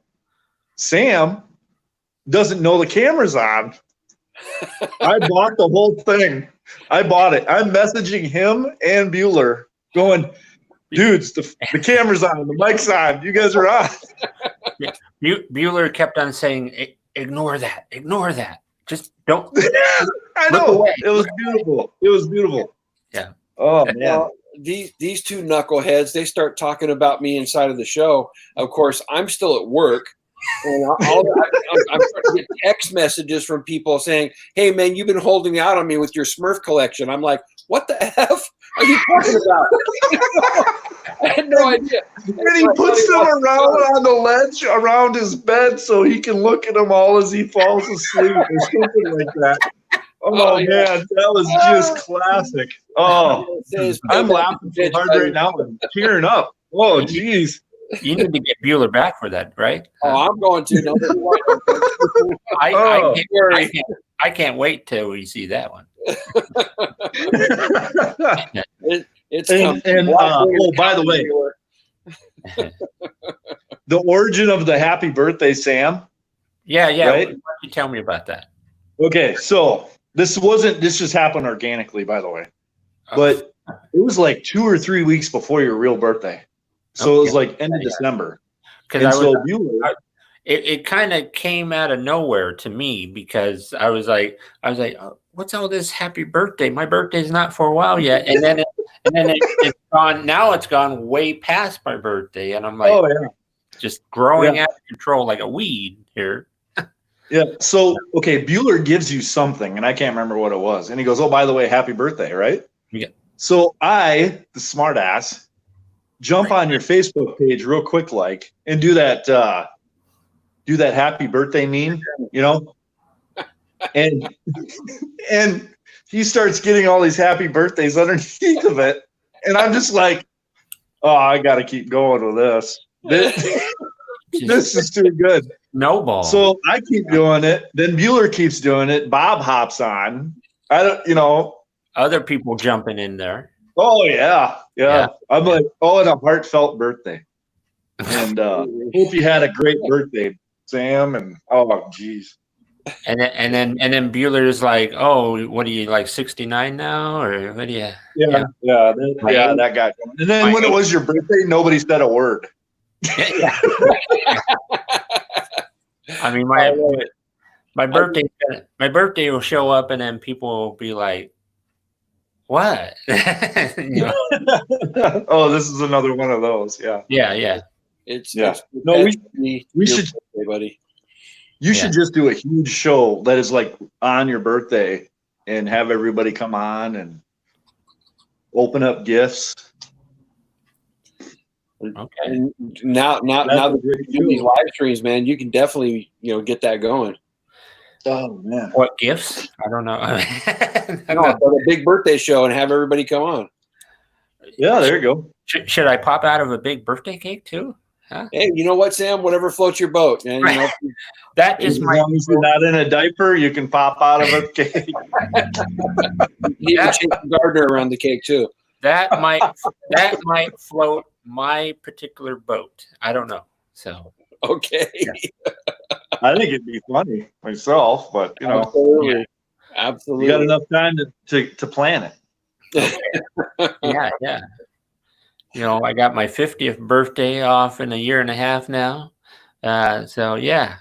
Sam doesn't know the camera's on. I bought the whole thing. I bought it. I'm messaging him and Bueller going, dudes, the camera's on, the mic's on, you guys are on. Bueller kept on saying, ignore that. Just don't. I know. It was beautiful. It was beautiful. Yeah. Oh, man. These two knuckleheads, they start talking about me inside of the show. Of course, I'm still at work. And I'm starting to get text messages from people saying, hey, man, you've been holding out on me with your Smurf collection. I'm like, what the F are you talking about? I had no idea. And he puts them around on the ledge around his bed so he can look at them all as he falls asleep or something like that. Oh, man, that was just classic. Oh, I'm laughing so hard right now and tearing up. Oh, geez. You need to get Bueller back for that, right? Oh, I'm going to. I can't wait till we see that one. By the way, the origin of the Happy Birthday, Sam. Yeah. Right? Why don't you tell me about that? Okay, so this just happened organically, by the way, but it was like 2 or 3 weeks before your real birthday. So it was like end of December. It kind of came out of nowhere to me because I was like, oh, what's all this happy birthday? My birthday's not for a while yet. And then it's gone. Now it's gone way past my birthday. And I'm like, just growing out of control like a weed here. Yeah. So, okay, Bueller gives you something, and I can't remember what it was. And he goes, oh, by the way, happy birthday, right? Yeah. So I, the smart ass, jump on your Facebook page real quick, and do that happy birthday meme, and he starts getting all these happy birthdays underneath of it, and I'm just like, oh, I got to keep going with this. This is too good. No ball. So I keep doing it. Then Bueller keeps doing it. Bob hops on. Other people jumping in there. Oh, yeah. I'm like, and a heartfelt birthday. And hope you had a great birthday, Sam. And geez. And then Bueller's like, oh, what are you, like 69 now? Or what do you? Yeah, that guy. And then when it was your birthday, nobody said a word. I mean, my birthday will show up and then people will be like, What? Oh, this is another one of those. Yeah. Yeah. It's no. We should, buddy. You should just do a huge show that is like on your birthday and have everybody come on and open up gifts. Okay. And now that you do these live streams, man, you can definitely get that going. Oh man, what gifts? I don't know. A big birthday show and have everybody come on. Yeah, there you go. Should I pop out of a big birthday cake too? Huh? Hey, you know what, Sam? Whatever floats your boat, man. That just might. As long as you're not in a diaper, you can pop out of a cake. You can change the gardener around the cake too. That might float my particular boat. I don't know. So okay. Yeah. I think it'd be funny myself, but Absolutely. You got enough time to plan it. Yeah. I got my 50th birthday off in a year and a half now. So yeah.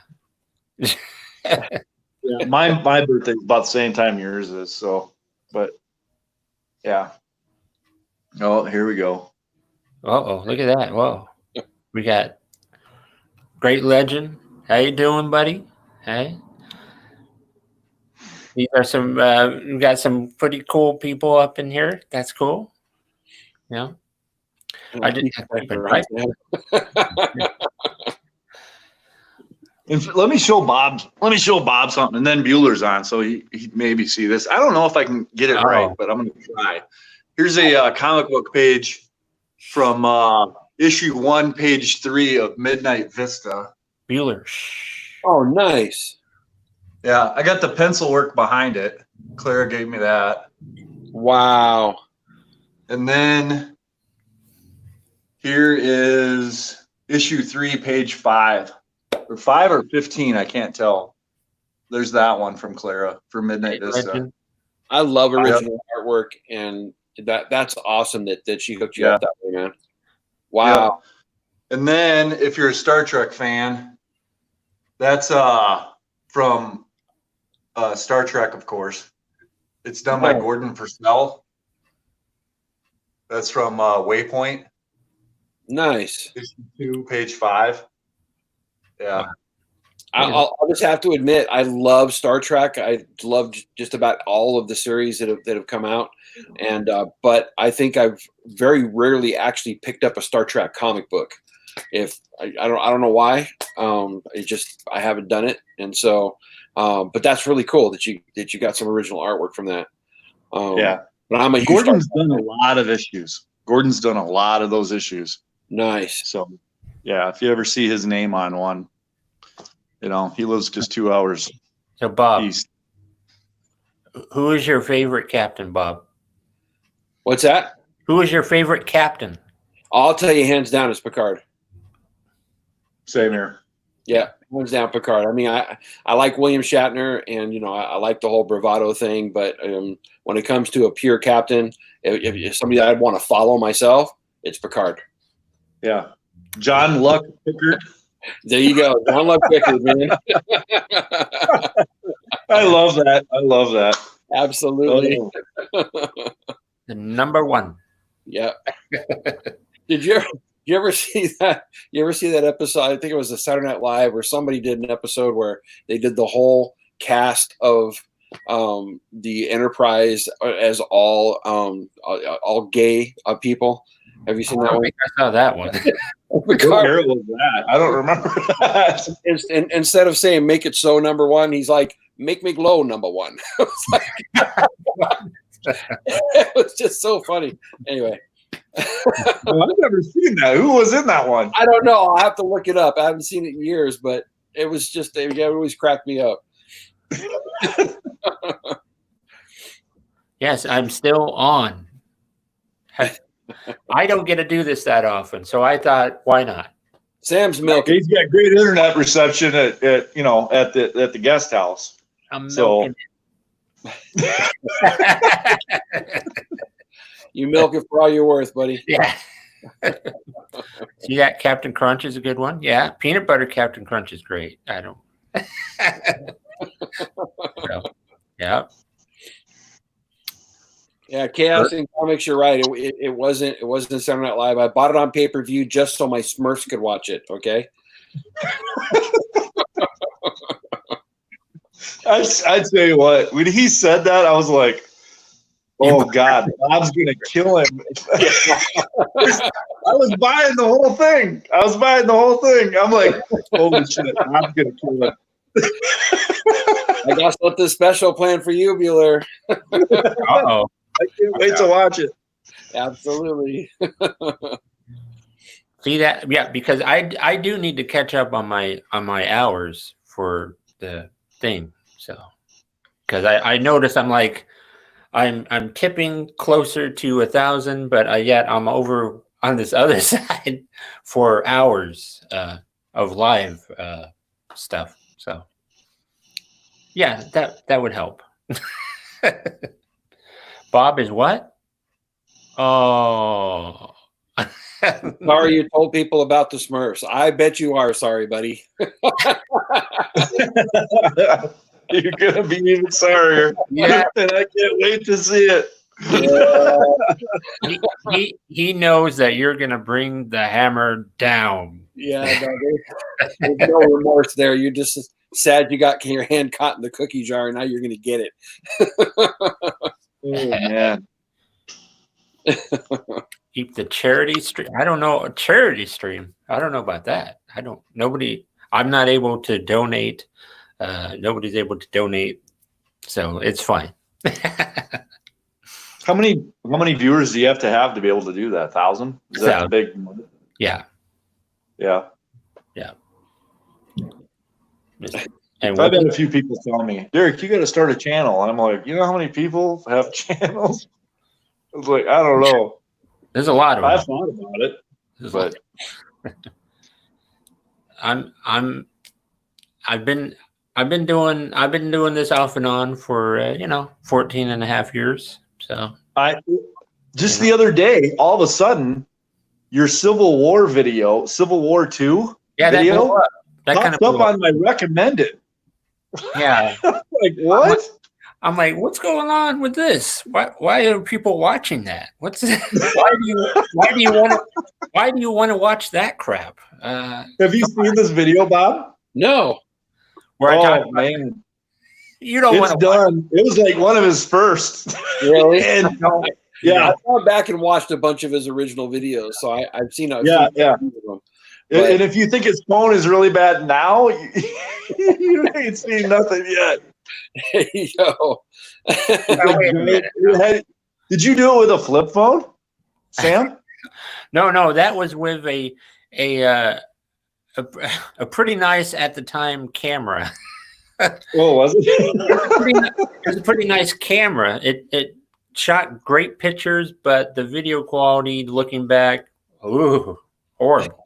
My birthday is about the same time yours is. So, but yeah. Oh, here we go. Oh, look at that! Whoa, we got Great Legend. How you doing, buddy? Hey, these are some. We got some pretty cool people up in here. That's cool. Yeah, I didn't. Right. Let me show Bob. Something, and then Bueller's on, so he maybe see this. I don't know if I can get it right, but I'm going to try. Here's a comic book page from issue 1, page 3 of Midnight Vista. Bueller. Oh, nice. Yeah, I got the pencil work behind it. Clara gave me that. Wow. And then here is issue 3, page 5. Or 5 or 15, I can't tell. There's that one from Clara for Midnight Vista. I love original artwork, and that's awesome that she hooked you up that way, man. Wow. Yeah. And then if you're a Star Trek fan, that's from Star Trek, of course. It's done by Gordon Purcell. That's from Waypoint. Nice. Issue 2, page 5. Yeah. I'll just have to admit, I love Star Trek. I love just about all of the series that have come out, and but I think I've very rarely actually picked up a Star Trek comic book. If I don't know why, I haven't done it, and so but that's really cool that you got some original artwork from that. Yeah, but I'm a huge Gordon's done a lot of issues. Gordon's done a lot of those issues. Nice. So yeah, if you ever see his name on one. He lives just 2 hours. So, Bob, east. Who is your favorite captain, Bob? What's that? Who is your favorite captain? I'll tell you, hands down, it's Picard. Same here. Yeah, hands down, Picard. I mean, I like William Shatner, and I like the whole bravado thing. But when it comes to a pure captain, if somebody that I'd want to follow myself, it's Picard. Yeah, John Luck Pickard. There you go. John Luck Pickard, man. I love that. Absolutely. The number one. Yeah. Did you ever see that? You ever see that episode? I think it was a Saturday Night Live where somebody did an episode where they did the whole cast of the Enterprise as all gay people. Have you seen that one? I saw that one. What era was that? I don't remember that. Instead of saying "make it so" number one, he's like "make me glow" number one. It was just so funny. Anyway, I've never seen that. Who was in that one? I don't know. I'll have to look it up. I haven't seen it in years, but it was just it always cracked me up. Yes, I'm still on. I don't get to do this that often, so I thought, why not? Sam's milking. He's got great internet reception at the guest house. I'm milking it. You milk it for all you're worth, buddy. Yeah. See that Captain Crunch is a good one. Yeah, peanut butter Captain Crunch is great. I don't. So, yeah. Yeah, Chaos in Comics. You're right. It wasn't Saturday Night Live. I bought it on pay-per-view just so my Smurfs could watch it. Okay. I'd tell you what, when he said that, I was like, oh God, Bob's gonna kill him. I was buying the whole thing. I'm like, holy shit, Bob's gonna kill him. I got something special planned for you, Bueller. Uh-oh. I can't wait to watch it. Absolutely. See that? Yeah, because I do need to catch up on my hours for the thing. So, because I notice I'm tipping closer to 1,000, but yet I'm over on this other side for hours of live stuff. So, yeah, that would help. Bob is what? Oh. Sorry you told people about the Smurfs. I bet you are sorry, buddy. You're gonna be even sorrier. Yeah. And I can't wait to see it. Yeah. He knows that you're gonna bring the hammer down. Yeah, no, there's no remorse there. You're just sad you got your hand caught in the cookie jar, and now you're gonna get it. Oh man. Keep the charity stream. I don't know, a charity stream. I don't know about that. I'm not able to donate. Nobody's able to donate, so it's fine. How many viewers do you have to be able to do that? 1,000? Is that the big? Yeah. Yeah. Yeah. And I've had a few people tell me, Derek, you got to start a channel. And I'm like, you know how many people have channels? I was like, I don't know. There's a lot of them. I've thought about it, but I've been doing this off and on for 14 and a half years. So the other day, all of a sudden, your Civil War video, Civil War 2 video, that popped up on my recommended. Yeah. Like, what? I'm like, what's going on with this? Why are people watching that? What's why do you want to watch that crap? Have you seen this video, Bob? No. Man. You don't want to done. It was like one of his first. Really? And, yeah. I went back and watched a bunch of his original videos, so I've seen them. But, and if you think his phone is really bad now, you ain't seen nothing yet. Yo. Did you do it with a flip phone, Sam? No, that was with a pretty nice at the time camera. Oh, was it? It was a pretty nice camera. It shot great pictures, but the video quality, looking back, ooh, horrible.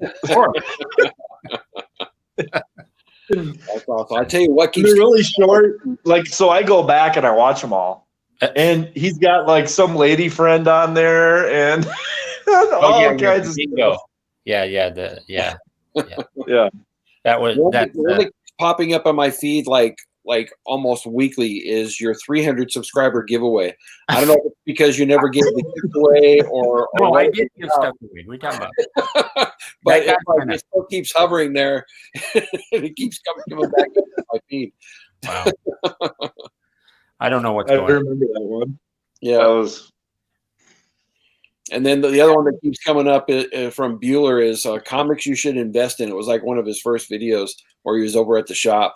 That's awesome. I tell you what, they're really short. Like, so I go back and I watch them all, and he's got like some lady friend on there, and all kinds of stuff. Yeah. That was really popping up on my feed like almost weekly is your 300 subscriber giveaway. I don't know if it's because you never gave the giveaway or no, I did give stuff away. We talking about it. But it still keeps hovering there. It keeps coming back up to my feed. Wow. I don't know what's going on. I remember that one. Yeah. That was. And then the other one that keeps coming up from Bueller is comics you should invest in. It was like one of his first videos where he was over at the shop.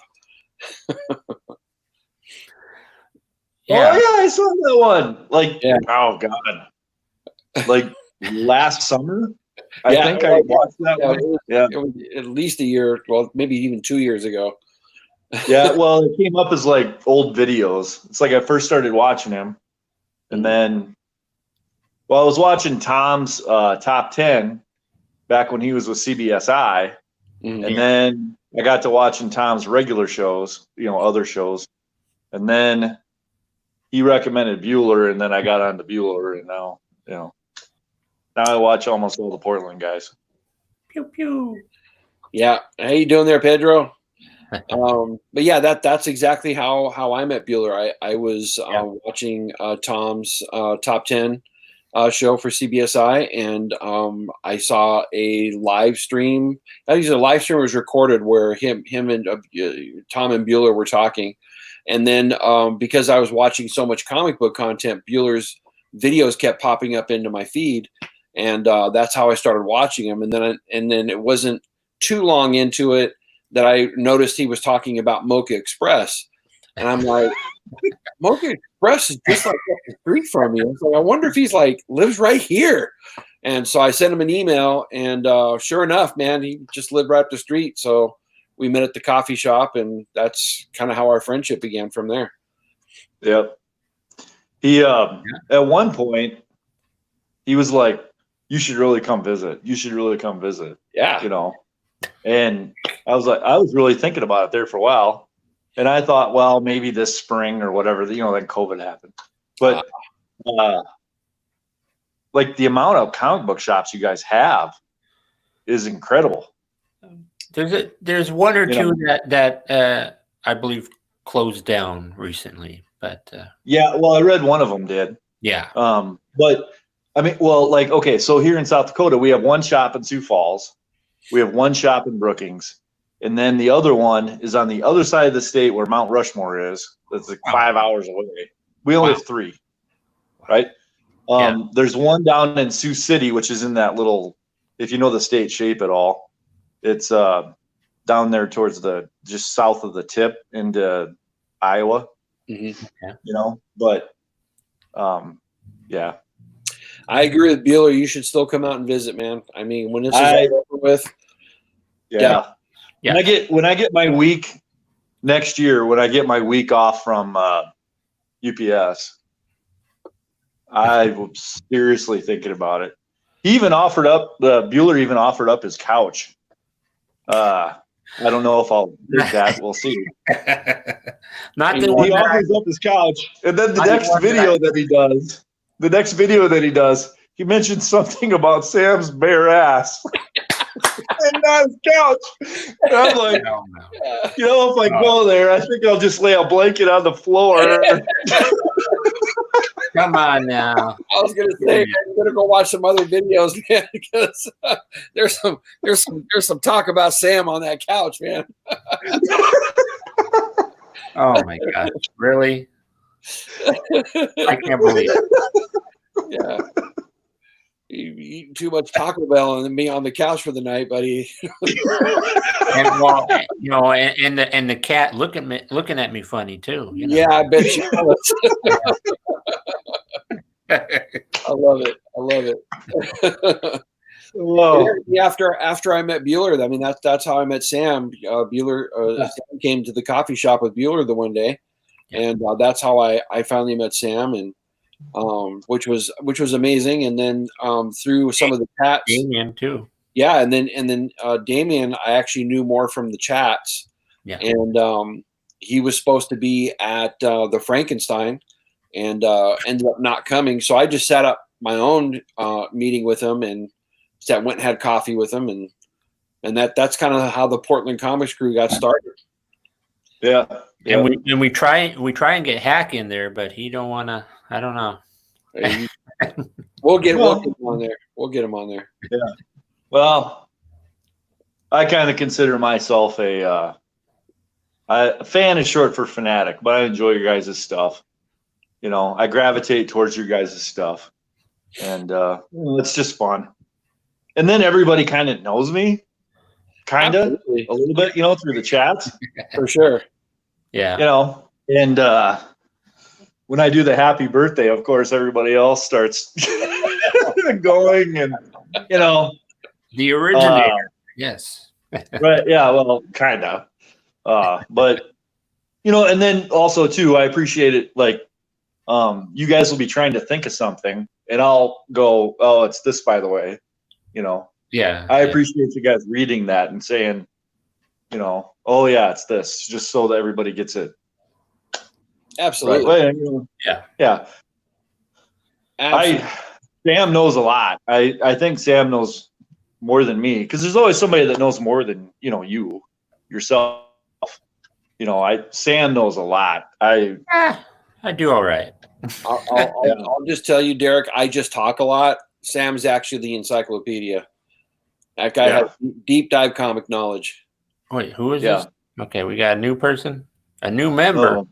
Yeah. Oh yeah, I saw that one. Like, oh god, like last summer. I think I watched that one. It was at least a year, well, maybe even 2 years ago. Yeah, well, it came up as like old videos. It's like I first started watching him, and then, well, I was watching Tom's top 10 back when he was with CBSI, and then I got to watching Tom's regular shows, other shows, and then he recommended Bueller, and then I got on to Bueller, and now I watch almost all the Portland guys. Pew pew. Yeah, how you doing there, Pedro? But yeah, that's exactly how I met Bueller. I was watching Tom's Top 10 show for CBSI, and I saw a live stream. I think the live stream was recorded where him and Tom and Bueller were talking, and then because I was watching so much comic book content, Bueller's videos kept popping up into my feed, and that's how I started watching him. And then it wasn't too long into it that I noticed he was talking about Mocha Express, and I'm like, Mocha Express is just like up the street from me. I was like, I wonder if he's like lives right here. And so I sent him an email, and sure enough, man, he just lived right up the street. So we met at the coffee shop, and that's kind of how our friendship began from there. Yep. He at one point he was like, "You should really come visit. You should really come visit." Yeah. You know. And I was like, I was really thinking about it there for a while. And I thought, well, maybe this spring or whatever, then COVID happened. But like the amount of comic book shops you guys have is incredible. There's one or two that I believe closed down recently, but yeah, well, I read one of them did. Yeah. But I mean, well, like, okay, so here in South Dakota, we have one shop in Sioux Falls, we have one shop in Brookings, and then the other one is on the other side of the state where Mount Rushmore is. That's like 5 hours away. We only have three, right? There's one down in Sioux City, which is in that little, if you know the state shape at all, it's down there towards just south of the tip into Iowa. Mm-hmm. You know, but yeah. I agree with Bueller. You should still come out and visit, man. I mean, when this is all over with. Yeah. When I get my week next year, when I get my week off from UPS, I'm seriously thinking about it. He even offered up Bueller even offered up his couch. I don't know if I'll do that. We'll see. He offers up his couch, and then the next video that he does, he mentions something about Sam's bare ass and not his couch. And I'm like, if I go there, I think I'll just lay a blanket on the floor. Come on now. I was gonna say, I'm gonna go watch some other videos, man, because there's some talk about Sam on that couch, man. Oh my gosh, really? I can't believe it. Yeah. You eat too much Taco Bell and me on the couch for the night, buddy. And the cat looking at me funny too. You know? Yeah, I bet you was. I love it. Whoa. After I met Bueller, I mean that's how I met Sam. Bueller Sam came to the coffee shop with Bueller the one day, and that's how I finally met Sam, and which was amazing. And then through some of the chats, Damien too. Yeah, and then Damien I actually knew more from the chats. Yeah, and he was supposed to be at the Frankenstein, and ended up not coming. So I just set up my own meeting with him, and went and had coffee with him, and that's kind of how the Portland Comics crew got started. Yeah. And we try and get Hack in there, but he don't want to. I don't know. We'll get him on there. We'll get him on there. Yeah. Well, I kind of consider myself a fan is short for fanatic, but I enjoy your guys' stuff. You know, I gravitate towards your guys' stuff, and it's just fun. And then everybody kind of knows me, a little bit, through the chats. For sure. Yeah. And when I do the happy birthday, of course, everybody else starts going, and the originator. Yes. Right. Yeah. Well, kind of. But and then also too, I appreciate it. Like, you guys will be trying to think of something, and I'll go, "Oh, it's this, by the way." Yeah. I appreciate you guys reading that and saying, "Oh yeah, it's this," just so that everybody gets it. Absolutely. Right? Yeah. Absolutely. Sam knows a lot. I think Sam knows more than me, because there's always somebody that knows more than yourself. Sam knows a lot. I do all right. I'll just tell you, Derek, I just talk a lot. Sam's actually the encyclopedia. That guy has deep dive comic knowledge. Wait, who is this? Okay, we got a new person, a new member.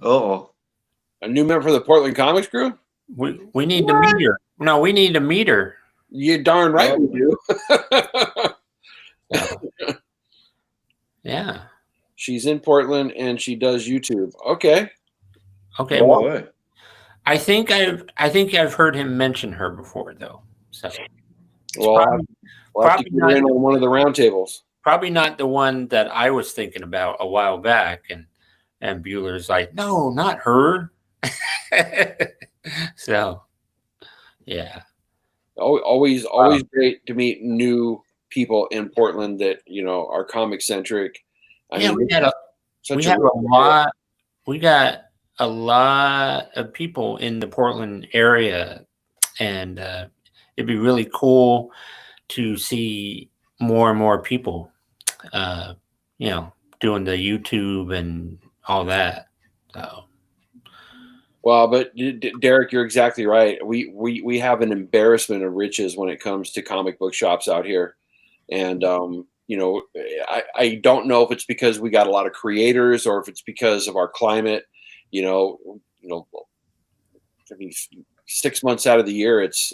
Oh, a new member for the Portland Comics Crew. We need to meet her. No, we need to meet her. You darn right we do. Yeah, she's in Portland and she does YouTube. Okay. Well, I think I've heard him mention her before though. So, well, we'll have to get in on one of the roundtables. Probably not the one that I was thinking about a while back, and Bueller's like, no, not her. So, yeah. Always great to meet new people in Portland that are comic centric. We got a lot of people in the Portland area, and it'd be really cool to see more and more people, doing the YouTube and all that. So. Well, but Derek, you're exactly right. We have an embarrassment of riches when it comes to comic book shops out here, and I don't know if it's because we got a lot of creators or if it's because of our climate. I mean, 6 months out of the year, it's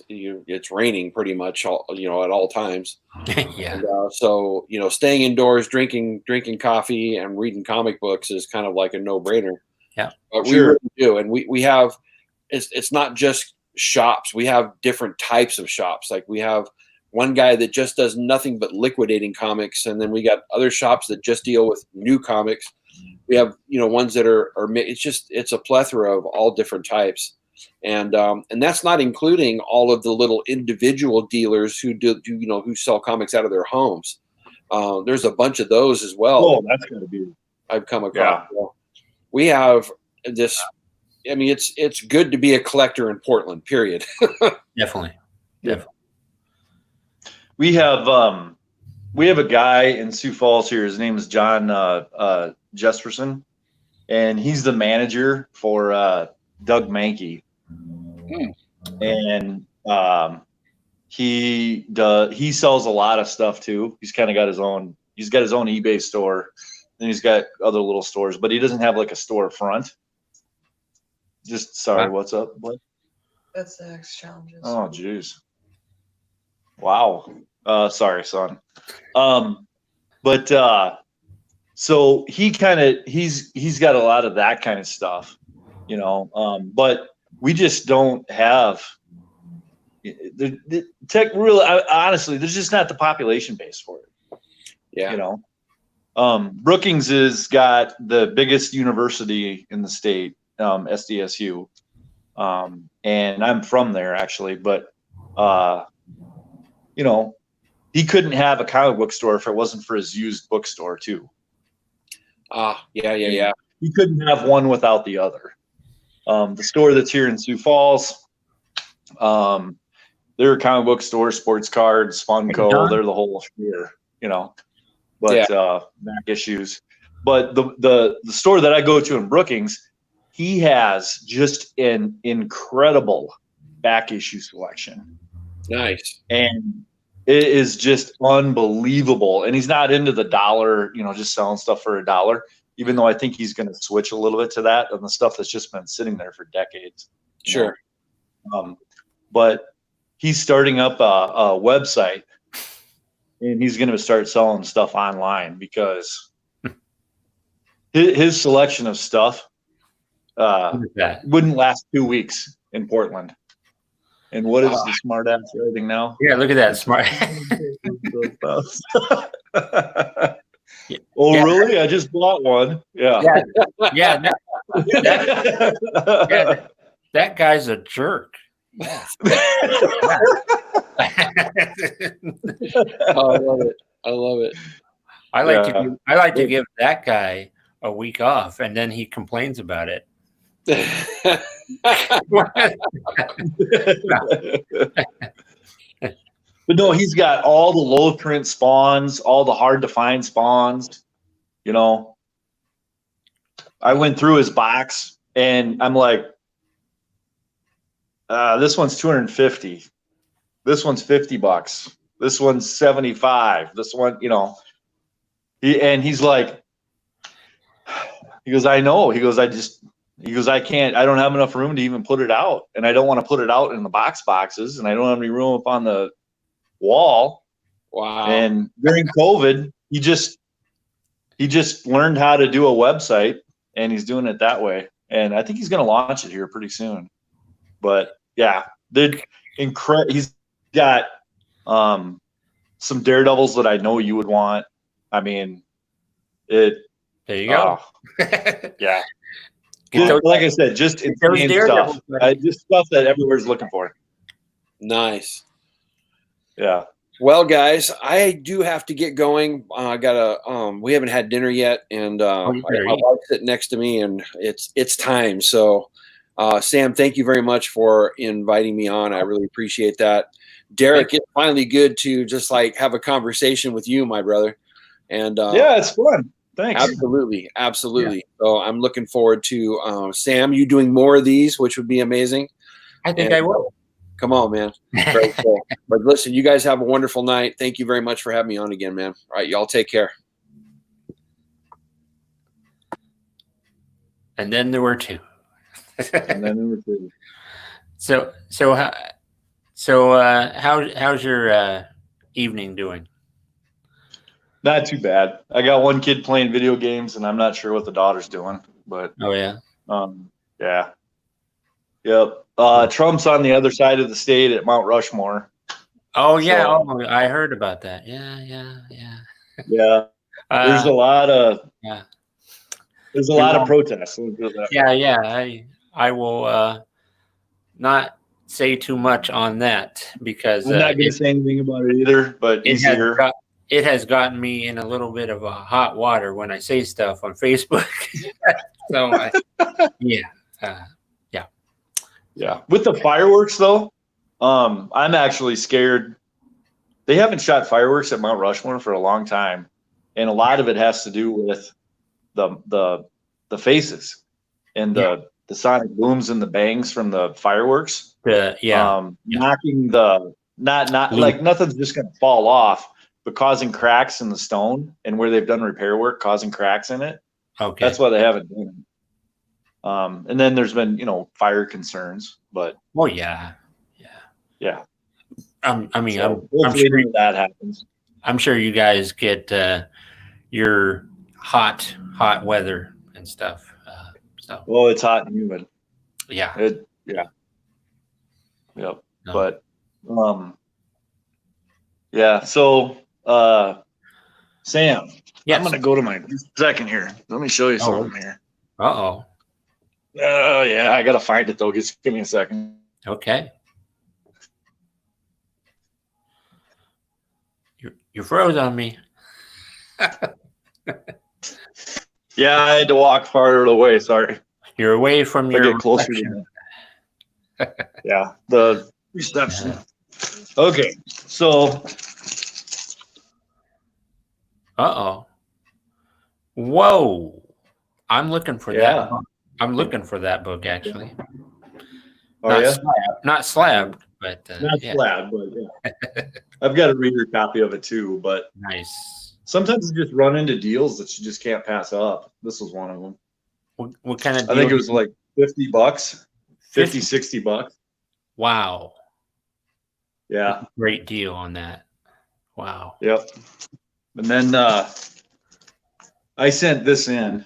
raining pretty much at all times. Yeah. And, so staying indoors, drinking coffee, and reading comic books is kind of like a no-brainer. Yeah, but we really do, and we have. It's not just shops. We have different types of shops. Like we have one guy that just does nothing but liquidating comics, and then we got other shops that just deal with new comics. We have ones that are it's a plethora of all different types, and that's not including all of the little individual dealers who who sell comics out of their homes. There's a bunch of those as well. Oh, that's gonna be. I've come across. Yeah. We have this. I mean, it's good to be a collector in Portland. Period. Definitely. We have a guy in Sioux Falls here. His name is John Jesperson, and he's the manager for Doug Mankey. And he sells a lot of stuff too. He's kind of got his own. He's got his own eBay store. And he's got other little stores, but he doesn't have like a storefront. What's up? What? That's the X challenges. Oh, geez. Wow. Sorry, son. So he's got a lot of that kind of stuff, but we just don't have the tech. Really, honestly, there's just not the population base for it. Yeah. Brookings has got the biggest university in the state, SDSU, and I'm from there actually. But he couldn't have a comic book store if it wasn't for his used bookstore too. Yeah. He couldn't have one without the other. The store that's here in Sioux Falls, they're a comic book store, sports cards, Funko. They're the whole sphere, But Mac issues. But the store that I go to in Brookings, he has just an incredible back issue selection. Nice. And it is just unbelievable. And he's not into the dollar, just selling stuff for $1, even though I think he's going to switch a little bit to that on the stuff that's just been sitting there for decades. Sure. But he's starting up a website. And he's going to start selling stuff online because his selection of stuff wouldn't last 2 weeks in Portland. And what is the smart ass writing now? Yeah, look at that smart. Really? I just bought one. Yeah. That guy's a jerk. Yeah. Oh, I love it. I like to give that guy a week off, and then he complains about it. But no, he's got all the low print spawns, all the hard to find spawns, I went through his box and I'm like, this one's 250. This one's $50. This one's 75. This one, you know, he's like, he goes, I know. He goes, I can't, I don't have enough room to even put it out. And I don't want to put it out in the boxes. And I don't have any room up on the wall. Wow. And during COVID, he just learned how to do a website and he's doing it that way. And I think he's going to launch it here pretty soon. But yeah, he's got some Daredevils that I know you would want. I mean, there you go. Yeah. Like I said, just insane stuff. Just stuff that everywhere's looking for. Nice. Yeah. Well, guys, I do have to get going. I gotta. We haven't had dinner yet, and my wife's sitting next to me, and it's time. So, Sam, thank you very much for inviting me on. I really appreciate that. Derek, it's finally good to just like have a conversation with you, my brother. And yeah, it's fun. Thanks. Absolutely. Yeah. So I'm looking forward to Sam, you doing more of these, which would be amazing. I think I will. Come on, man. Very cool. But listen, you guys have a wonderful night. Thank you very much for having me on again, man. All right, y'all take care. And then there were two. So how's your evening doing? Not too bad. I got one kid playing video games, and I'm not sure what the daughter's doing. But yeah. Yep. Trump's on the other side of the state at Mount Rushmore. Oh yeah. So, I heard about that. Yeah. Yeah. There's a lot of There's a lot of protests. Yeah. I will not say too much on that because I'm not going to say anything about it either. But it has gotten me in a little bit of a hot water when I say stuff on Facebook. So yeah. With the fireworks though, I'm actually scared. They haven't shot fireworks at Mount Rushmore for a long time, and a lot of it has to do with the faces and the sonic booms and the bangs from the fireworks. Knocking like nothing's just going to fall off, but causing cracks in the stone, and where they've done repair work, causing cracks in it. Okay, that's why they haven't done it. And then there's been, fire concerns, but yeah. I mean, so I'm sure that happens. I'm sure you guys get your hot weather and stuff. Well, it's hot and humid. Yeah. Yep. No. But yeah. So Sam, I'm gonna go to my second here. Let me show you something here. Oh yeah, I gotta find it though. Just give me a second. Okay. You froze on me. Yeah, I had to walk farther away. Sorry. You're away from your get closer to yeah, the reception. Okay, so. Whoa! I'm looking for that. Yeah. I'm looking for that book actually. Oh, not slabbed, but not slabbed, but yeah. I've got a reader copy of it too, but nice. Sometimes you just run into deals that you just can't pass up. This was one of them. What kind of deal? I think it was like $50, $60. Wow. Yeah. Great deal on that. Wow. Yep. And then I sent this in.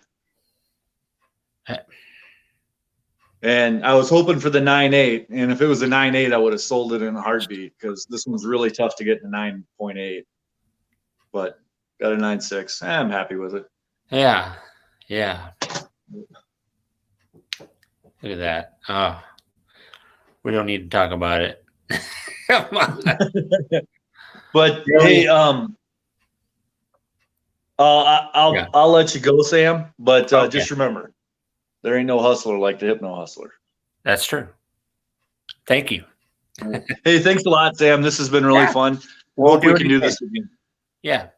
And I was hoping for the 9.8, and if it was a 9.8, I would have sold it in a heartbeat because this one's really tough to get to 9.8. But got a 9.6. I'm happy with it. Yeah. Look at that. Oh, we don't need to talk about it. Come on. But hey, I'll let you go, Sam. But just remember. There ain't no hustler like the Hypno Hustler. That's true. Thank you. Hey, thanks a lot, Sam. This has been really fun. Hope we can do this again. Yeah.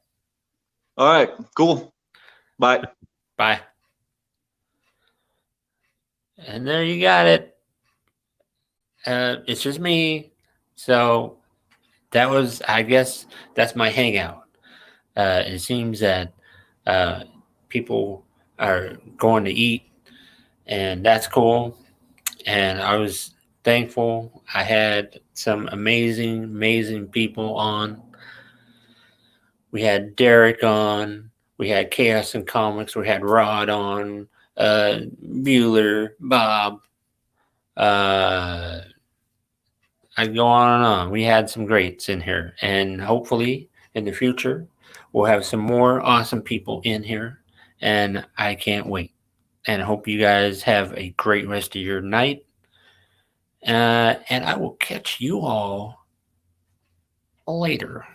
All right. Cool. Bye. Bye. And there you got it. It's just me. So that was, I guess, that's my hangout. It seems that people are going to eat, and that's cool. And I was thankful. I had some amazing people on. We had Derek on. We had Chaos and Comics. We had Rod on. Bueller, Bob. I'd go on and on. We had some greats in here, and hopefully in the future we'll have some more awesome people in here, and I can't wait. And I hope you guys have a great rest of your night. And I will catch you all later.